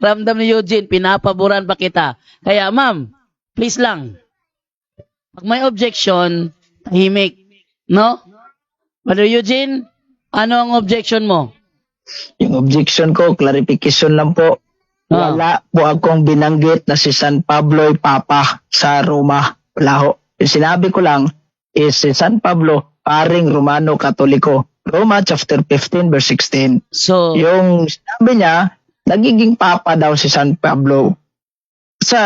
Ramdam ni Eugene, pinapaboran pa kita. Kaya, ma'am, please lang. Pag may objection, tahimik. No? Brother Eugene, ano ang objection mo? Yung objection ko, clarification lang po. Wala po akong binanggit na si San Pablo ay Papa sa Roma. Wala ho. Yung sinabi ko lang is si San Pablo, paring Romano Katoliko. Roma chapter 15 verse 16. So, Yung sinabi niya, nagiging Papa daw si San Pablo. Sa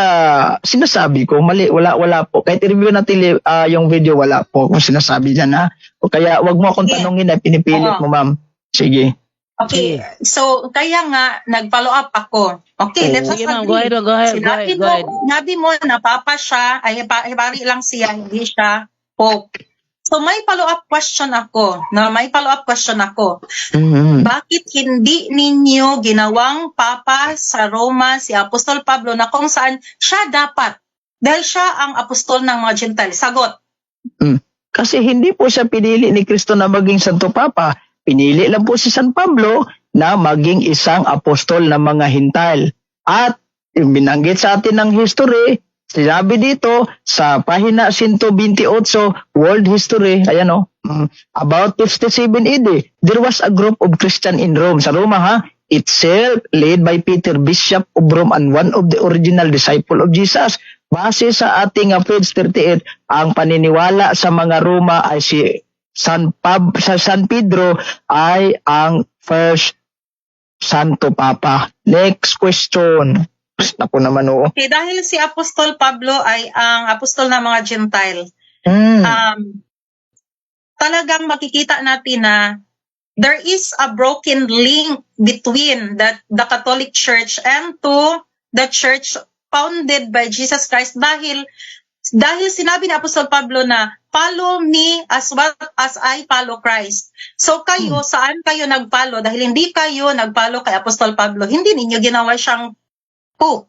sinasabi ko, mali, wala po. Kahit i-review natin yung video, wala po kung sinasabi dyan ha. O kaya wag mo akong tanongin na pinipilit mo, ma'am. Sige. Okay, so kaya nga, nag-follow up ako. Okay, let's sige, ma'am, agree. go ahead. Sinabi mo na papa siya, ay pari lang siya, hindi siya Pope. So may follow-up question ako. Mhm. Bakit hindi ninyo ginawang papa sa Roma si Apostol Pablo na kung saan siya dapat? Dahil siya ang apostol ng mga Gentile. Sagot. Kasi hindi po siya pinili ni Kristo na maging Santo Papa. Pinili lang po si San Pablo na maging isang apostol ng mga Hintal. At binanggit sa atin ng history, sinabi dito sa pahina 128, World History, ayan about 57 AD, there was a group of Christian in Rome. Sa Roma itself, led by Peter, Bishop of Rome and one of the original disciple of Jesus. Base sa ating page 38, ang paniniwala sa mga Roma ay si sa San Pedro ay ang first Santo Papa. Next question. Ako naman oo. Okay, dahil si Apostol Pablo ay ang apostol ng mga Gentile, talagang makikita natin na there is a broken link between the Catholic Church and to the church founded by Jesus Christ dahil sinabi ni Apostol Pablo na follow me as well as I follow Christ. So kayo, saan kayo nag-follow? Dahil hindi kayo nag-follow kay Apostol Pablo, hindi ninyo ginawa siyang Pope.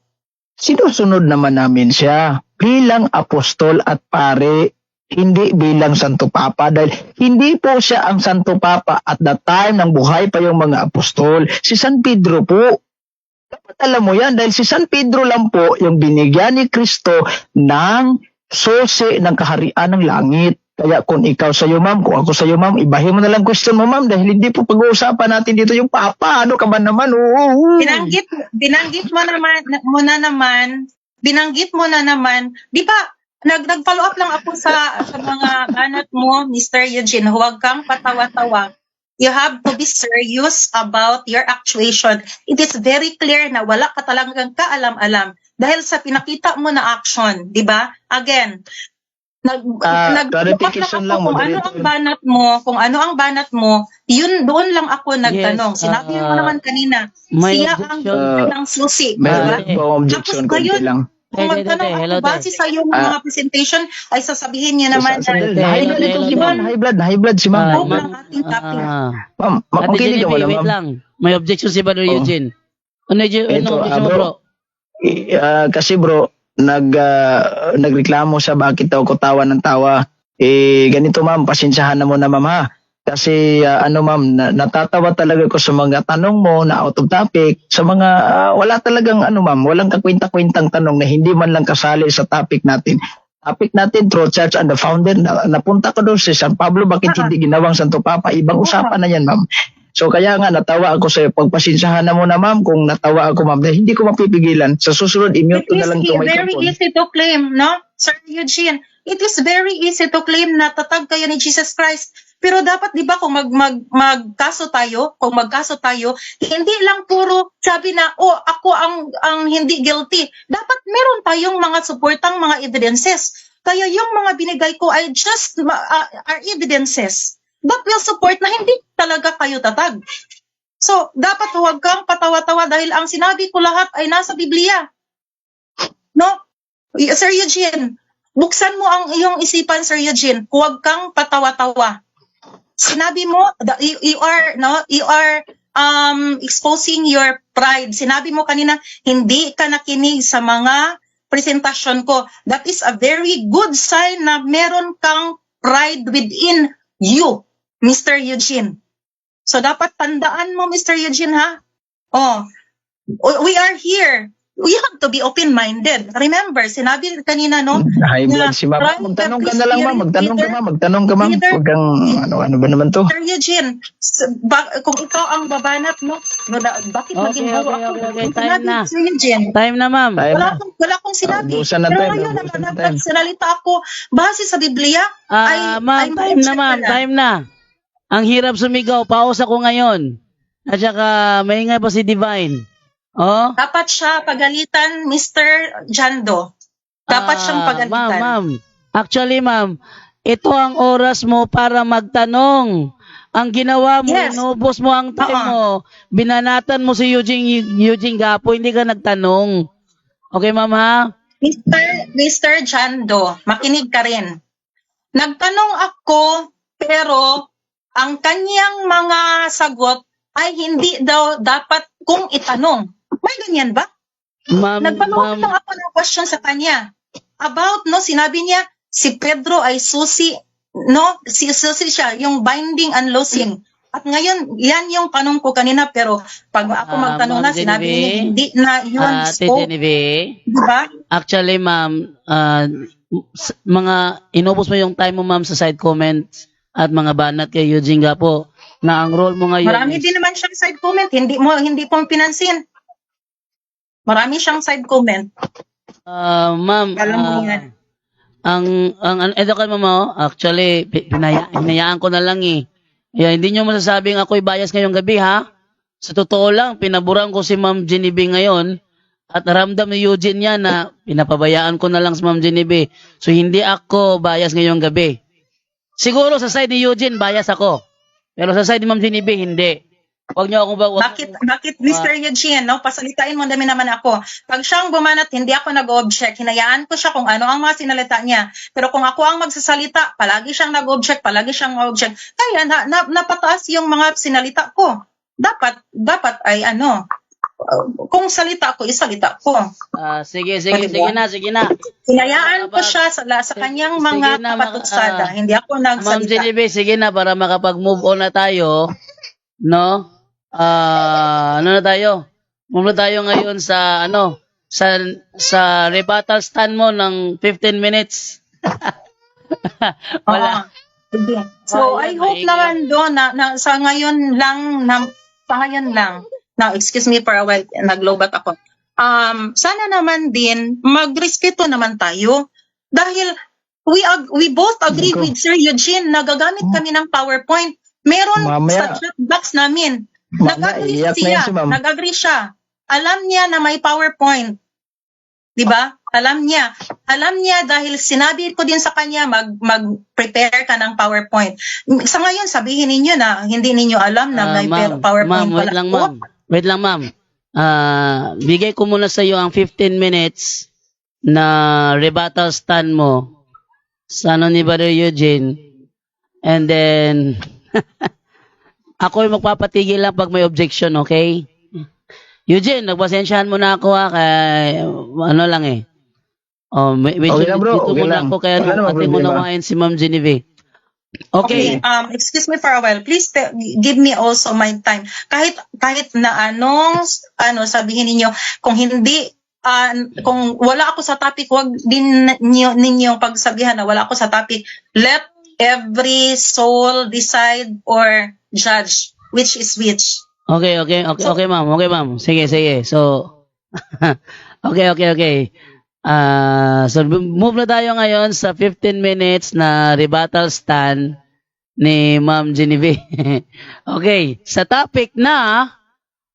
Sinusunod naman namin siya bilang apostol at pare, hindi bilang Santo Papa, dahil hindi po siya ang Santo Papa at the time ng buhay pa yung mga apostol. Si San Pedro po. Dapat alam mo yan dahil si San Pedro lang po yung binigyan ni Kristo ng susi ng kaharian ng langit. Kaya kung ikaw sa'yo ma'am, kung ako sa'yo ma'am, ibahin mo na lang question mo ma'am dahil hindi po pag-uusapan natin dito yung Papa. Ano ka ba naman? Binanggit mo na naman, di ba, nag-follow up lang ako sa mga banat mo, Mr. Eugene, huwag kang patawa-tawa. You have to be serious about your actuation. It is very clear na wala ka talagang kaalam-alam dahil sa pinakita mo na action, di ba? Again, clarification lang, kung ano ang banat mo, yun doon lang ako nagtanong. Yes, Sinabi mo naman kanina, may siya ang objection. ng susi. Meron Diba? po objection Tapos konti ngayon, lang. kung magtanong Hello, ako base sa iyong mga presentation, ay sasabihin niyo naman na High blood ito si ma'am. High blood si ma'am. Hope ng ating topic. Ma'am, Ate makinig ka Genevieve, wala wait ma'am. lang. May objection si Brother Eugene. Ano objection mo, bro? Kasi bro, nagreklamo siya bakit daw ko tawa ng tawa. Ganito ma'am, pasensyahan na muna ma'am ha. Kasi ma'am, natatawa talaga ko sa mga tanong mo na out of topic, sa mga wala talagang ma'am, walang kakwenta-kwentang tanong na hindi man lang kasali sa topic natin. Topic natin, True Church and the Founder, napunta ko doon si San Pablo, bakit hindi ginawang Santo Papa? Ibang usapan na yan ma'am. So kaya nga natawa ako sa iyo. Pagpasensyahan na muna ma'am kung natawa ako ma'am. Dahil hindi ko mapipigilan. Sa susunod, i-mute ko na lang itong It is very microphone. easy to claim, no? Sir Eugene, it is very easy to claim na tatag kayo ni Jesus Christ. Pero dapat, di ba, kung magkaso tayo, hindi lang puro sabi na, ako ang hindi guilty. Dapat meron tayong mga suportang mga evidences. Kaya yung mga binigay ko ay just are evidences that will support na hindi talaga kayo tatag. So, dapat huwag kang patawa-tawa dahil ang sinabi ko lahat ay nasa Biblia. No? Sir Eugene, buksan mo ang iyong isipan, Sir Eugene. Huwag kang patawa-tawa. Sinabi mo, you are exposing your pride. Sinabi mo kanina, hindi ka nakinig sa mga presentasyon ko. That is a very good sign na meron kang pride within you, Mr. Eugene. So dapat tandaan mo, Mr. Eugene, ha? We are here. We have to be open-minded. Remember, sinabi kanina, no? High blood si ma'am. Magtanong ka na lang ma'am. Magtanong ka ma'am. Huwag kang ano ba naman to? Sir Eugene, kung ikaw ang babanat, no? Bakit maging Okay. Time na. Sir Eugene, Time na, ma'am. wala akong sinabi. Ubusan na Pero time, ngayon, ubusan na time. nagsalita ako base sa Biblia. Ma'am, time na. Ang hirap sumigaw. Pause ako ngayon. At saka, maingay pa si Divine. Dapat siya pagalitan, Mr. Jando. Dapat siyang pagalitan. Ma'am. Actually, ma'am, ito ang oras mo para magtanong. Ang ginawa mo, Yes. inubos mo ang time mo. Binanatan mo si Eugene Gapo, hindi ka nagtanong. Okay, ma'am, ha? Mr. Jando, makinig ka rin. Nagtanong ako, pero ang kanyang mga sagot ay hindi daw dapat kong itanong. May ganyan ba? Nagtanong lang ako ng question sa kanya. About, no, sinabi niya, si Pedro ay susi, no, si susi siya, yung binding and loosing. At ngayon, yan yung tanong ko kanina, pero pag ako magtanong na, Ma'am sinabi niya, Genevieve, hindi na yun Ate scope. Genevieve, Diba? actually, ma'am, mga inubos mo yung time mo, ma'am, sa side comments at mga banat kay Eugene Gapo na ang role mo ngayon Marami din naman siyang side comment, hindi mo pinansin. Marami siyang side comment. ma'am, Alam mo yan. ito kay mama, actually, hinayaan ko na lang eh. Hindi nyo masasabing ako'y bias ngayong gabi ha. Sa totoo lang, pinaburan ko si Ma'am Genevieve ngayon at naramdam ni Eugene niya na pinapabayaan ko na lang si Ma'am Genevieve. So hindi ako bias ngayong gabi. Siguro sa side ni Eugene, bias ako. Pero sa side ni Ma'am Genevieve, hindi. Huwag niyo akong Bakit Mr. Eugene, no? Pasalitain mo dami naman ako. Pag siyang bumanat, hindi ako nag-object. Hinayaan ko siya kung ano ang mga sinalita niya. Pero kung ako ang magsasalita, palagi siyang nag-object, palagi siyang object. Kaya napataas yung mga sinalita ko. Dapat ay kung salita ko, isalita ko. Sige na. Hinayaan ko siya sa kanyang mga kapatutsada. Hindi ako Ma'am nagsalita. Genevieve, sige na para makapag-move on na tayo. No? Ano na tayo? Move na tayo ngayon sa sa rebuttal stand mo ng 15 minutes. Wala. Sige. So, I hope naman doon na sa ngayon lang, Now, excuse me for a while, naglobat ako. Sana naman din, magrespeto naman tayo. Dahil we both agree with Sir Eugene, nagagamit kami ng PowerPoint. Meron Mamaya. sa chat box namin. Nag-agree Iyak na siya. yan si ma'am. Nag-agree siya. Alam niya na may PowerPoint. 'Di ba? Alam niya dahil sinabi ko din sa kanya mag-prepare ka ng PowerPoint. Sa ngayon sabihin ninyo na hindi ninyo alam na may PowerPoint Ma'am, wait lang ma'am. Bigay ko muna sa iyo ang 15 minutes na rebuttal stand mo sa ni Brother Eugene. And then ako yung magpapatigil lang pag may objection, okay? Eugene, nagpasensyahan mo na ako ha, kay lang eh. Medyo Okay lang, bro. dito Okay muna lang. ako kaya Wala namang ating problema. unawain si Ma'am Genevieve. Okay. Okay. Excuse me for a while. Please give me also my time. Kahit na anong sabihin ninyo, kung hindi kung wala ako sa topic, wag din ninyo pagsabihan na wala ako sa topic. Let every soul decide or judge which is which. Okay, ma'am. Okay, ma'am. Sige. So, okay. So, move na tayo ngayon sa 15 minutes na rebuttal stand ni Ma'am Genevieve. Okay, sa topic na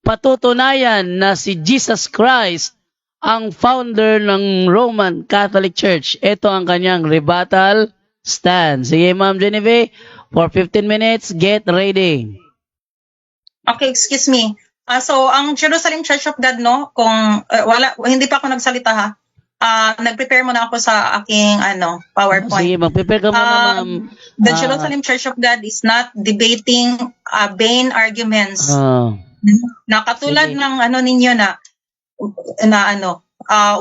patutunayan na si Jesus Christ ang founder ng Roman Catholic Church. Ito ang kanyang rebuttal stand. Sige, Ma'am Genevieve, for 15 minutes, get ready. Okay, excuse me. So ang Jerusalem Church of God, no, kung hindi pa ako nagsalita ha. Nag-prepare muna ako sa aking PowerPoint. Sige, mag-prepare ka muna, ma'am. The Jerusalem Church of God is not debating vain arguments. Na katulad Sige. ng ninyo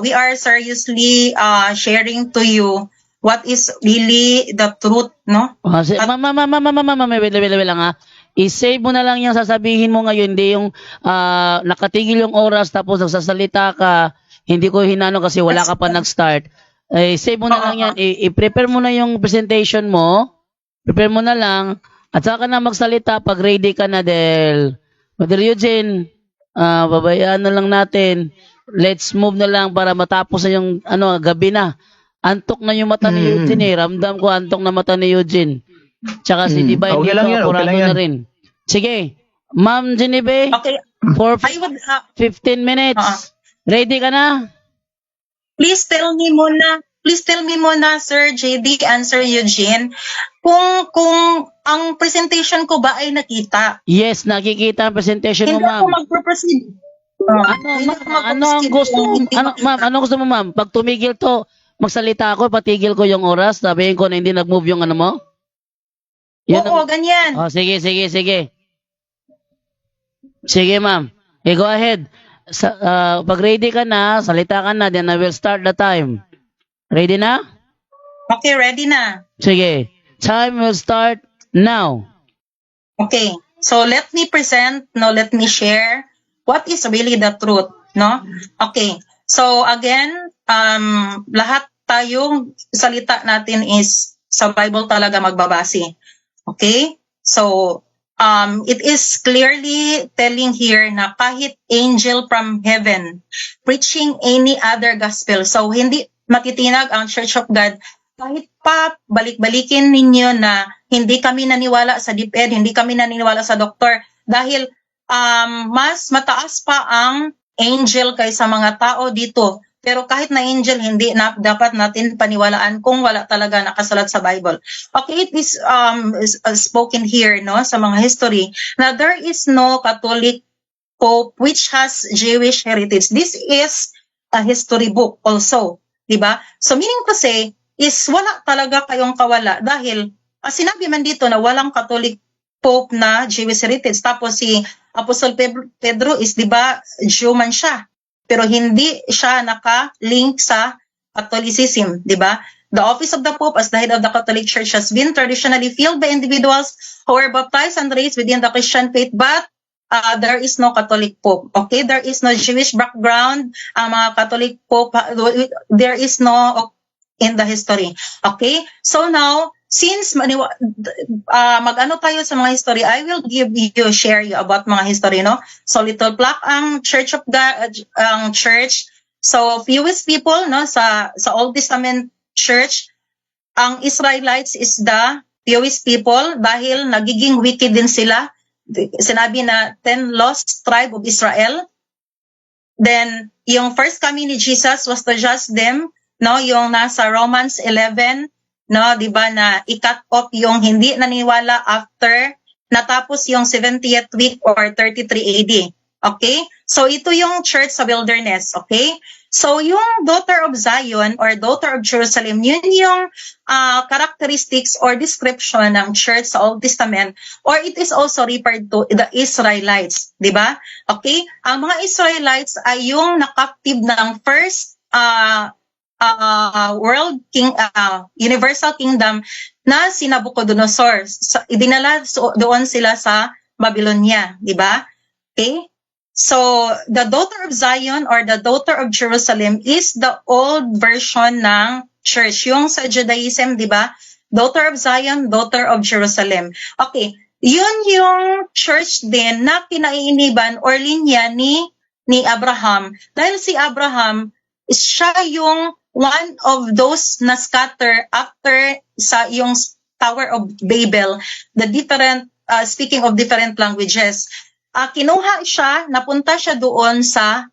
we are seriously sharing to you what is really the truth, no? Ma'am, wait lang ha. I-save mo na lang yung sasabihin mo ngayon, hindi yung nakatigil yung oras tapos nagsasalita ka, hindi ko hinano kasi wala ka pa nag-start. Save mo na lang yan, i-prepare mo na yung presentation mo, prepare mo na lang, at saka na magsalita pag ready ka na dahil, Brother Eugene, babayaan na lang natin, let's move na lang para matapos na yung gabi na. Antok na yung mata ni Eugene ramdam ko antok na mata ni Eugene. Tsaka si Divine Okay dito, lang yan, okay apurado lang yan. na rin. Sige, Ma'am Genevieve, Okay. for I would 15 minutes. Ready ka na? please tell me muna Sir JD and Sir Eugene kung ang presentation ko ba ay nakita. Yes, nakikita ang presentation mo, Hindi ako ma'am. magpo-proceed. Ano ang gusto mo? Ano gusto mo, ma'am? Pag tumigil to, magsalita ako, patigil ko yung oras, sabihin ko na hindi nag-move yung mo? Oo, ganyan. Sige. Sige, ma'am. Go ahead. Pag ready ka na, salita ka na, then I will start the time. Ready na? Okay, ready na. Sige. Time will start now. Okay. So let me share what is really the truth, no? Okay. So again, lahat tayong salita natin is sa Bible talaga magbabase. Okay? So it is clearly telling here na kahit angel from heaven preaching any other gospel. So hindi matitinag ang Church of God kahit pa balik-balikin ninyo na hindi kami naniwala sa DepEd, hindi kami naniwala sa doktor, dahil mas mataas pa ang angel kaysa mga tao dito. Pero kahit na angel, hindi na dapat natin paniwalaan kung wala talaga nakasalat sa Bible. Okay, it is spoken here, no, sa mga history, na there is no Catholic Pope which has Jewish heritage. This is a history book also, di ba? So meaning to say, is wala talaga kayong kawala dahil sinabi man dito na walang Catholic Pope na Jewish heritage. Tapos si Apostol Pedro is, di ba, Jew man siya, pero hindi siya naka-link sa Catholicism, di ba? The office of the Pope as the head of the Catholic Church has been traditionally filled by individuals who are baptized and raised within the Christian faith, but there is no Catholic Pope. Okay, there is no Jewish background. Ang mga Catholic Pope, there is no in the history. Okay, so now, since mag-ano tayo sa mga history, I will share you about mga history, no? So little plaque ang Church of God, ang church. So fewest people, no, sa Old Testament church, ang Israelites is the fewest people dahil nagiging wicked din sila. Sinabi na 10 lost tribe of Israel. Then yung first coming ni Jesus was to judge them, no, yung nasa Romans 11, no, di ba, na i-cut off yung hindi naniwala after natapos yung 70th week or 33 AD. Okay? So ito yung church sa wilderness, okay? So yung daughter of Zion or daughter of Jerusalem, yun yung characteristics or description ng church sa Old Testament, or it is also referred to the Israelites, di ba? Okay? Ang mga Israelites ay yung nakaptive ng first world king, universal kingdom na si Nabucodonosor. Idinala doon sila sa Babylonia, di ba? Okay? So, the daughter of Zion or the daughter of Jerusalem is the old version ng church. Yung sa Judaism, di ba? Daughter of Zion, daughter of Jerusalem. Okay, yun yung church din na kinaiiniban or linya ni Abraham. Dahil si Abraham, siya yung one of those na scatter after sa yung Tower of Babel, the different, speaking of different languages. Kinuha siya, napunta siya doon sa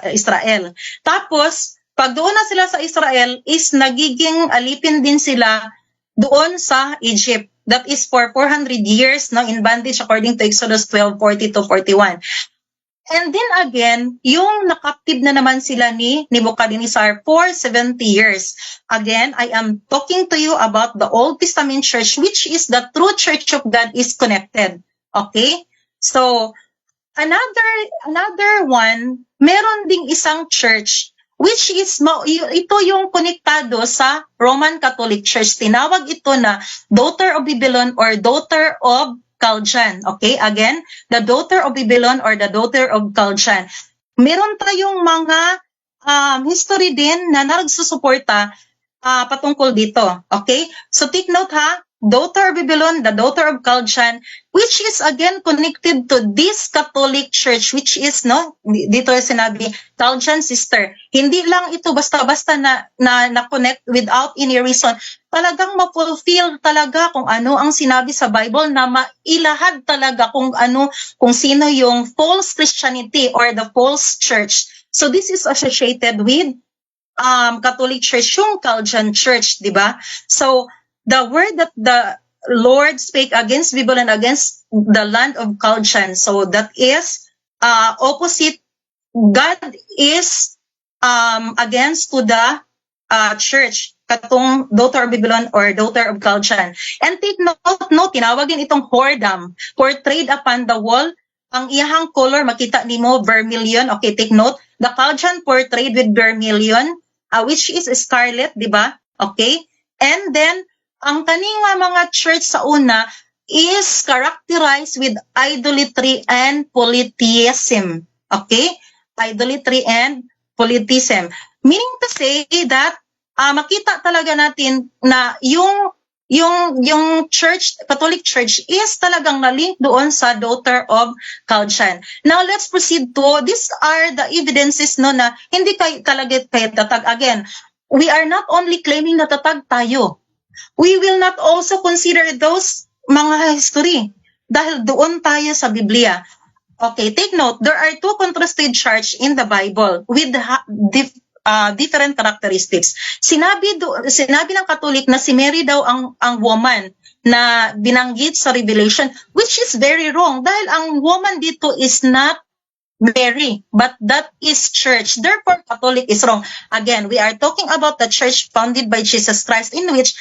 Israel. Tapos, pag doon na sila sa Israel, is nagiging alipin din sila doon sa Egypt. That is for 400 years, no, in bondage according to Exodus 12:40-41. And then again, yung nakaptive na naman sila ni Nebuchadnezzar for 70 years. Again, I am talking to you about the Old Testament church, which is the true church of God is connected. Okay? So, another one, meron ding isang church, which is, ito yung konektado sa Roman Catholic Church. Tinawag ito na daughter of Babylon or daughter of Chaldean. Okay, again, the daughter of Babylon or the daughter of Chaldean. Meron tayong mga history din na nagsusuporta patungkol dito. Okay, so take note ha, daughter of Babylon, the daughter of Chaldean, which is again connected to this Catholic Church, which is, no, dito sinabi, Chaldean sister. Hindi lang ito basta-basta na connect without any reason. Talagang ma-fulfill talaga kung ano ang sinabi sa Bible, na mailahad talaga kung ano, kung sino yung false Christianity or the false church. So this is associated with Catholic Church, yung Chaldean Church, di ba? So the word that the Lord spake against Babylon, against the land of Chaldean, so that is opposite. God is against to the church, katong daughter of Babylon or daughter of Chaldean. And take note, no, tinawagin itong whoredom, portrayed upon the wall. Ang iyahang color, makita nimo vermilion. Okay, take note. The Chaldean portrayed with vermilion, which is scarlet, di ba? Okay? And then, ang kaning mga church sa una is characterized with idolatry and polytheism. Okay? Idolatry and polytheism. Meaning to say that makita talaga natin na yung church, Catholic Church is talagang na-link doon sa daughter of Chaldean. Now let's proceed to, these are the evidences, no, na hindi talaga tatag. Again, we are not only claiming na tatag tayo, we will not also consider those mga history dahil doon tayo sa Biblia. Okay, take note, there are two contrasted church in the Bible with different characteristics. Sinabi ng Catholic na si Mary daw ang woman na binanggit sa Revelation, which is very wrong dahil ang woman dito is not Mary, but that is church. Therefore, Catholic is wrong. Again, we are talking about the church founded by Jesus Christ in which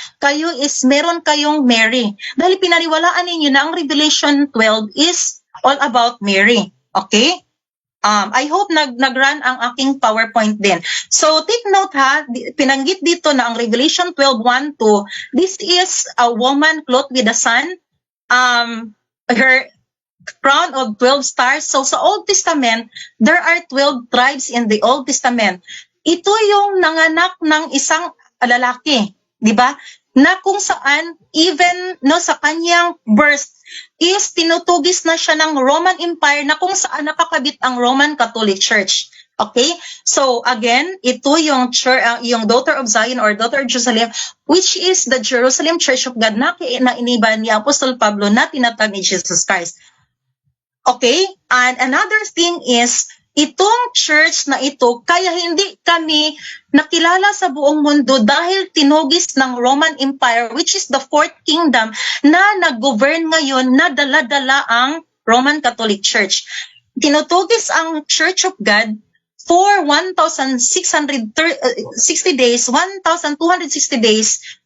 meron kayong Mary. Dahil pinaniwalaan ninyo na ang Revelation 12 is all about Mary. Okay? I hope nag-run ang aking PowerPoint din. So, take note ha, pinanggit dito na ang Revelation 12:1-2, this is a woman clothed with the sun. Her crown of 12 stars. So sa Old Testament, there are 12 tribes in the Old Testament. Ito yung nanganak ng isang lalaki, di ba? Na kung saan even sa kanyang birth is tinutugis na siya ng Roman Empire na kung saan nakakabit ang Roman Catholic Church. Okay? So again, ito yung yung daughter of Zion or daughter of Jerusalem, which is the Jerusalem Church of God na iniba ni Apostol Pablo na tinatag ni Jesus Christ. Okay? And another thing is, itong church na ito, kaya hindi kami nakilala sa buong mundo dahil tinugis ng Roman Empire, which is the fourth kingdom, na nag-govern ngayon, na dala-dala ang Roman Catholic Church. Tinutugis ang Church of God for 1,260 days,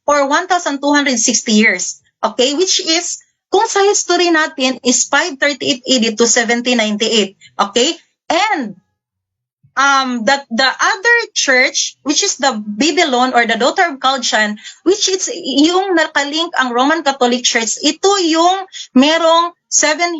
or 1,260 years. Okay? Which is, kung sa history natin is 538 AD to 1798. Okay? And the other church, which is the Babylon or the daughter of Chaldean, which is yung nakalink ang Roman Catholic Church, ito yung merong 7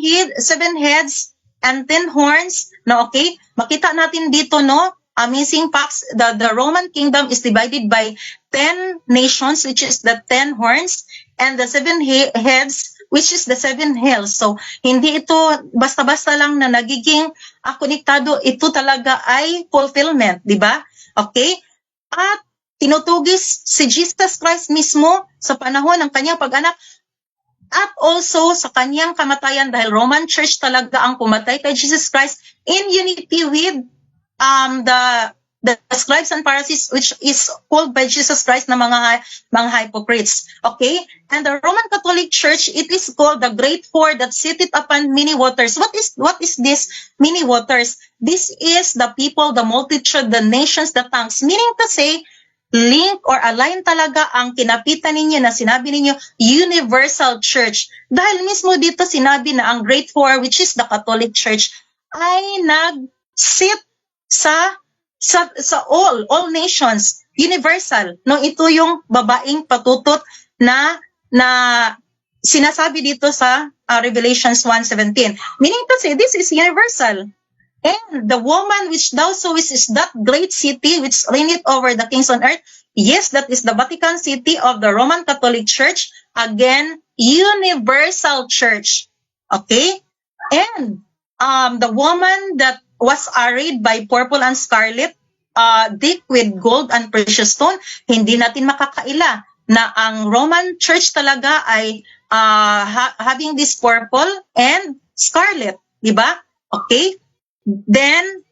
heads and 10 horns. No, okay? Makita natin dito, no? Amazing facts. The Roman kingdom is divided by 10 nations, which is the 10 horns, and the 7 heads, which is the 7 hills. So, hindi ito basta-basta lang na nagiging konektado. Ito talaga ay fulfillment, di ba? Okay? At tinutugis si Jesus Christ mismo sa panahon ng kanyang pag-anak at also sa kanyang kamatayan dahil Roman Church talaga ang pumatay kay Jesus Christ in unity with the scribes and Pharisees, which is called by Jesus Christ na mga hypocrites. Okay? And the Roman Catholic Church, it is called the Great Four that sitteth upon many waters. What is this many waters? This is the people, the multitude, the nations, the tongues. Meaning to say, link or align talaga ang kinapitan ninyo na sinabi ninyo, universal church. Dahil mismo dito sinabi na ang Great Four, which is the Catholic Church, ay nag-sit sa all nations, universal. No, ito yung babaeng patutot na sinasabi dito sa Revelations 1:17. Meaning to say, this is universal. And the woman which thou sawest is that great city which reigneth over the kings on earth. Yes, that is the Vatican City of the Roman Catholic Church. Again, universal church. Okay? And the woman that was arrayed by purple and scarlet, deep with gold and precious stone, hindi natin makakaila na ang Roman Church talaga ay having this purple and scarlet, di ba? Okay? Then,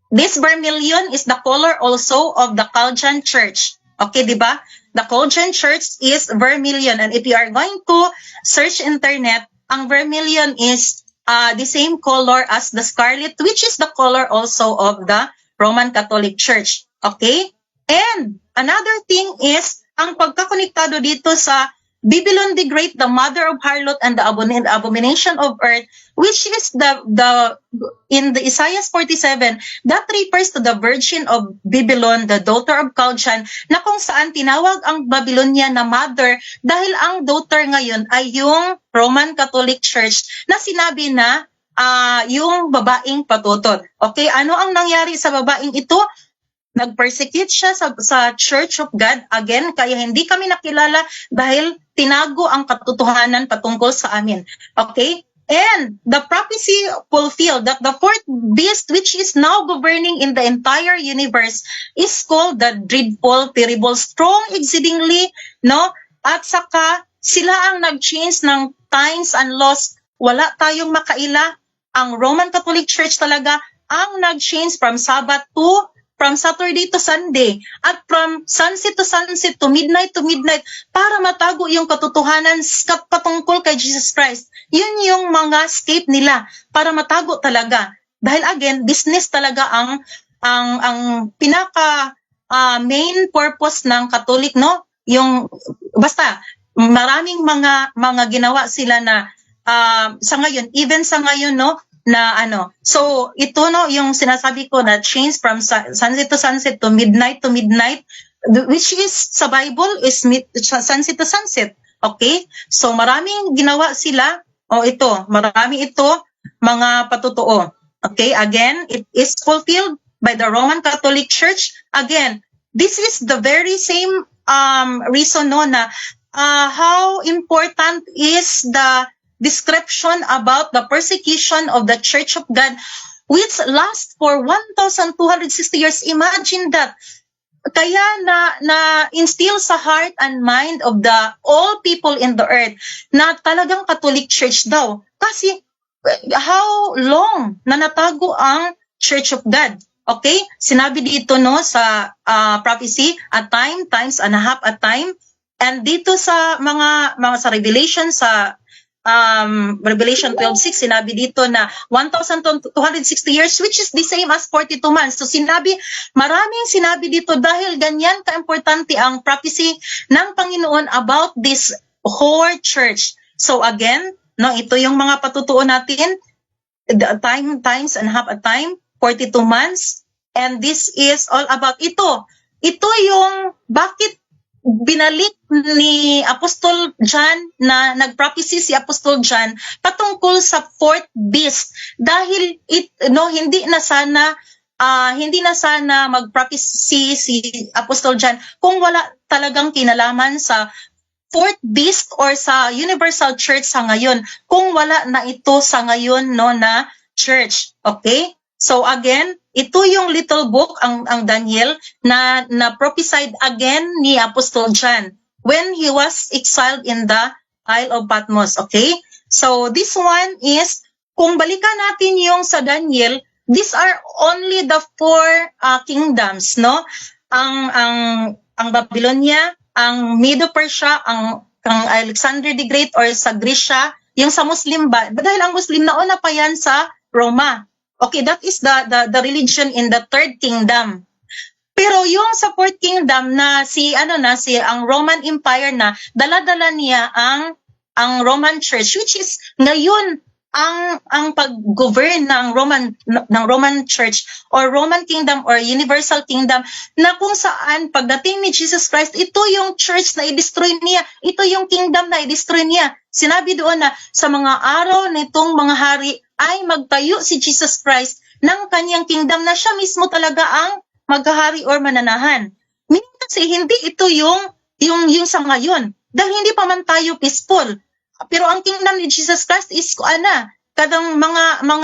this vermilion is the color also of the Chaldean Church. Okay, di ba? The Chaldean Church is vermilion, and if you are going to search internet, ang vermilion is the same color as the scarlet, which is the color also of the Roman Catholic Church. Okay? And another thing is, ang pagkakonektado dito sa Babylon the Great, the mother of harlot and the abomination of earth, which is in the Isaiah 47, that refers to the virgin of Babylon, the daughter of Chaldean, na kung saan tinawag ang Babylonia na mother dahil ang daughter ngayon ay yung Roman Catholic Church na sinabi na yung babaeng patutot. Okay, ano ang nangyari sa babaeng ito? Nag-persecute siya sa Church of God. Again, kaya hindi kami nakilala dahil tinago ang katotohanan patungkol sa amin. Okay? And the prophecy fulfilled that the fourth beast, which is now governing in the entire universe, is called the dreadful, terrible, strong, exceedingly, no? At saka, sila ang nag-change ng times and laws. Wala tayong makaila. Ang Roman Catholic Church talaga ang nag-change from Saturday to Sunday, at from sunset to midnight para matago yung katotohanan patungkol kay Jesus Christ. Yun yung mga escape nila para matago talaga. Dahil again, business talaga ang pinaka main purpose ng Catholic, no? Yung basta maraming mga ginawa sila na sa ngayon, even sa ngayon, no, na ano. So ito, no, yung sinasabi ko na change from sunset to midnight, which is sa Bible is sunset to sunset. Okay? So maraming ginawa sila. Marami ito mga patutuo. Okay? Again, it is fulfilled by the Roman Catholic Church. Again, this is the very same reason, no, na how important is the description about the persecution of the Church of God, which lasts for 1,260 years. Imagine that. Kaya na instill sa heart and mind of the all people in the earth na talagang Catholic Church daw. Kasi how long na natago ang Church of God? Okay? Sinabi dito, no, sa prophecy, a time, times and a half a time. And dito sa mga sa Revelation, sa Revelation 12:6, sinabi dito na 1,260 years, which is the same as 42 months. So maraming sinabi dito dahil ganyan ka-importante ang prophecy ng Panginoon about this whole church. So again, no, ito yung mga patutuo natin, the time, times and half a time, 42 months, and this is all about ito. Ito yung bakit binalik ni Apostol John, na nagprophecy si Apostol John patungkol sa fourth beast, dahil hindi na sana magprophecy si Apostol John kung wala talagang kinalaman sa fourth beast or sa universal church sa ngayon, kung wala na ito sa ngayon, no, na church. Okay? So again, ito yung little book, ang Daniel, na prophesied again ni Apostol John when he was exiled in the Isle of Patmos. Okay? So this one is, kung balikan natin yung sa Daniel, these are only the four kingdoms, no? Ang Babylonia, ang Medo-Persia, ang Alexander the Great or sa Grisha, yung sa Muslim ba? Dahil ang Muslim nauna pa yan sa Roma. Okay, that is the religion in the third kingdom. Pero yung sa fourth kingdom na ang Roman Empire, na dala-dala niya ang Roman Church, which is ngayon ang pag-govern ng Roman Church or Roman Kingdom or Universal Kingdom, na kung saan pagdating ni Jesus Christ, ito yung church na i-destroy niya, ito yung kingdom na i-destroy niya. Sinabi doon na sa mga araw nitong mga hari ay magtayo si Jesus Christ ng kanyang kingdom, na siya mismo talaga ang maghahari or mananahan. Meaning kasi hindi ito yung sa ngayon, dahil hindi pa man tayo peaceful. Pero ang kingdom ni Jesus Christ is kadang mga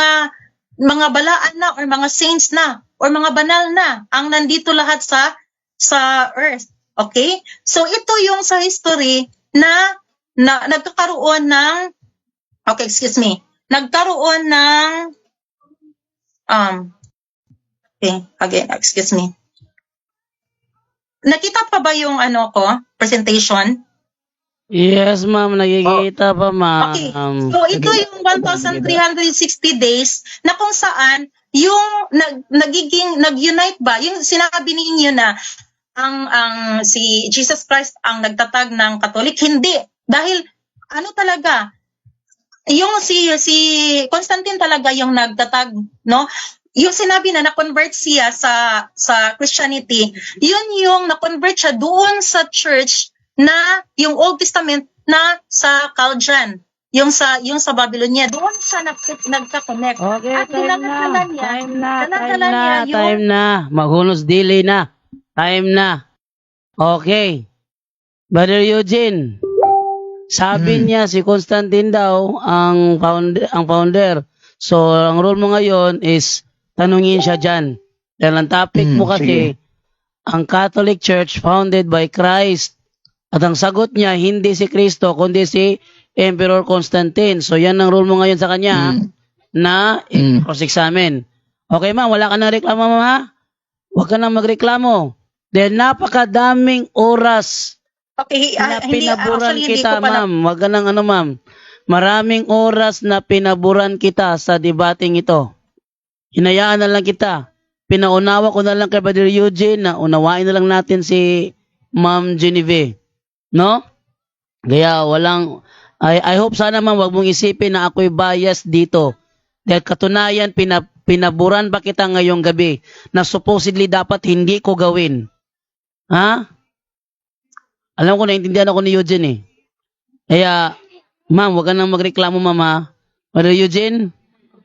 balaan na or mga saints na or mga banal na ang nandito lahat sa earth. Okay? So ito yung sa history na nagkakaroon ng nagkaroon ng nakita pa ba yung presentation? Yes, ma'am. Nakikita pa, ma'am. Okay. So ito yung 1,360 days na kung saan yung nag-unite ba, yung sinabi ninyo na ang si Jesus Christ ang nagtatag ng Catholic, hindi. Dahil talaga, yung si Constantine talaga yung nagtatag, no? Yung sinabi na na-convert siya sa Christianity, yun yung na-convert siya doon sa church na yung Old Testament na sa Chaldean, yung sa Babylonia, doon siya nagka-connect. Okay, at time na. Maghunos dili na. Time na. Okay. Brother Eugene, Sabi niya si Constantine daw ang founder. So ang role mo ngayon is tanungin siya diyan. Dahil ang topic mo kasi ang Catholic Church founded by Christ. At ang sagot niya hindi si Kristo kundi si Emperor Constantine. So yan ang role mo ngayon sa kanya na cross-examine. Okay ma'am, wala ka nang reklamo ma'am ha? Huwag ka nang magreklamo. Dahil napakadaming oras Okay, na hindi, pinaburan actually, hindi kita, ko pala, ma'am. Wag ka nang ma'am. Maraming oras na pinaburan kita sa debating ito. Hinayaan na lang kita. Pinaunawa ko na lang kay Brother Eugene na unawain na lang natin si Ma'am Genevieve. No? Kaya I hope sana ma'am wag mong isipin na ako'y bias dito. Dahil katunayan, pinaburan pa kita ngayong gabi na supposedly dapat hindi ko gawin. Ha? Alam ko, naintindihan ako ni Eugene eh. Kaya, ma'am, huwag ka nang magreklamo, mama. Brother Eugene,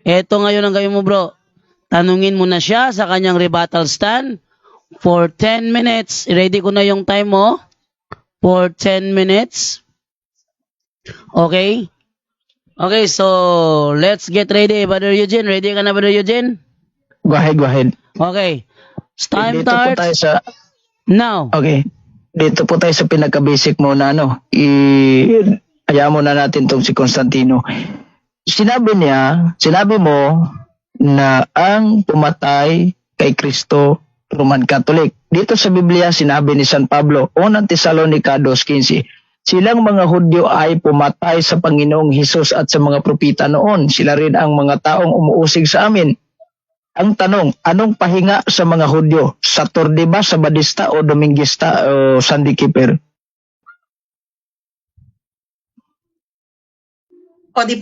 eto ngayon ang gawin mo, bro. Tanungin mo na siya sa kanyang rebuttal stand for 10 minutes. Ready ko na yung time mo for 10 minutes. Okay? Okay, so let's get ready, Brother Eugene. Ready ka na, Brother Eugene? Go ahead. Okay. Time Dito po tayo starts sa now. Okay. Dito po tayo sa pinaka-basic muna, hayaan muna natin tong si Constantino. Sinabi mo na ang pumatay kay Kristo, Roman Catholic. Dito sa Biblia, sinabi ni San Pablo, unang Tesalonica 2:15, silang mga Hudyo ay pumatay sa Panginoong Hesus at sa mga propita noon. Sila rin ang mga taong umuusig sa amin. Ang tanong, anong pahinga sa mga Hudyo? Saturday ba, Sabadista o Domingista o Sunday Keeper? o di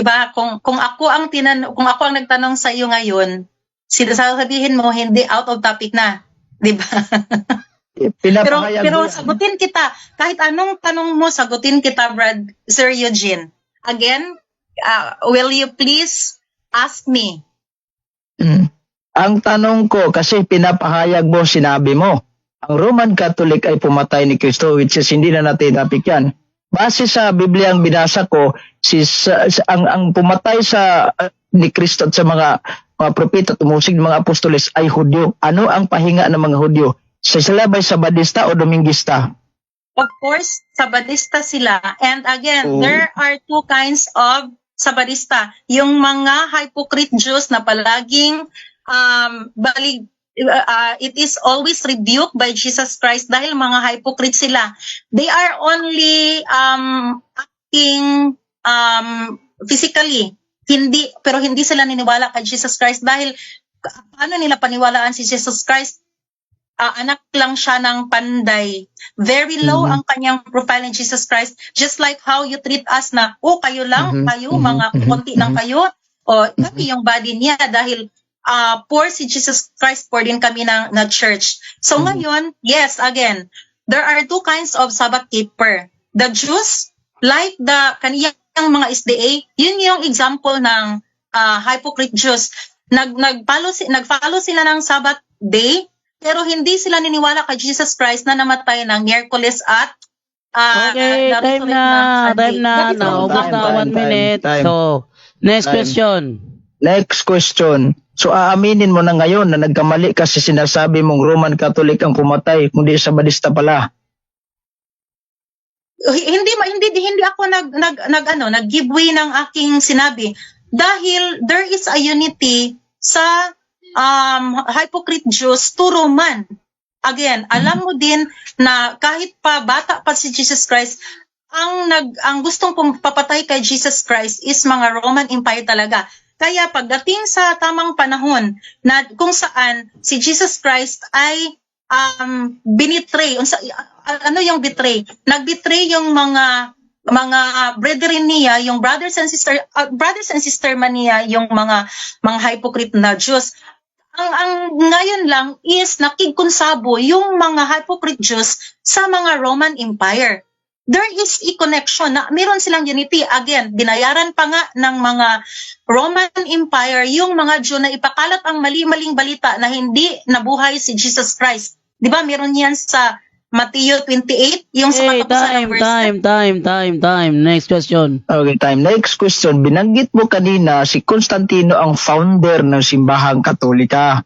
ba kung ako ang nagtanong sa iyo ngayon, sasabihin mo hindi out of topic na, di ba? Pinapahayag pero mo yan. sagutin kita, kahit anong tanong mo, sagutin kita, Sir Eugene. Again, will you please ask me? Ang tanong ko, kasi pinapahayag mo, sinabi mo, ang Roman Catholic ay pumatay ni Kristo, which is hindi na natin topic yan. Base sa Biblia ang binasa ko, ang pumatay ni Kristo at sa mga propeta, tumusig ng mga apostoles ay Hudyo. Ano ang pahinga ng mga Hudyo? Sila ba'y Sabadista o Domingista? Of course, Sabadista sila. And again, there are two kinds of Sabadista. Yung mga hypocrite Jews na palaging it is always rebuked by Jesus Christ dahil mga hypocrite sila. They are only acting physically, pero hindi sila niniwala kay Jesus Christ dahil paano nila paniwalaan si Jesus Christ? Anak lang siya ng panday. Very low ang kanyang profile in Jesus Christ. Just like how you treat us na, kayo lang, kayo, mga konti lang kayo. O, kami yung body niya dahil poor si Jesus Christ, poor din kami na church. So ngayon, yes, again, there are two kinds of Sabbath keeper. The Jews, like the kaniyang mga SDA, yun yung example ng hypocrite Jews. Nag-follow sila ng Sabbath day, pero hindi sila niniwala kay Jesus Christ na namatay ng Miyerkules at Okay, time na. Naubos na 1 minute. Time. So, next Time. question. So, aaminin mo na ngayon na nagkamali kasi sinasabi mong Roman Catholic ang pumatay, kundi Sabadista pala. Hindi ako nag-give way ng aking sinabi dahil there is a unity sa hypocrite Jews to Roman. Again, alam mo din na kahit pa bata pa si Jesus Christ, ang gustong papatay kay Jesus Christ is mga Roman Empire talaga. Kaya pagdating sa tamang panahon na kung saan si Jesus Christ ay binitray, ano yung betray? Nagbetray yung mga brethren niya, yung brothers and sister man niya, yung mga hypocrite na Jews. Ang ngayon lang is nakikonsabo yung mga hypocrite Jews sa mga Roman Empire. There is a connection na meron silang unity. Again, binayaran pa nga ng mga Roman Empire yung mga Jew na ipakalat ang mali-maling balita na hindi nabuhay si Jesus Christ. Di ba? Meron yan sa Matthew 28, yung sa Hey, katapusan ng verse time. Next question. Okay, time. Next question. Binanggit mo kanina si Constantino ang founder ng simbahang Katolika.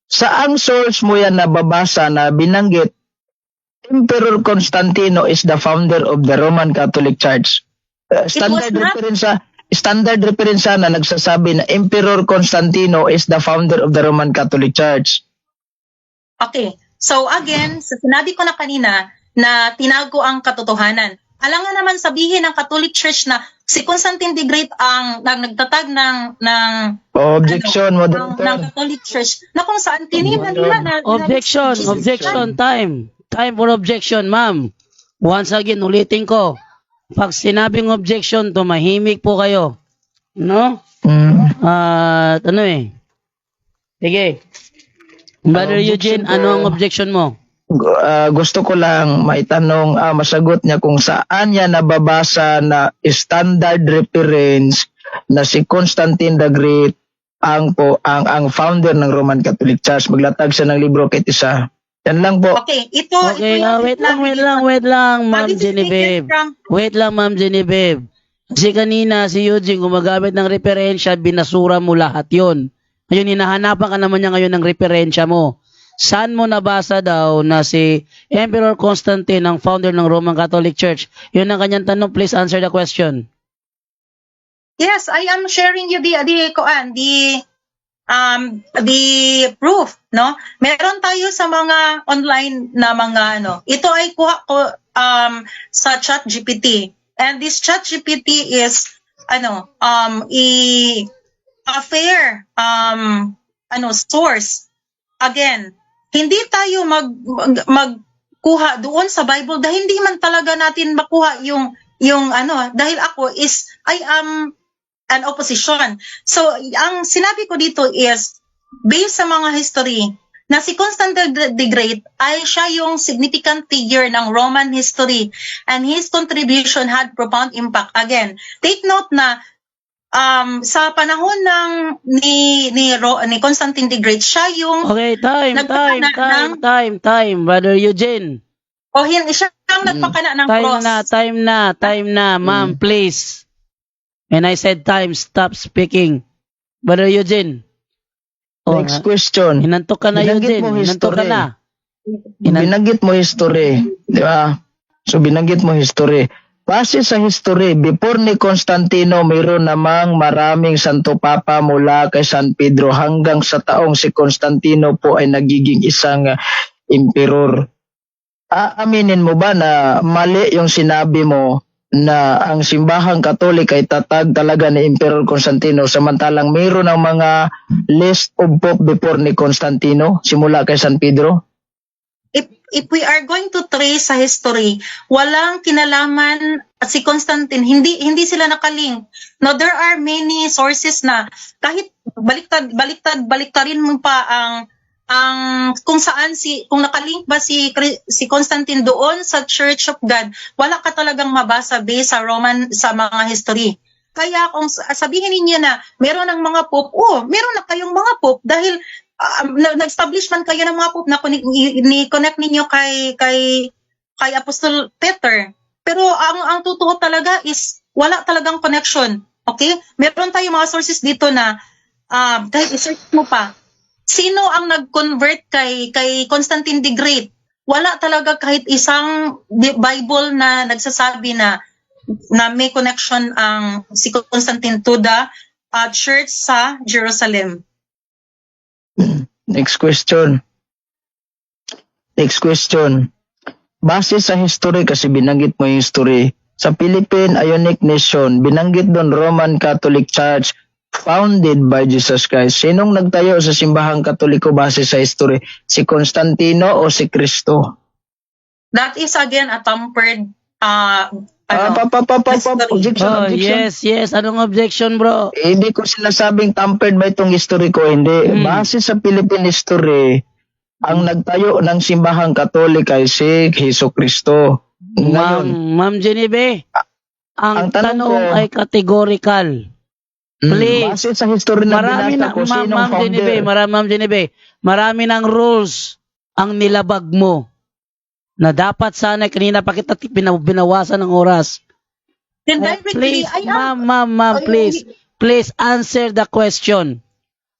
Saang source mo yan nababasa na binanggit Emperor Constantino is the founder of the Roman Catholic Church? Standard reference na nagsasabi na Emperor Constantino is the founder of the Roman Catholic Church. Okay. So again, sinabi ko na kanina na tinago ang katotohanan. Alangan naman sabihin ng Catholic Church na si Constantine the Great ang nagtatag ng Objection, ng moderator. Catholic Church na kung saan tiniman nila na Objection, time. Time for objection, ma'am. Once again, ulitin ko. Pag sinabing objection, tumahimik po kayo. No? Sige. Brother Eugene, ano ang objection mo? Gusto ko lang maitanong, masagot niya kung saan niya nababasa na standard reference na si Constantine the Great ang founder ng Roman Catholic Church. Maglatag siya ng libro kahit isa. Yan lang po. Okay, ito Okay, wait lang, Ma'am Genevieve. Wait lang, Ma'am Genevieve. Kasi kanina si Eugene gumagamit ng referensya, binasura mo lahat yon. Ngayon, hinahanapan ka naman niya ngayon ng referensya mo. Saan mo nabasa daw na si Emperor Constantine ang founder ng Roman Catholic Church? Yun ang kanyang tanong. Please answer the question. Yes, I am sharing you the proof, no? Meron tayo sa mga online na mga Ito ay kuha ko sa ChatGPT. And this ChatGPT is a fair source. Again, hindi tayo magkuha doon sa Bible dahil hindi man talaga natin makuha yung dahil I am an opposition. So, ang sinabi ko dito is based sa mga history na si Constantine the Great ay siya yung significant figure ng Roman history and his contribution had profound impact. Again, take note na sa panahon ni Constantine the Great, siya yung Okay, time, Brother Eugene. siya ang nagpakana ng cross. Time na, ma'am, please. And I said time, stop speaking. Brother Eugene. Next question. Hinantok ka na, Binanggit Eugene. mo Hinantok ka history. na. Binanggit mo history. Di ba? So, binanggit mo history. Base sa history, before ni Constantino, mayroon namang maraming Santo Papa mula kay San Pedro hanggang sa taong si Constantino po ay nagiging isang emperor. Aaminin mo ba na mali yung sinabi mo na ang simbahang Katolik ay tatag talaga ni Emperor Constantino samantalang mayroon ng mga list of pope before ni Constantino simula kay San Pedro? If we are going to trace sa history, walang kinalaman si Constantine, hindi sila nakalink. No, there are many sources na kahit baliktarin mo pa ang kung saan kung nakalink ba si Constantine doon sa Church of God, wala ka talagang mabasa based sa mga history. Kaya kung sabihin niyo na meron ng mga pope, meron na kayong mga pope dahil nag-establish man kayo ng mga pope na ni-connect ninyo kay Apostol Peter. Pero ang totoo talaga is wala talagang connection. Okay? Meron tayong mga sources dito na kahit i-search mo pa, sino ang nag-convert kay Constantine the Great? Wala talaga kahit isang Bible na nagsasabi na may connection ang si Constantine to the church sa Jerusalem. Next question. Base sa history, kasi binanggit mo yung history, sa Philippine Ionic Nation, binanggit doon Roman Catholic Church founded by Jesus Christ. Sinong nagtayo sa simbahang Katoliko base sa history? Si Constantino o si Kristo? That is again a tampered Objection. Yes. Anong objection, bro? Hindi ko sinasabing tampered ba itong history ko. Hindi. Base sa Philippine history, ang nagtayo ng simbahang Katolik ay si Hesus Kristo. Ma'am Genevieve, ang tanong ay categorical. Please. Base sa history na binasa ko, sinong founder? Ma'am Genevieve, marami ng rules ang nilabag mo. na dapat sana kanina pa kita binawasan ng oras. Then directly, Please, I am. ma'am, please answer the question.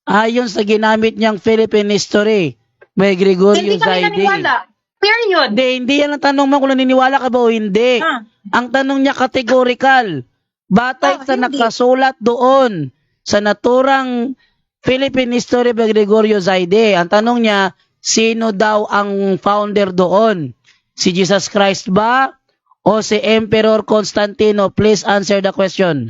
Ayon sa ginamit niyang Philippine history by Gregorio Hindi kami Zaide. naniwala. Period. Hindi yan ang tanong mo kung naniniwala ka ba o hindi. Ah. Ang tanong niya categorical. Batay sa Hindi. nakasulat doon sa naturang Philippine history by Gregorio Zaide. Ang tanong niya, sino daw ang founder doon? Si Jesus Christ ba o si Emperor Constantino? Please answer the question.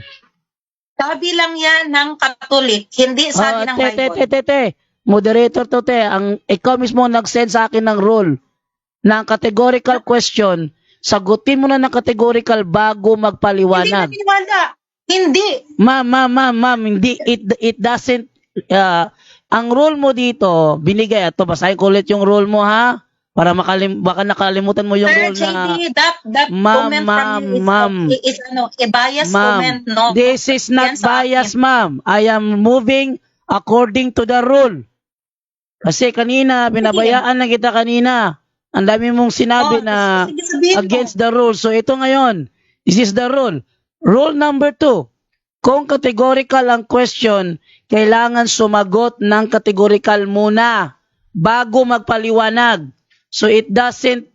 Sabi lang yan ng Katolik, hindi sabi ng Bible. Moderator to te, ikaw mismo nag-send sa akin ng rule ng categorical question. Sagutin mo na ng categorical bago Hindi magpaliwanag. naniwala. Hindi. Ma'am, hindi, it doesn't, ang rule mo dito, binigay, ito, basahin ko ulit yung rule mo ha, para baka nakalimutan mo yung Sir rule na, JD, that Ma'am, comment from you ma'am. is a biased comment, no? this is not Yan sa bias, ma'am. I am moving according to the rule. Kasi kanina, binabayaan na kita kanina. Ang dami mong sinabi na sige, sabihin mo. against the rule. So ito ngayon, this is the rule. Rule number 2. Kung categorical ang question, kailangan sumagot ng categorical muna bago magpaliwanag. So it doesn't,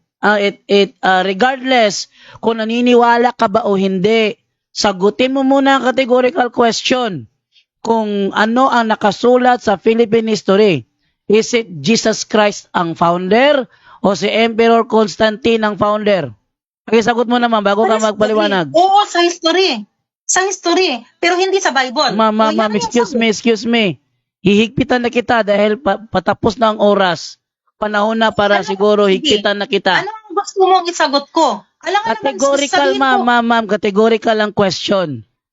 regardless kung naniniwala ka ba o hindi, sagutin mo muna ang categorical question. Kung ano ang nakasulat sa Philippine history. Is it Jesus Christ ang founder o si Emperor Constantine ang founder? Sagot mo naman bago ka magpaliwanag. Oo, sa history. Sa history. Pero hindi sa Bible. Ma'am, O, yan ang excuse me. Hihigpitan na kita dahil patapos na ang oras. Panahon na para Ano? siguro Sige. higpitan na kita. Ano ang gusto mong isagot ko? Alam nga naman, Categorical, sasabihin ko, ma'am, categorical ang question.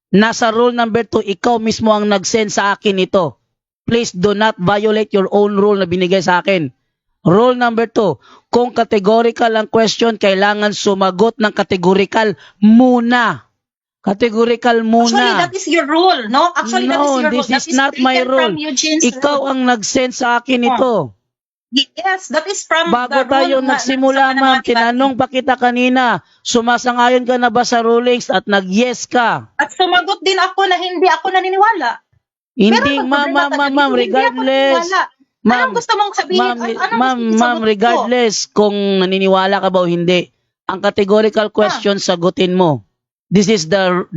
Nasa rule number 2, ikaw mismo ang nag-send sa akin ito. Please do not violate your own rule na binigay sa akin. Rule number 2, kung categorical ang question, kailangan sumagot ng categorical muna. Categorical Actually, muna. that is your rule, no? Actually, that is No, your rule. this That is not my taken rule. from Eugene's Ikaw rule. ang nag-send sa akin ito. Yes, that is from Bago the rule tayo na- nagsimula, sa ma'am, Manawati. tinanong pa kita kanina, sumasangayon ka na ba sa rulings at nag-yes ka? At sumagot din ako na hindi ako naniniwala. Hindi, Pero ma'am, pag-problema ma'am, hindi ako regardless. naniniwala. Ma'am, Anong gusto mong sabihin? Ma'am, Anong gusto ma'am, isagot ko? regardless kung naniniwala ka ba o hindi, ang categorical question sagutin mo. This is your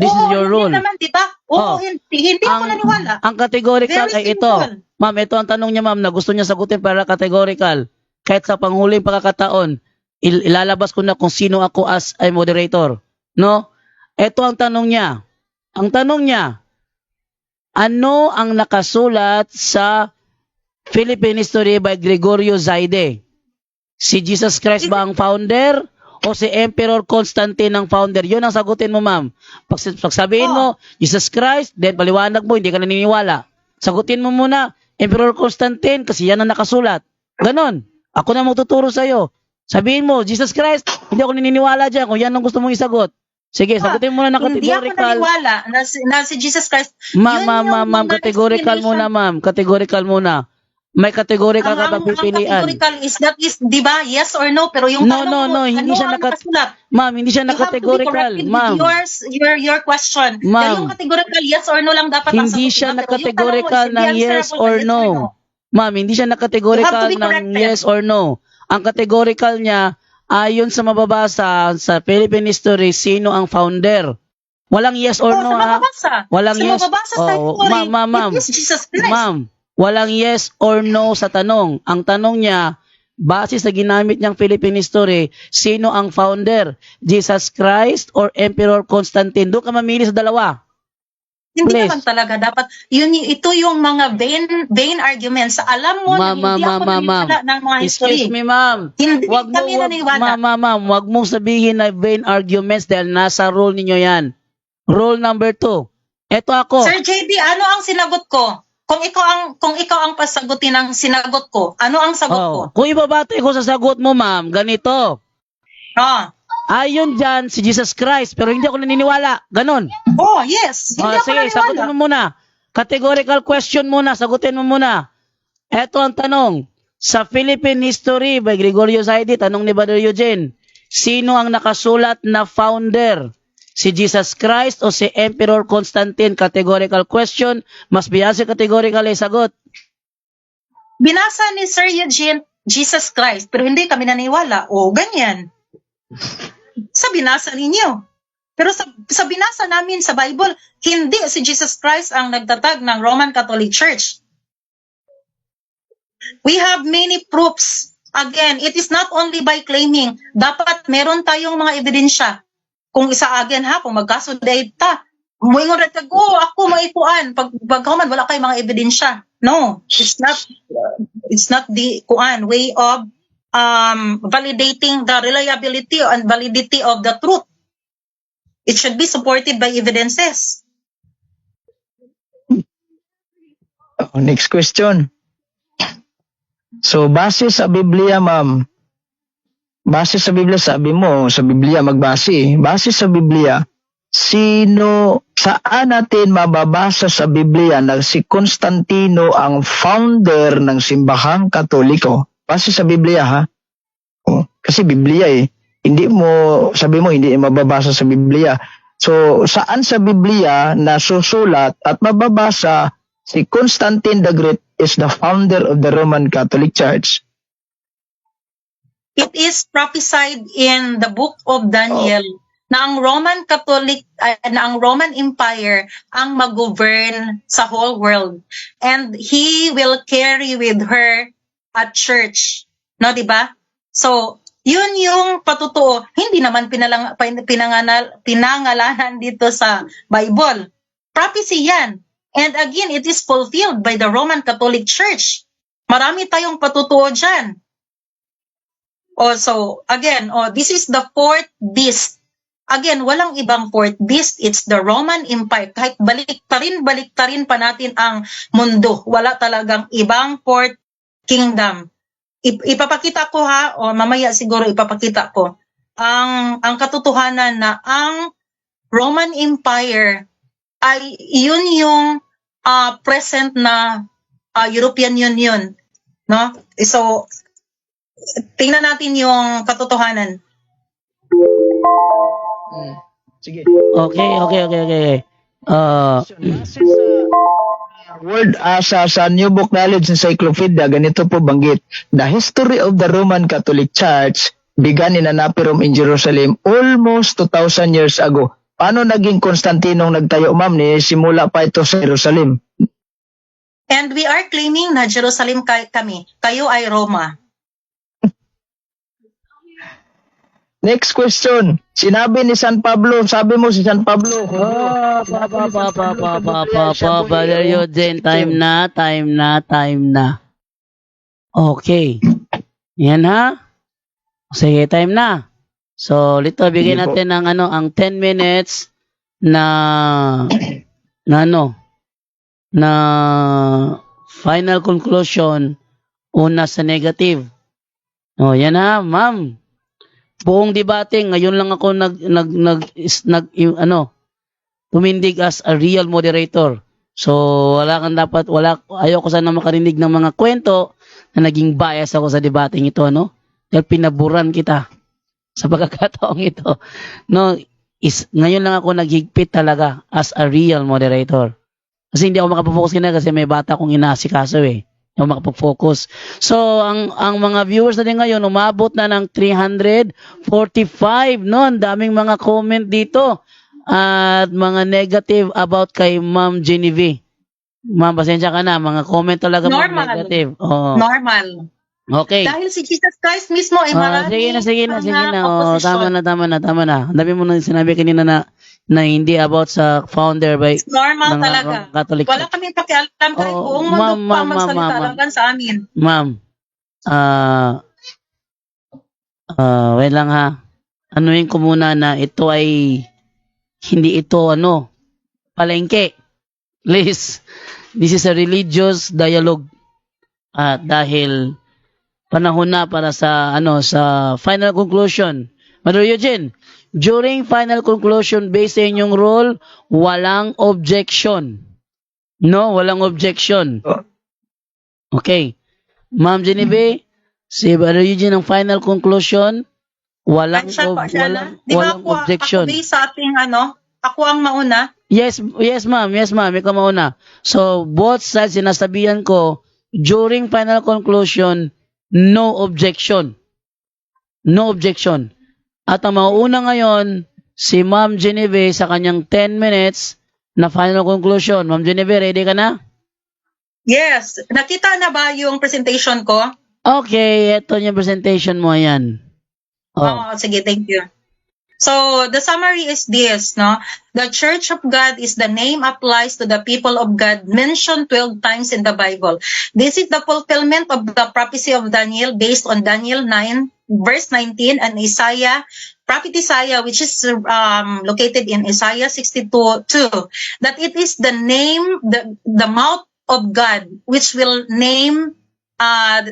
rule. Hindi naman, di ba? Oo, Oh. hindi ako naniwala. Ang categorical Very ay ito. simple. Ma'am, ito ang tanong niya, ma'am, na gusto niya sagutin para categorical. Kahit sa panghuling pagkakataon, ilalabas ko na kung sino ako as a moderator. No? Ito ang tanong niya. Ang tanong niya, ano ang nakasulat sa Philippine history by Gregorio Zaide? Si Jesus Christ ba ang founder o si Emperor Constantine ang founder? Yun ang sagutin mo, ma'am. Pag sabihin mo, Jesus Christ, then paliwanag mo, hindi ka naniniwala. Sagutin mo muna, Emperor Constantine, kasi yan ang nakasulat. Ganon. Ako na magtuturo sa'yo. Sabihin mo, Jesus Christ, hindi ako naniniwala dyan kung yan ang gusto mong isagot. Sige, sagutin mo na ng Hindi ako categorical. naniwala na si Jesus Christ. Ma'am, Yun yung ma'am, mga categorical explanation. muna, ma'am. Categorical muna. May categorical ka Ang pagpipilian. categorical is that is, di ba, yes or no? Pero yung No, tanong no, mo, hindi ano siya ang nakasulat? Ma'am, hindi siya You have to be nakategorical, corrected ma'am. with your question. Ma'am. Dahil yung categorical, yes or no lang dapat ang Hindi sagutin siya mo. Pero yung tanong mo nakategorical is ng hindi yes answerable or sa no. Ma'am, hindi siya You have nakategorical to be ng corrected. yes or no. Ang categorical niya, ayon sa mababasa sa Philippine history, sino ang founder? Walang yes or no, sa ha? mababasa. Walang sa yes. mababasa sa Oh, history, ma'am. it is Jesus Christ. Ma'am, walang yes or no sa tanong. Ang tanong niya, base sa ginamit niyang Philippine history, sino ang founder? Jesus Christ or Emperor Constantine? Doon ka mamili sa dalawa. Hindi Please. naman talaga dapat. Ito yung mga vain arguments. Alam mo na hindi ako naniniwala ng mga history. Excuse me, ma'am. Hindi Wag mo, kami naniniwala. ma'am, wag mong sabihin na vain arguments dahil nasa rule ninyo yan. Rule number 2. Eto ako. Sir JB, ano ang sinagot ko? Kung ikaw ang pasagutin ng sinagot ko, ano ang sagot ko? Kung ibabate ko sa sagot mo, ma'am, ganito. Ah. Ayon dyan si Jesus Christ, pero hindi ako naniniwala. Ganon. Oh, yes. Hindi ako Sige, naniniwala. sagutin mo muna. Categorical question muna, sagutin mo muna. Eto ang tanong. Sa Philippine History by Gregorio Saidi, tanong ni Brother Eugene, sino ang nakasulat na founder? Si Jesus Christ o si Emperor Constantine? Categorical question. Mas biyasi categorical ay sagot. Binasa ni Sir Eugene, Jesus Christ, pero hindi kami naniwala. O, ganyan. Sa binasa ninyo. Pero sa binasa namin sa Bible, hindi si Jesus Christ ang nagtatag ng Roman Catholic Church. We have many proofs. Again, it is not only by claiming. Dapat meron tayong mga ebidensya. Kung isa again ha, kung magkasuday ta, moingon ra tag, ako maikuan. Pagkahuman, wala kay mga ebidensya. No, it's not the way of validating the reliability and validity of the truth. It should be supported by evidences. Next question. So, base sa Biblia, ma'am. Base sa Biblia, sabi mo, sa Biblia magbase. Base sa Biblia, saan natin mababasa sa Biblia na si Constantino ang founder ng simbahang Katoliko? Base sa Biblia, ha? Kasi Biblia sabi mo, hindi mababasa sa Biblia. So, saan sa Biblia na susulat at mababasa si Constantine the Great is the founder of the Roman Catholic Church? It is prophesied in the book of Daniel na ang Roman Empire ang mag-govern sa whole world, and he will carry with her a church. No, di ba? So, yun yung patutuo. Hindi naman pinangalanan dito sa Bible. Prophecy yan. And again, it is fulfilled by the Roman Catholic Church. Marami tayong patutuo dyan. So, again, this is the fourth beast. Again, walang ibang fourth beast. It's the Roman Empire. Kahit baliktarin pa natin ang mundo. Wala talagang ibang fourth kingdom. Ipapakita ko ha, o mamaya siguro ipapakita ko, ang katotohanan na ang Roman Empire ay yun yung present na European Union. No? So, tingnan natin yung katotohanan. Sige. Okay. Word sa New Book Knowledge Encyclopedia, ganito po banggit. The history of the Roman Catholic Church began in Anapirum in Jerusalem almost 2,000 years ago. Paano naging Konstantinong nagtayo, ma'am? Simula pa ito sa Jerusalem. And we are claiming na Jerusalem kami. Kayo ay Roma. Next question. Sinabi ni San Pablo, sabi mo si San Pablo. Brother Eugene, time na. Okay. Yan ha. Sige, time na. So, Lito, bigyan natin ng ang 10 minutes na final conclusion. Una sa negative. Yan ha, ma'am. Buong debate, ngayon lang ako tumindig as a real moderator. So, ayoko sana makarinig ng mga kwento na naging bias ako sa debating ito, Dahil pinaburan kita sa pagkakataong ito. Ngayon lang ako naghigpit talaga as a real moderator. Kasi hindi ako makapag-focus kasi may bata akong inaasikaso Hindi ako makapag-focus. So, ang mga viewers natin ngayon, umabot na ng 345, Ang daming mga comment dito. At mga negative about kay Ma'am Genevieve. Ma'am, pasensya ka na. Mga comment talaga mga negative. Normal. Okay. Dahil si Jesus Christ mismo ay marami. Sige na. Tama na. Ang dami mo nang sinabi kanina na hindi about sa founder by normal talaga. Catholic. Wala kaming pakialam kahit buong mundo pa magsalita laban sa amin. Ma'am, wait lang ha. Anuin ko muna na ito ay hindi ito palengke. Please, this is a religious dialogue. Dahil panahon na para sa sa final conclusion. Brother Eugene, during final conclusion based sa inyong role, walang objection. No, walang objection. Okay. Ma'am Genevieve, si Brother Eugene ang final conclusion. Walang, Siya pa, siya na. Di ba walang objection. ako sa ating ako ang mauna? Yes, ma'am. Ikaw mauna. So, both sides, sinasabihan ko, during final conclusion, no objection. No objection. At ang mauna ngayon, si Ma'am Genevieve sa kanyang 10 minutes na final conclusion. Ma'am Genevieve, ready ka na? Yes. Nakita na ba yung presentation ko? Okay, ito yung presentation mo, ayan. Oh, sige, thank you. So, the summary is this, no? The Church of God is the name applies to the people of God mentioned 12 times in the Bible. This is the fulfillment of the prophecy of Daniel based on Daniel 9, verse 19, and Prophet Isaiah, which is located in Isaiah 62:2, that it is the name, the mouth of God, which will name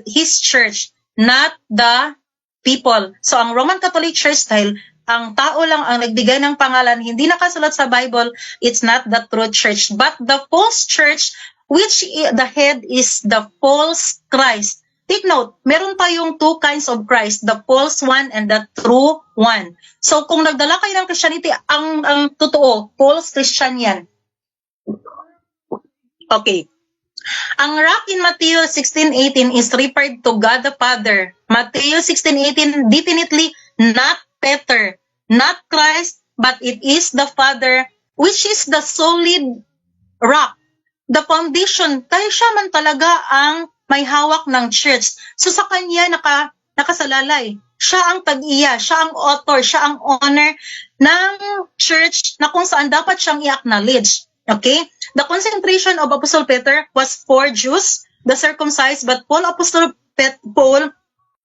His church, not the people. So, ang Roman Catholic Church, dahil ang tao lang ang nagbigay ng pangalan, hindi nakasulat sa Bible, it's not the true church, but the false church, which the head is the false Christ. Take note, meron tayong two kinds of Christ, the false one and the true one. So, kung nagdala kayo ng Christianity, ang totoo, false Christian yan. Okay. Ang rock in Matthew 16:18 is referred to God the Father. Matthew 16:18 definitely not Peter, not Christ, but it is the Father, which is the solid rock, the foundation. Kaya siya man talaga ang may hawak ng church. So sa kanya nakasalalay. Siya ang tag-iya, siya ang author, siya ang owner ng church na kung saan dapat siyang i-acknowledge. Okay? The concentration of Apostle Peter was for Jews, the circumcised, but Apostle Paul,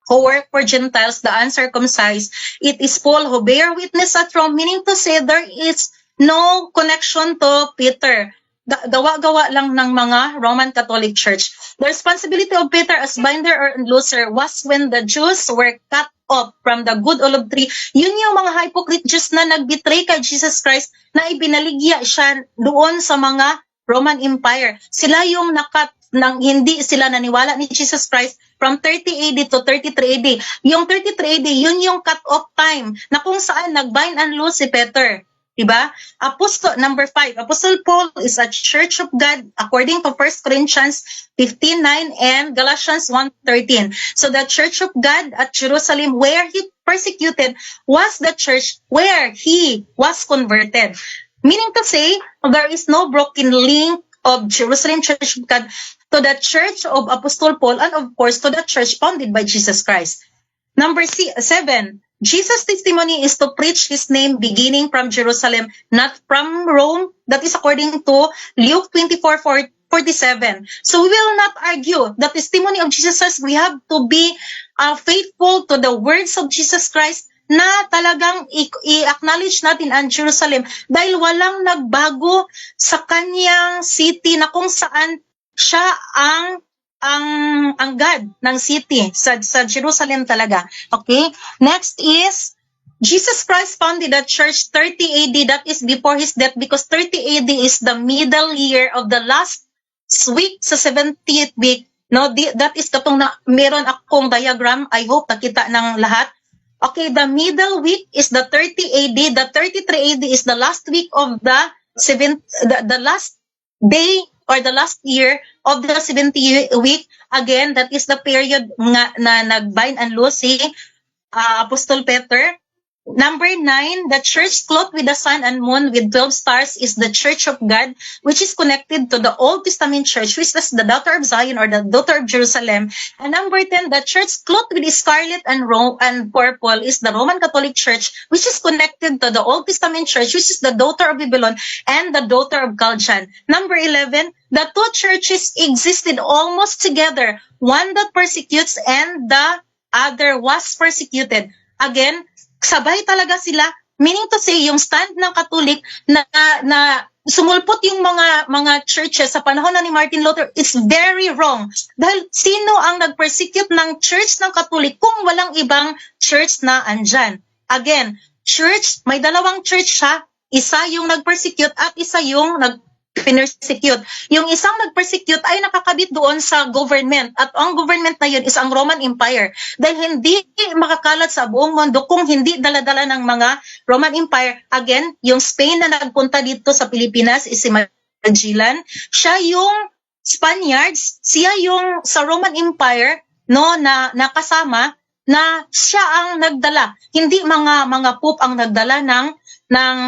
who worked for Gentiles, the uncircumcised. It is Paul who bear witness at Rome, meaning to say there is no connection to Peter. Gawa-gawa lang ng mga Roman Catholic Church. The responsibility of Peter as binder or looser was when the Jews were cut off from the good olive tree. Yun yung mga hypocrite Jews na nagbetray kay Jesus Christ na ibinaligya siya doon sa mga Roman Empire. Sila yung nakat nang hindi sila naniwala ni Jesus Christ from 30 AD to 33 AD. Yung 33 AD, yun yung cut-off time na kung saan nag-bind and loose si Peter. Diba? Number 5, Apostle Paul is a church of God according to 1 Corinthians 15:9 and Galatians 1:13. So the church of God at Jerusalem where he persecuted was the church where he was converted. Meaning to say, there is no broken link of Jerusalem Church of God to the church of Apostle Paul and of course to the church founded by Jesus Christ. Number 7, Jesus' testimony is to preach his name beginning from Jerusalem, not from Rome. That is according to Luke 24:47. So we will not argue the testimony of Jesus Christ. We have to be faithful to the words of Jesus Christ na talagang i-acknowledge natin ang Jerusalem dahil walang nagbago sa kanyang city na kung saan siya ang God ng city sa Jerusalem talaga. Okay? Next is Jesus Christ founded the church 30 AD. That is before his death because 30 AD is the middle year of the last week sa 70th week. No, that is katong na meron akong diagram. I hope nakita ng lahat. Okay, the middle week is the 30 AD. The 33 AD is the last week of the last day or the last year of the 70th week. Again, that is the period na nag-bind and loose si Apostle Peter. Number 9, the church clothed with the sun and moon with 12 stars is the church of God, which is connected to the Old Testament church, which is the daughter of Zion or the daughter of Jerusalem. And number 10, the church clothed with scarlet and purple is the Roman Catholic Church, which is connected to the Old Testament church, which is the daughter of Babylon and the daughter of Chaldean. Number 11, the two churches existed almost together, one that persecutes and the other was persecuted. Again, sabay talaga sila, meaning to say, yung stand ng Katolik na sumulpot yung mga churches sa panahon na ni Martin Luther is very wrong. Dahil sino ang nag-persecute ng church ng Katolik kung walang ibang church na andyan? Again, church, may dalawang church siya, isa yung nag-persecute at isa yung pinersecute. Yung isang nag-persecute ay nakakabit doon sa government at ang government na yun is ang Roman Empire. Dahil hindi makakalat sa buong mundo kung hindi dala-dala ng mga Roman Empire. Again, yung Spain na nagpunta dito sa Pilipinas is si Magellan. Siya yung Spaniards, siya yung sa Roman Empire no na nakasama na siya ang nagdala. Hindi mga pope ang nagdala ng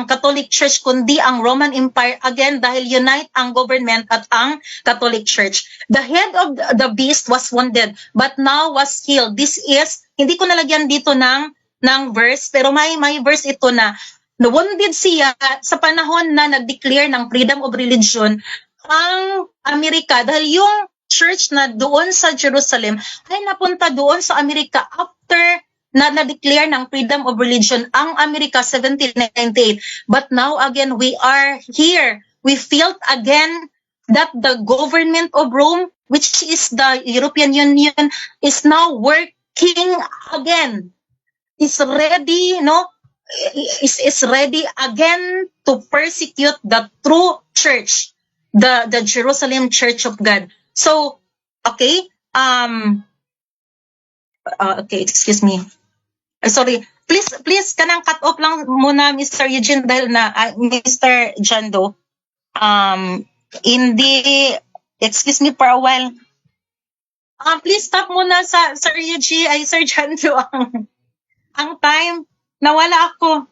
Catholic Church kundi ang Roman Empire, again dahil unite ang government at ang Catholic Church. The head of the beast was wounded but now was healed. This is, hindi ko nalagyan dito ng verse, pero may verse ito na wounded siya sa panahon na nag-declare ng freedom of religion ang Amerika, dahil yung church na doon sa Jerusalem ay napunta doon sa Amerika after na-declare ng freedom of religion ang Amerika 1798. But now again, we are here. We felt again that the government of Rome, which is the European Union, is now working again. Is ready, is ready again to persecute the true church, the Jerusalem Church of God. So, okay, okay, excuse me. Sorry, please kanang cut off lang muna Mr. Eugene dahil na Mr. Jando. Hindi, excuse me for a while. Please stop muna sa Sir Eugene, ay Sir Jando ang time. Nawala ako.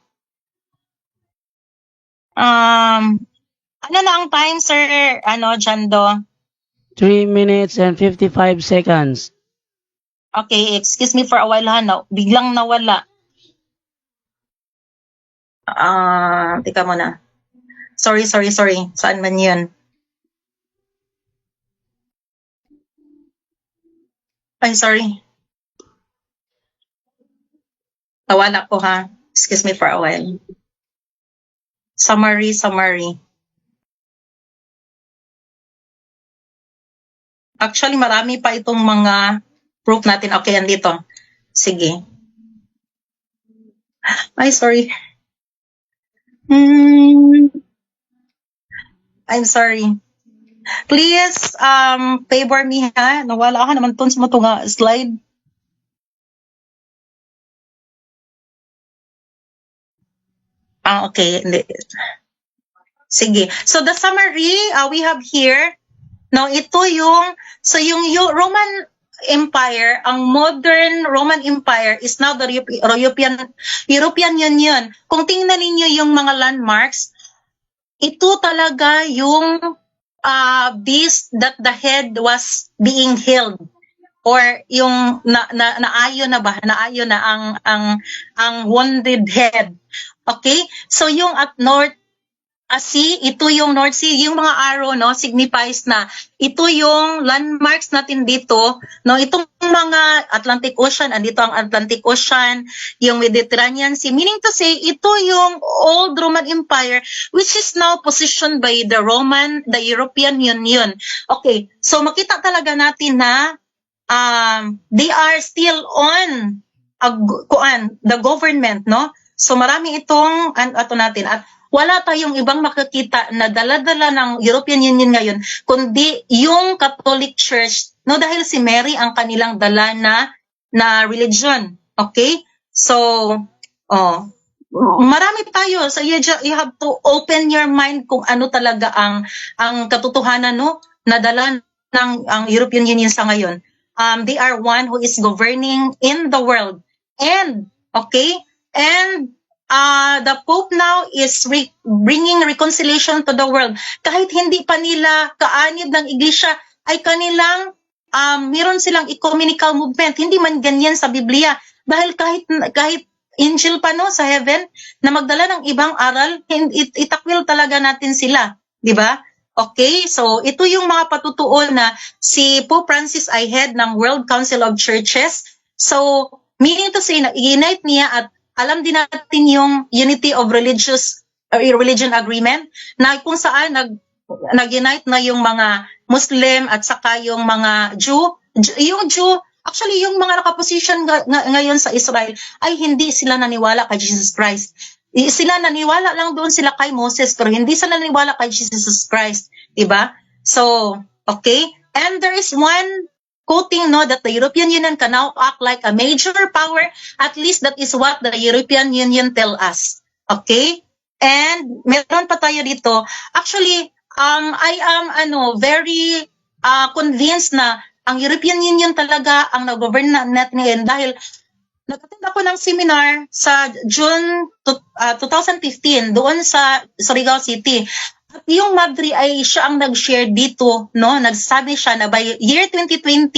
Ano na ang time, Sir Jando? 3 minutes and 55 seconds. Okay, excuse me for a while ha. Biglang nawala. Teka muna. Sorry. Saan man yun? Ay, sorry. Nawala ko ha. Excuse me for a while. Summary. Actually, marami pa itong mga proof natin. Okay, andito. Sige. Ay, sorry. I'm sorry. Please, favor me ha. Nawala ka naman tons mo nga slide. Okay. Sige. So the summary we have here, ito yung Roman Empire, ang modern Roman Empire is now the European Union. Kung tingnan niyo yung mga landmarks, ito talaga yung beast that the head was being held, or yung naayo na ang wounded head. Okay? So yung at North Sea, ito yung North Sea, yung mga arrow signifies na ito yung landmarks natin dito, itong mga Atlantic Ocean, andito ang Atlantic Ocean, yung Mediterranean Sea, meaning to say ito yung old Roman Empire which is now positioned by the European Union. Okay, so makita talaga natin na they are still on the government, so marami itong natin, at wala tayong ibang makikita na dala-dala ng European Union ngayon kundi yung Catholic Church, dahil si Mary ang kanilang dala na religion. Okay? So, marami tayo. So you have to open your mind kung ano talaga ang katotohanan na dala ng ang European Union sa ngayon. They are one who is governing in the world. And the Pope now is bringing reconciliation to the world. Kahit hindi pa nila kaanib ng Iglesia, ay kanilang meron silang ecumenical movement. Hindi man ganyan sa Biblia. Dahil kahit angel pa sa heaven na magdala ng ibang aral, itakwil talaga natin sila. Di ba? Okay, so ito yung mga patutuon na si Pope Francis ay head ng World Council of Churches. So, meaning to say na i-unite niya at alam din natin yung unity of religion agreement na kung saan nag-unite na yung mga Muslim at saka yung mga Jew. Yung Jew, actually yung mga nakaposition ngayon sa Israel ay hindi sila naniwala kay Jesus Christ. Sila naniwala lang doon sila kay Moses pero hindi sila naniwala kay Jesus Christ, 'di ba? So, okay? And there is one quoting no that the European Union can now act like a major power. At least that is what the European Union tell us. Okay? And meron pa tayo dito. Actually, I am very convinced na ang European Union talaga ang nag-govern natin ngayon dahil nag-attend ako ng seminar sa June 2015 doon sa Surigao City. At yung Madri ay siya ang nag-share dito, no? Nagsabi siya na by year 2020,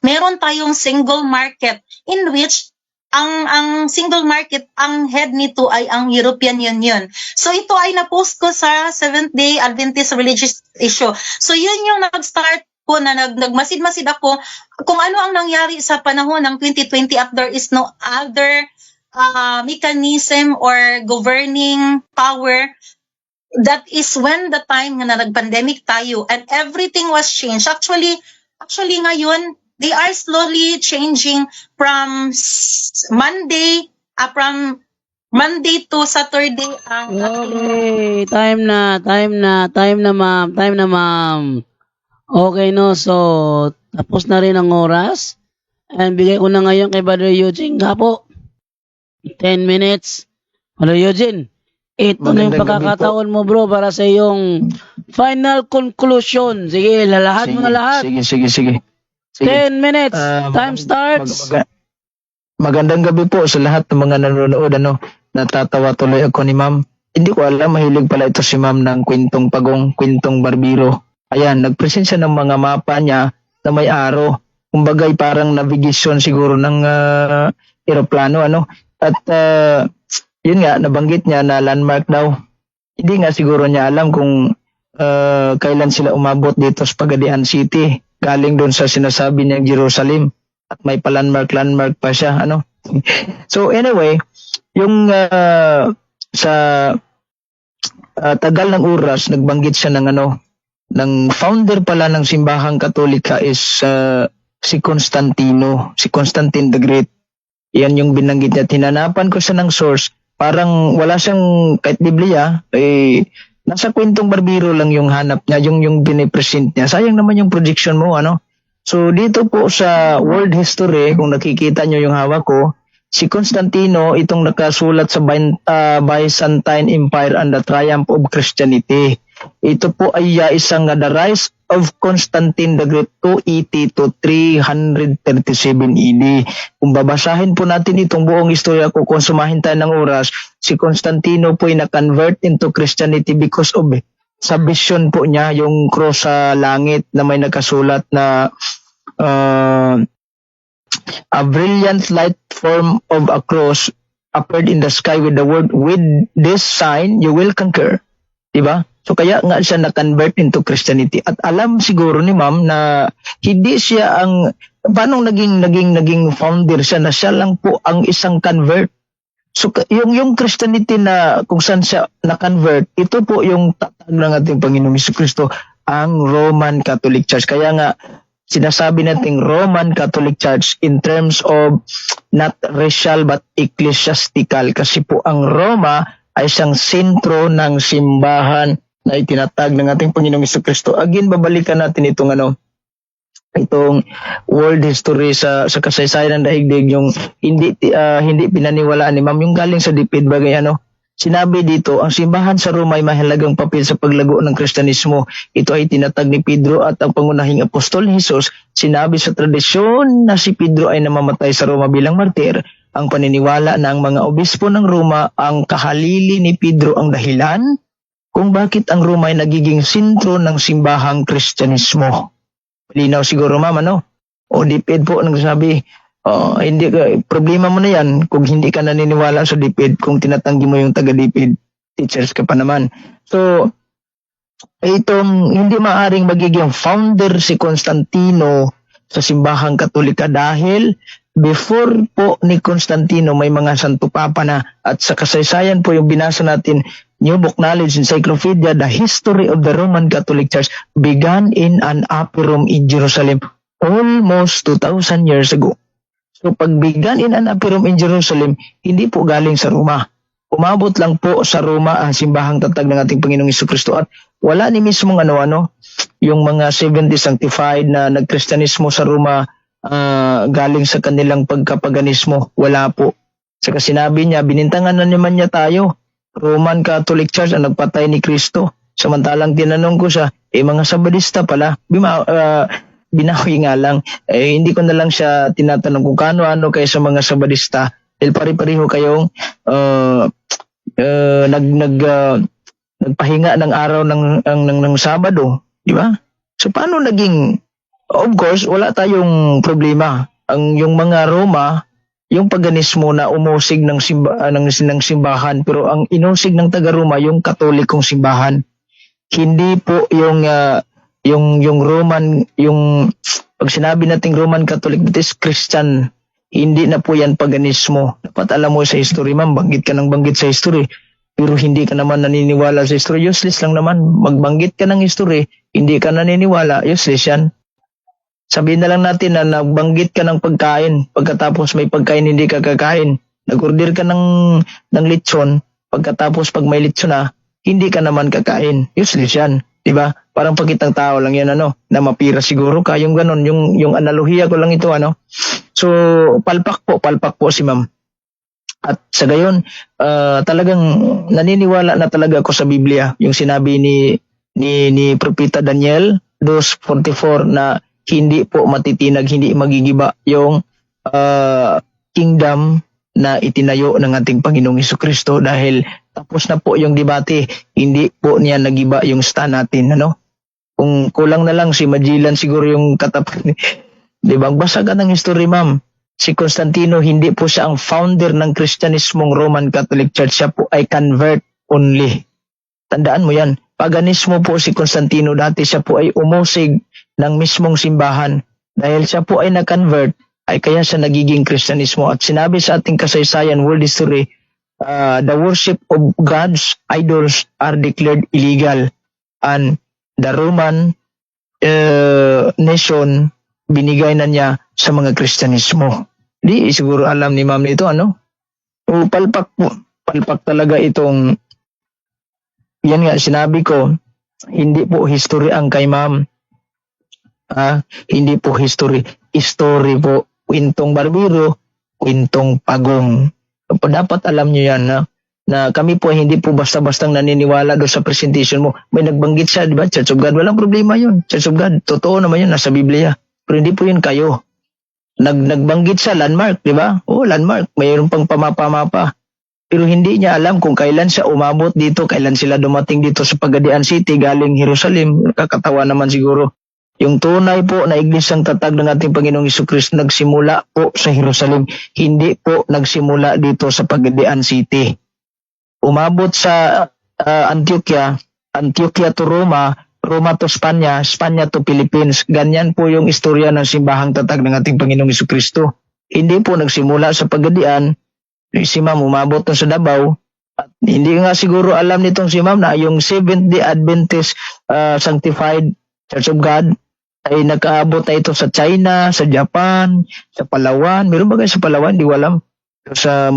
meron tayong single market in which ang single market, ang head nito ay ang European Union. So ito ay na-post ko sa Seventh-day Adventist Religious Issue. So yun yung nag-start ko na nagmasid-masid ako kung ano ang nangyari sa panahon ng 2020 at there is no other mechanism or governing power. That is when the time na nag-pandemic tayo and everything was changed. Actually ngayon, they are slowly changing from Monday to Saturday. Okay, time na ma'am. Okay no, so tapos na rin ang oras. And bigay ko na ngayon kay Brother Eugene Gapo. 10 minutes. Brother Eugene, ito na yung Magandang gabi pagkakataon mo bro para sa iyong final conclusion. Sige, lalahat mo na lahat. Sige. 10 minutes. Time starts. Magandang gabi po sa lahat ng mga nanonood. Natatawa tuloy ako ni ma'am. Hindi ko alam, mahilig pala ito si ma'am ng kwentong pagong, kwentong barbiro. Ayan, nagpresent siya ng mga mapa niya na may araw. Kumbagay parang navigation siguro ng eroplano. At yun nga, nabanggit niya na landmark daw. Hindi nga siguro niya alam kung kailan sila umabot dito sa Pagadian City. Galing doon sa sinasabi niyang Jerusalem. At may pa-landmark pa siya. So anyway, yung sa tagal ng oras, nagbanggit siya ng founder pala ng simbahang Katolika is si Constantine the Great. Yan yung binanggit niya. Tinanapan ko siya ng source. Parang wala siyang kahit Biblia, nasa kwentong barbiro lang yung hanap niya, yung binipresent niya. Sayang naman yung projection mo, So dito po sa world history, kung nakikita nyo yung hawak ko, si Constantino, itong nakasulat sa Byzantine Empire and the Triumph of Christianity. Ito po ay isang The Rise of Constantine the Great 280 to 337 AD. Kung babasahin po natin itong buong istorya ko, konsumahin tayo ng oras, si Constantino po ay na-convert into Christianity because of sa vision po niya, yung cross sa langit na may nakasulat na a brilliant light form of a cross appeared in the sky with the word, with this sign you will conquer. Diba? So kaya nga siya na-convert into Christianity. At alam siguro ni ma'am na hindi siya ang, paano naging founder siya, na siya lang po ang isang convert. So yung Christianity na kung saan siya na-convert, ito po yung tatag ng ating Panginoong Jesucristo, ang Roman Catholic Church. Kaya nga sinasabi nating Roman Catholic Church in terms of not racial but ecclesiastical, kasi po ang Roma ay isang sentro ng simbahan na itinatag ng ating Panginoong Jesucristo. Again, babalikan natin itong world history sa kasaysayan ng daigdig, yung hindi pinaniwalaan ni ma'am, yung galing sa dipid bagay Sinabi dito, ang simbahan sa Roma ay mahalagang papel sa paglago ng Kristyanismo. Ito ay tinatag ni Pedro at ang pangunahing apostol ni Jesus. Sinabi sa tradisyon na si Pedro ay namamatay sa Roma bilang martir. Ang paniniwala na ang mga obispo ng Roma ang kahalili ni Pedro ang dahilan kung bakit ang Roma ay nagiging sentro ng simbahang Kristyanismo. Linaw siguro ma'am, O dipid po nagsabi, hindi problema mo na yan kung hindi ka naniniwala sa dipid, kung tinatanggi mo yung taga-dipid, teachers ka pa naman. So, itong hindi maaring magiging founder si Constantino sa simbahang Katolika dahil before po ni Constantino may mga santo papa na, at sa kasaysayan po yung binasa natin, New Book Knowledge Encyclopedia, the history of the Roman Catholic Church began in an upper room in Jerusalem almost 2,000 years ago. So pag began in an upper room in Jerusalem, hindi po galing sa Roma. Umabot lang po sa Roma ang simbahang tatag ng ating Panginoong Jesucristo at wala ni mismong yung mga 70 sanctified na nagkristiyanismo sa Roma galing sa kanilang pagkapaganismo. Wala po. Saka sinabi niya, binintangan na naman niya tayo. Roman Catholic Church ang nagpatay ni Kristo. Samantalang tinanong ko siya, mga Sabadista pala. Binawi nga lang. Hindi ko na lang siya tinatanong kung kano-ano kayo sa mga Sabadista. Dahil pari-pariho kayong nagpahinga ng araw ng Sabado, di ba? So paano naging, of course, wala tayong problema. Yung mga Roma, yung paganismo na umusig ng simbahan, pero ang inusig ng taga-Roma yung Katolikong simbahan. Hindi po yung Roman, pag sinabi nating Roman Catholic, it is Christian. Hindi na po yan paganismo. Dapat alam mo sa history, ma'am, banggit ka ng banggit sa history. Pero hindi ka naman naniniwala sa history, useless lang naman. Magbanggit ka ng history, hindi ka naniniwala, useless yan. Sabihin na lang natin na nagbanggit ka ng pagkain, pagkatapos may pagkain hindi ka kakain. Nag-order ka ng lechon, pagkatapos pag may lechon na, hindi ka naman kakain. Useless yan. Diba? Parang pakitang tao lang yan, na mapira siguro ka. Yung ganon, yung analohiya ko lang ito, So, palpak po si ma'am. At sa gayon, talagang naniniwala na talaga ako sa Biblia. Yung sinabi ni Propeta Daniel 2:44 na hindi po matitinag, hindi magigiba yung kingdom na itinayo ng ating Panginoong Jesucristo dahil tapos na po yung debate, hindi po niya nagiba yung stand natin, Kung kulang na lang si Magellan siguro yung katapat. Diba? Basa ka ng history, ma'am. Si Constantino, hindi po siya ang founder ng Kristyanismong Roman Catholic Church. Siya po ay convert only. Tandaan mo yan. Paganismo po si Constantino dati. Siya po ay umusig ng mismong simbahan. Dahil siya po ay na-convert, ay kaya siya nagiging Kristyanismo. At sinabi sa ating kasaysayan, world history, the worship of God's idols are declared illegal. And the Roman nation, binigay na niya sa mga Kristyanismo. Di siguro alam ni ma'am nito, O palpak talaga itong, yan nga, sinabi ko, hindi po history ang kay ma'am. Hindi po history. History po, kwentong barbero, kwentong pagong. Dapat alam niyo yan, na kami po hindi po basta-bastang naniniwala doon sa presentation mo. May nagbanggit siya, di ba? Church of God, walang problema yun. Church of God, totoo naman yun, nasa Biblia. Pero hindi po yun kayo. Nagbanggit sa landmark, di ba? Landmark, mayroon pang pamapa-mapa. Pero hindi niya alam kung kailan siya umabot dito, kailan sila dumating dito sa Pagadian City, galing Jerusalem. Nakakatawa naman siguro. Yung tunay po na iglesyang tatag ng ating Panginoong Jesucristo nagsimula po sa Jerusalem. Hindi po nagsimula dito sa Pagadian City. Umabot sa Antioquia to Roma, Roma to Spanya, Spanya to Philippines. Ganyan po yung istorya ng simbahang tatag ng ating Panginoong Jesucristo. Hindi po nagsimula sa Pagadian, si ma'am umabot na sa Davao. At hindi nga siguro alam nitong si ma'am na yung Seventh-day Adventist Sanctified Church of God ay nakaabot na ito sa China, sa Japan, sa Palawan. Meron ba kayo sa Palawan? Hindi ko alam. Sa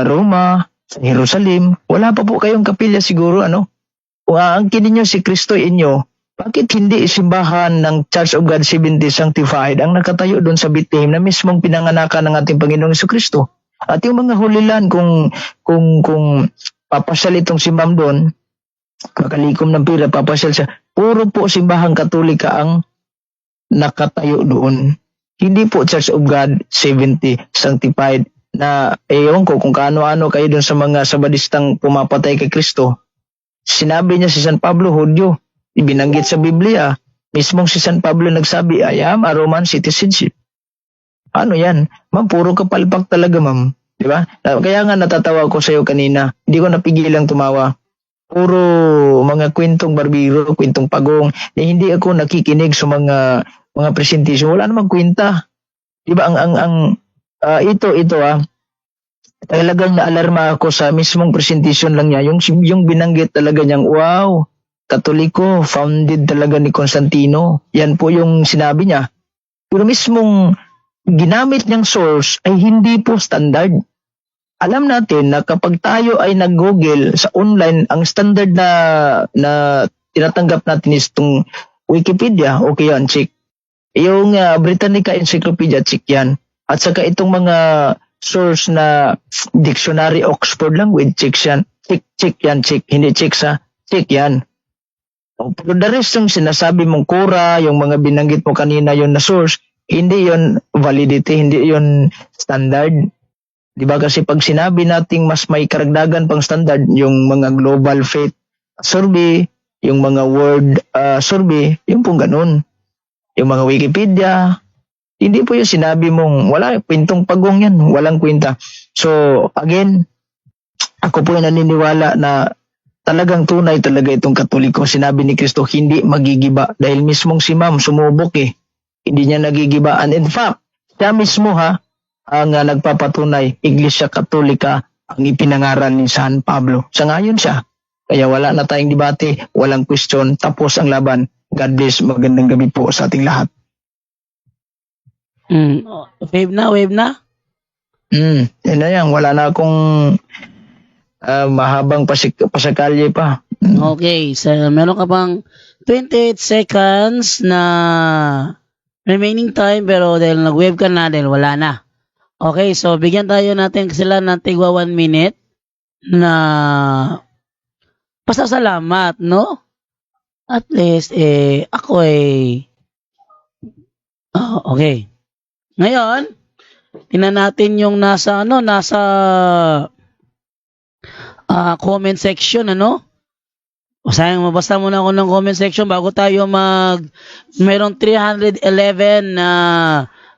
Roma, sa Jerusalem. Wala pa po kayong kapilya siguro, Kung aangkinin nyo si Kristo inyo, bakit hindi isimbahan ng Church of God 70 Sanctified ang nakatayo doon sa Bethlehem na mismong pinanganakan ng ating Panginoong Jesucristo? At yung mga hulilan kung papasyal itong si Ma'am doon, makalikom ng pira, papasyal siya, puro po simbahang Katolika ang nakatayo doon. Hindi po Church of God 70 Sanctified na ewan ko kung kaano-ano kayo doon sa mga Sabadistang pumapatay kay Kristo. Sinabi niya si San Pablo, Hudyo, ibinanggit sa Biblia, mismong si San Pablo nagsabi, I am a Roman citizenship. Ano yan? Ma'am, puro kapalpak talaga, ma'am. Di ba? Kaya nga natatawa ko sa iyo kanina. Hindi ko napigilang tumawa. Puro mga kwentong barbiro, kwentong pagong. Hindi ako nakikinig sa mga presentation. Wala namang kwenta. Di ba? Ito, talagang naalarma ako sa mismong presentation lang niya. Yung binanggit talaga niyang, wow, Katoliko, founded talaga ni Constantino. Yan po yung sinabi niya. Pero mismong ginamit niyang source ay hindi po standard. alam natin na kapag tayo ay nag-Google sa online, ang standard na tinatanggap natin is itong Wikipedia, okay yan, check. Yung Britannica Encyclopedia, check yan. At saka itong mga source na Dictionary Oxford Language, check yan, check. Hindi check check yan. Pero the rest yung sinasabi mong Quora, yung mga binanggit mo kanina yung na source, hindi yon validity, hindi yon standard. Diba kasi pag sinabi nating mas may karagdagan pang standard, yung mga global faith survey, yung mga world survey, yung pong ganun. Yung mga Wikipedia, hindi po yung sinabi mong wala, kwentong pagong yan, walang kwenta. So again, ako po yung naniniwala na talagang tunay talaga itong Katoliko. Sinabi ni Kristo, hindi magigiba. Dahil mismong si Ma'am sumubok Hindi niya nagigibaan. In fact, siya mismo ang nagpapatunay, Iglesia Katolika ang ipinangaral ni San Pablo. Sa ngayon siya. Kaya wala na tayong debate, walang question, tapos ang laban. God bless, magandang gabi po sa ating lahat. Wave na. Yan na yan, wala na akong mahabang pasakalye pa. Okay, so meron ka pang 28 seconds na remaining time, pero dahil nag-wave ka na, dahil wala na. Okay, so bigyan tayo natin sila ng tigwa 1 minute na pasasalamat, no? At least, ako okay. Ngayon, tingnan natin yung nasa comment section, Sayang, mabasa muna ako ng comment section bago tayo mayroong 311 na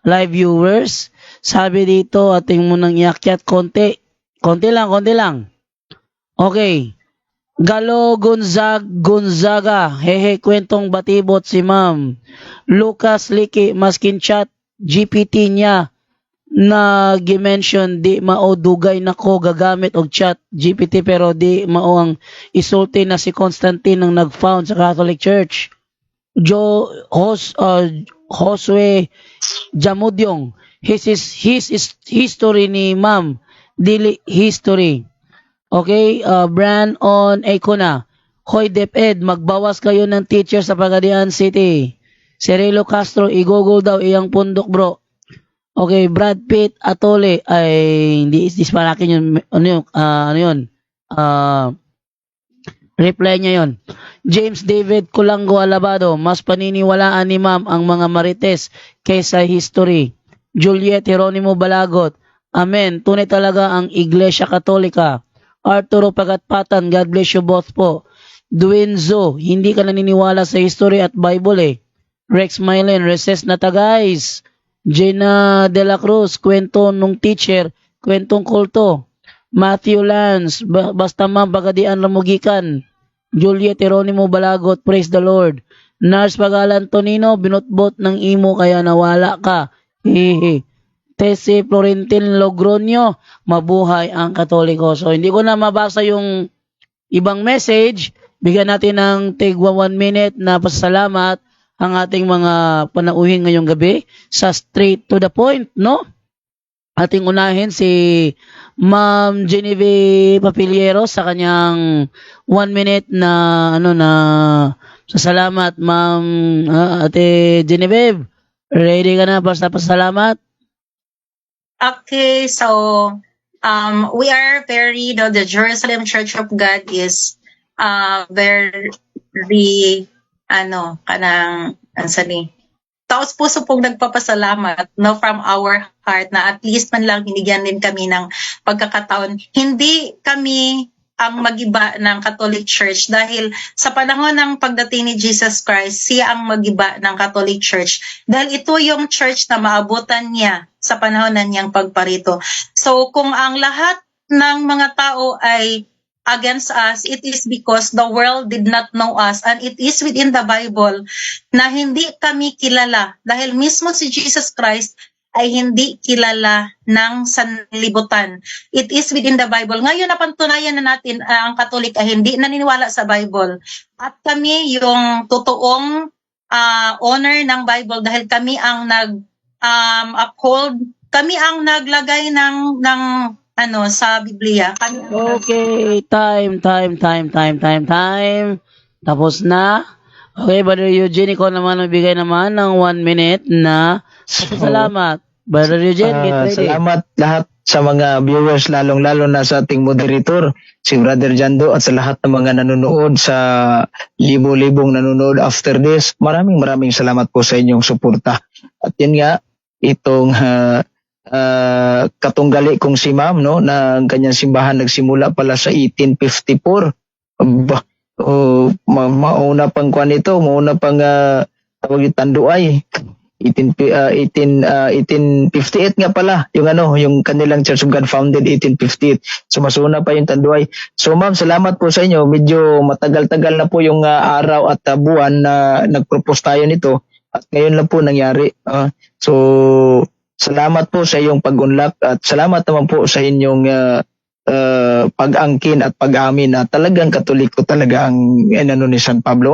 live viewers. Sabi dito, ating munang iakyat konti. Konti lang. Okay. Galo Gonzaga. Hehe, kwentong batibot si Ma'am. Lucas Liki, maskin chat GPT niya na gimension di mao dugay nako gagamit og chat GPT pero di mao ang isulti na si Constantine ang nag-found sa Catholic Church. Josue Jamudyong, his history ni Ma'am, dili history. Okay, brand on Econa. Hoy DepEd, magbawas kayo ng teacher sa Pagadian City. Cirilo Castro, i-google daw iyang pundok, bro. Okay, Brad Pitt Atole, ay hindi is para akin yun. Ano yun? Reply niya yon. James David Culango Alabado, mas paniniwalaan ni Ma'am ang mga marites kaysa history. Juliet Jeronimo Balagot, amen, tunay talaga ang Iglesia Katolika. Arturo Pagatpatan, God bless you both po. Duenzo, hindi ka naniniwala sa history at Bible Rex Mylen, recess na ta guys. Gina De La Cruz, kwento nung teacher, kwentong kulto. Matthew Lance, basta Ma'am Pagadian Lamugikan. Juliet Jeronimo Balagot, praise the Lord. Nars Pagalan Tonino, binutbot ng imo kaya nawala ka. Hehe. Tese Florentin Logronio, mabuhay ang Katoliko. So hindi ko na mabasa yung ibang message. Bigyan natin ng tigwa 1 minute na pasalamat ang ating mga panauhin ngayong gabi sa straight to the point, no? Ating unahin si Ma'am Genevieve Papiliero sa kanyang 1 minute na pasalamat. Ma'am Ate Genevieve, ready ka na para sa pasalamat? Okay, so we are the Jerusalem Church of God is very taos puso pong nagpapasalamat from our heart na at least man lang binigyan din kami ng pagkakataon. Hindi kami ang magiba ng Catholic Church dahil sa panahon ng pagdating ni Jesus Christ, siya ang magiba ng Catholic Church dahil ito yung church na maabutan niya sa panahon na niyang pagparito. So kung ang lahat ng mga tao ay against us, it is because the world did not know us, and it is within the Bible na hindi kami kilala dahil mismo si Jesus Christ ay hindi kilala ng sanlibutan. It is within the Bible. Ngayon napatunayan na natin ang Katolik ay hindi naniniwala sa Bible. At kami yung totoong owner ng Bible dahil kami ang uphold, kami ang naglagay ng sa Biblia. Kami Okay, time. Tapos na. Okay, Brother Eugene, ikaw naman magbigay naman ng 1 minute na salamat. Brother Eugene, get ready. Salamat lahat sa mga viewers, lalong-lalo na sa ating moderator, si Brother Jando, at sa lahat ng mga nanonood, sa libo-libong nanonood after this. Maraming salamat po sa inyong suporta. At yun nga, itong katunggali kong si Ma'am, no, na ang kanyang simbahan nagsimula pala sa 1854. Aba, mauna pang kwan ito, mauna pang tawag yung Tanduay. 1858 nga pala yung kanilang Church of God founded 1858. So masuna pa yung Tanduay. So ma'am, salamat po sa inyo. Medyo matagal-tagal na po yung araw at buwan na nagpropose tayo nito at ngayon lang po nangyari. So salamat po sa iyong pag-unlock at salamat naman po sa inyong pag-angkin at pag-amin na talagang Katoliko talaga ang ni San Pablo.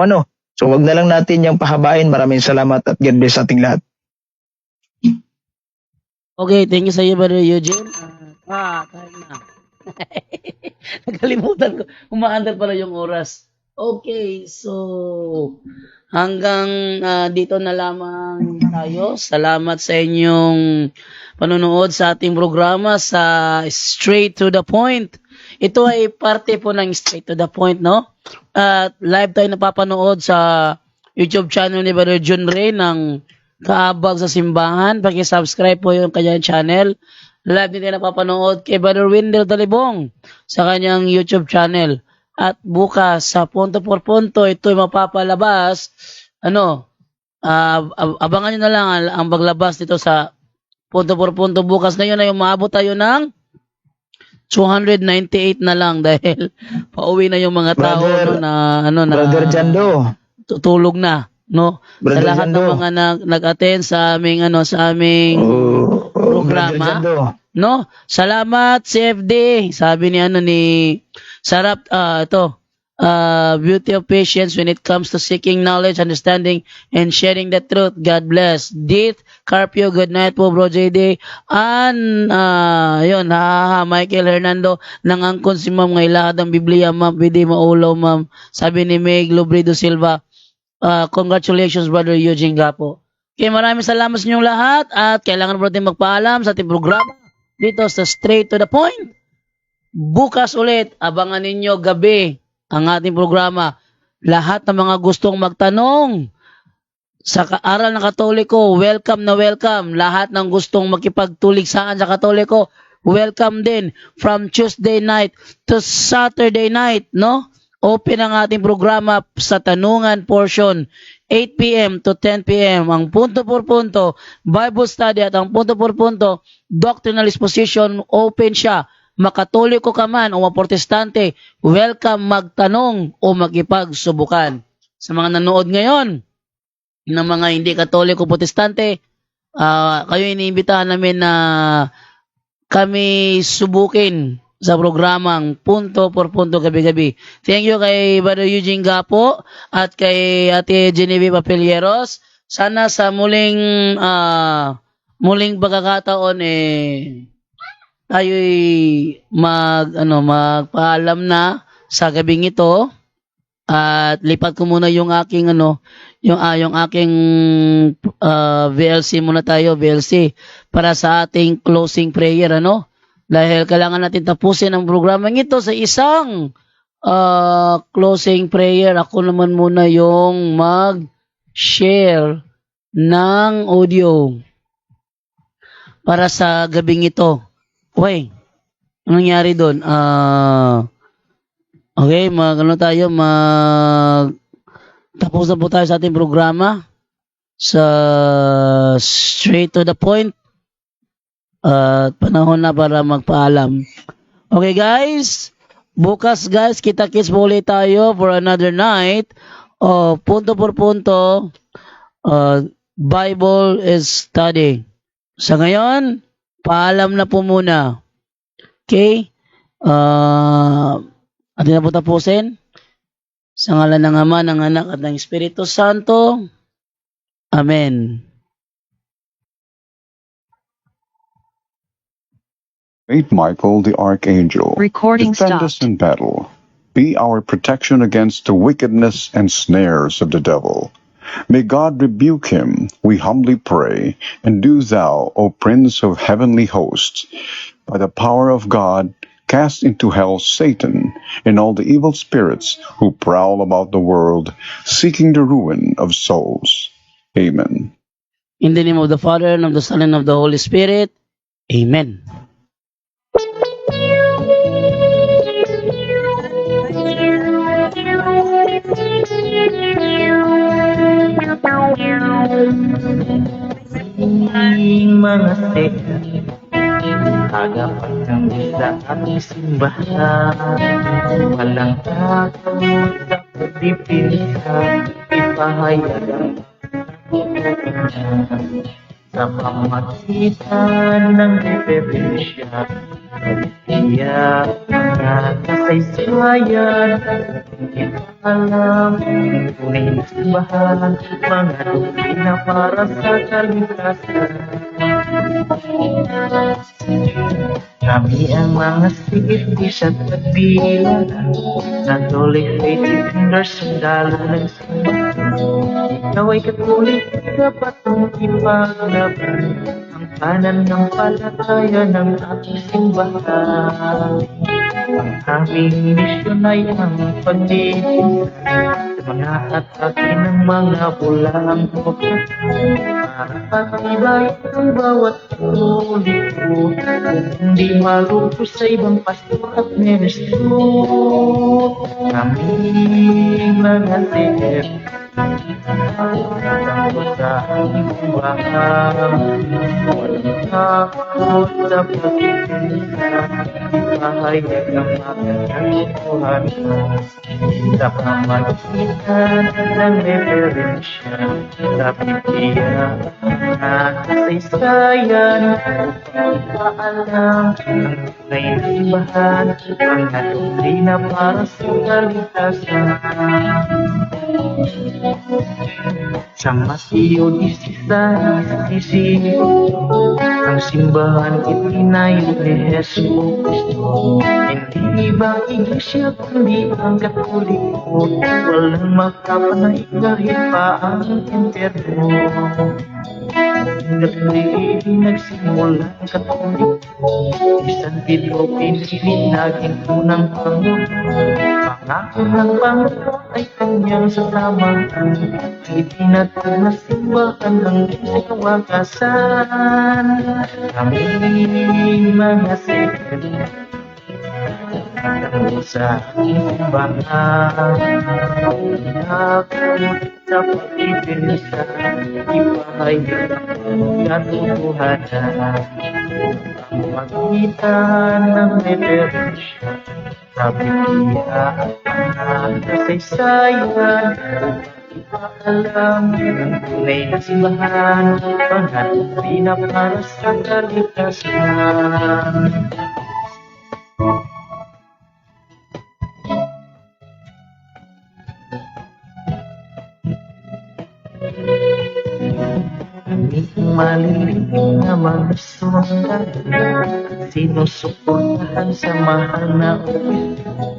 So wag na lang natin yung pahabain. Maraming salamat at God bless sa ating lahat. Okay, thank you sa iyo, Brother Eugene. Time na. Nakalimutan ko. Umaandar pala yung oras. Okay, so hanggang dito na lamang tayo. Salamat sa inyong panonood sa ating programa sa Straight to the Point. Ito ay parte po ng Straight to the Point, no? At live tayo napapanood sa YouTube channel ni Brother John Ray ng Kaabag sa Simbahan. Paki-subscribe po yung kanyang channel. Live din tayo napapanood kay Brother Wendell Talibong sa kanyang YouTube channel. At bukas sa Punto por Punto, ito'y mapapalabas. Abangan nyo na lang ang paglabas dito sa Punto por Punto bukas. Ngayon ay umabot tayo ng 298 na lang dahil pauwi na yung mga tao Brother Jando. Tutulog na, no? Brother Sa lahat Jando. ng mga nag-attend sa aming programa, no? Salamat CFD. Sabi ni Sarap beauty of patience when it comes to seeking knowledge, understanding, and sharing the truth. God bless. Dith Carpio, good night po, Bro JD. Michael Hernando, nangangkon si Ma'am ngay lahat ng Biblia, Ma'am. Pwede maulaw, Ma'am. Sabi ni Meg Lobrido Silva, congratulations, Brother Eugene Gapo. Okay, maraming salamat sa inyong lahat at kailangan po natin magpaalam sa ating programa dito sa Straight to the Point. Bukas ulit, abangan ninyo gabi ang ating programa. Lahat ng mga gustong magtanong sa aral ng Katoliko, welcome na welcome. Lahat ng gustong makipagtuligsaan sa Katoliko, welcome din. From Tuesday night to Saturday night, no? Open ang ating programa sa tanungan portion, 8 p.m. to 10 p.m. Ang Punto por Punto, Bible Study at ang Punto por Punto, Doctrinal Exposition, open siya. Makatoliko ka man o maprotestante, welcome magtanong o makipagsubukan. Sa mga nanood ngayon ng mga hindi Katoliko protestante, kayo iniimbitahan namin na kami subukin sa programang Punto por Punto gabi-gabi. Thank you kay Brother Eugene Gapo at kay Ate Genevieve Papelieros. Sana sa muling pagkakataon tayo'y magpaalam na sa gabing ito at lipat ko muna yung aking yung aking VLC muna tayo, VLC para sa ating closing prayer, dahil kailangan natin tapusin ang programang ito sa isang closing prayer. Ako naman muna yung mag-share ng audio para sa gabing ito. Okay, anong nangyari doon? Okay, tapos na po tayo sa ating programa sa Straight to the Point. Panahon na para magpaalam. Okay guys, bukas guys, kita-kits po ulit tayo for another night of Punto por Punto Bible Study. Sa ngayon, paalam na po muna. Okay? Atin na po tapusin. Sa ngalan ng Ama, ng Anak, at ng Espiritu Santo. Amen. Saint Michael the Archangel, Recording defend us in battle. Be our protection against the wickedness and snares of the devil. May God rebuke him, we humbly pray, and do thou, O Prince of heavenly hosts, by the power of God, cast into hell Satan and all the evil spirits who prowl about the world, seeking the ruin of souls. Amen. In the name of the Father, and of the Son, and of the Holy Spirit. Amen. Mga seka, agapan ng sa ating simbahan, walang takot sa pagdipinsa, ipahayag ang sa pamagitan ng reverensya, kaya mga kasaysayan, ipaalam ang tunay na simbahan, mga doktrina para sa kaligtasan. Kami ang mga sigitis at pagbilang, Catholic faith defenders, sundalo ng simbahan. Ikaw ay Katolik, dapat mong ipaglaban ang pananampalataya ng ating simbahan. Ang aming misyon ay ang pagdidinig sa mga atake ng mga bulaang propeta, para patibay ang bawat Katoliko, hindi malupo sa ibang pastor at ministro. Kaming mga seder, takot sa aming simbahan, walang takot sa pagkikisa, ipahayag ang magandang katotohanan sa pamagitan ng reverensya sa Biblia at kasaysayan, upang paalam ang tunay na simbahan, mga doktrina para sa kaligtasan. Sa Mateo 16:16, ang simbahan itinayo ni Jesus Cristo. Hindi ba iglesia kundi ang Katoliko, walang makapanay kahit pa ang impyerno. Hanggat nagsimula ang Katoliko, si San Pedro pinilit naging unang pangulo. Pangako ng Pangulo ay kanyang sasama, ang itinatag na simbahan hanggang sa kawakasan. Kaming mga seder, takot sa aking simbahan, takot sa pagdipinsa, ipahayag ang katotohanan, ang magitan ng reverensya sa Biblia at kasaysayan, ipaalam ang tunay na simbahan, mga doktrina para sa kaligtasan. Aming maliliit na mga sundalo, sinusuportahan sa mahal na obispo.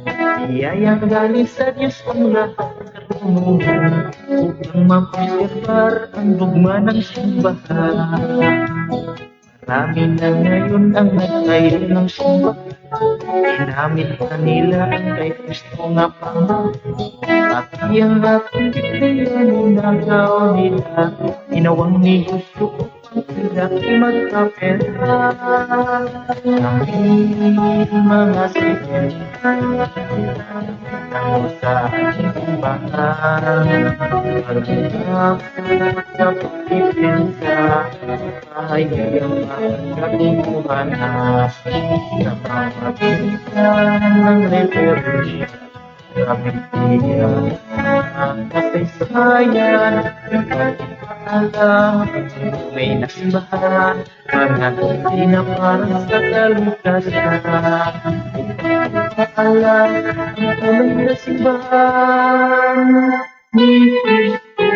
Iyayang galing sa Diyos ang lahat ng karunungan, upang mapreserbar ang dugma ng simbahan. Marami na ngayon ang nagtayo ng simbahan, ginamit kanila ang kay Kristo nga Panginoon. At iyang ating Biblia ninagaw nila, ginawang negosyo upang sila ay magkapera. Kaming mga seder, takot sa aking simbahan, walang takot sa pagdipinsa, ipahayag ang katotohanan sa pamagitan ng reverensya sa Biblia at kasaysayan, ipaalam ang tunay na simbahan, mga doktrina para sa kaligtasan. Ipaalam ang tunay na simbahan ni Kristo.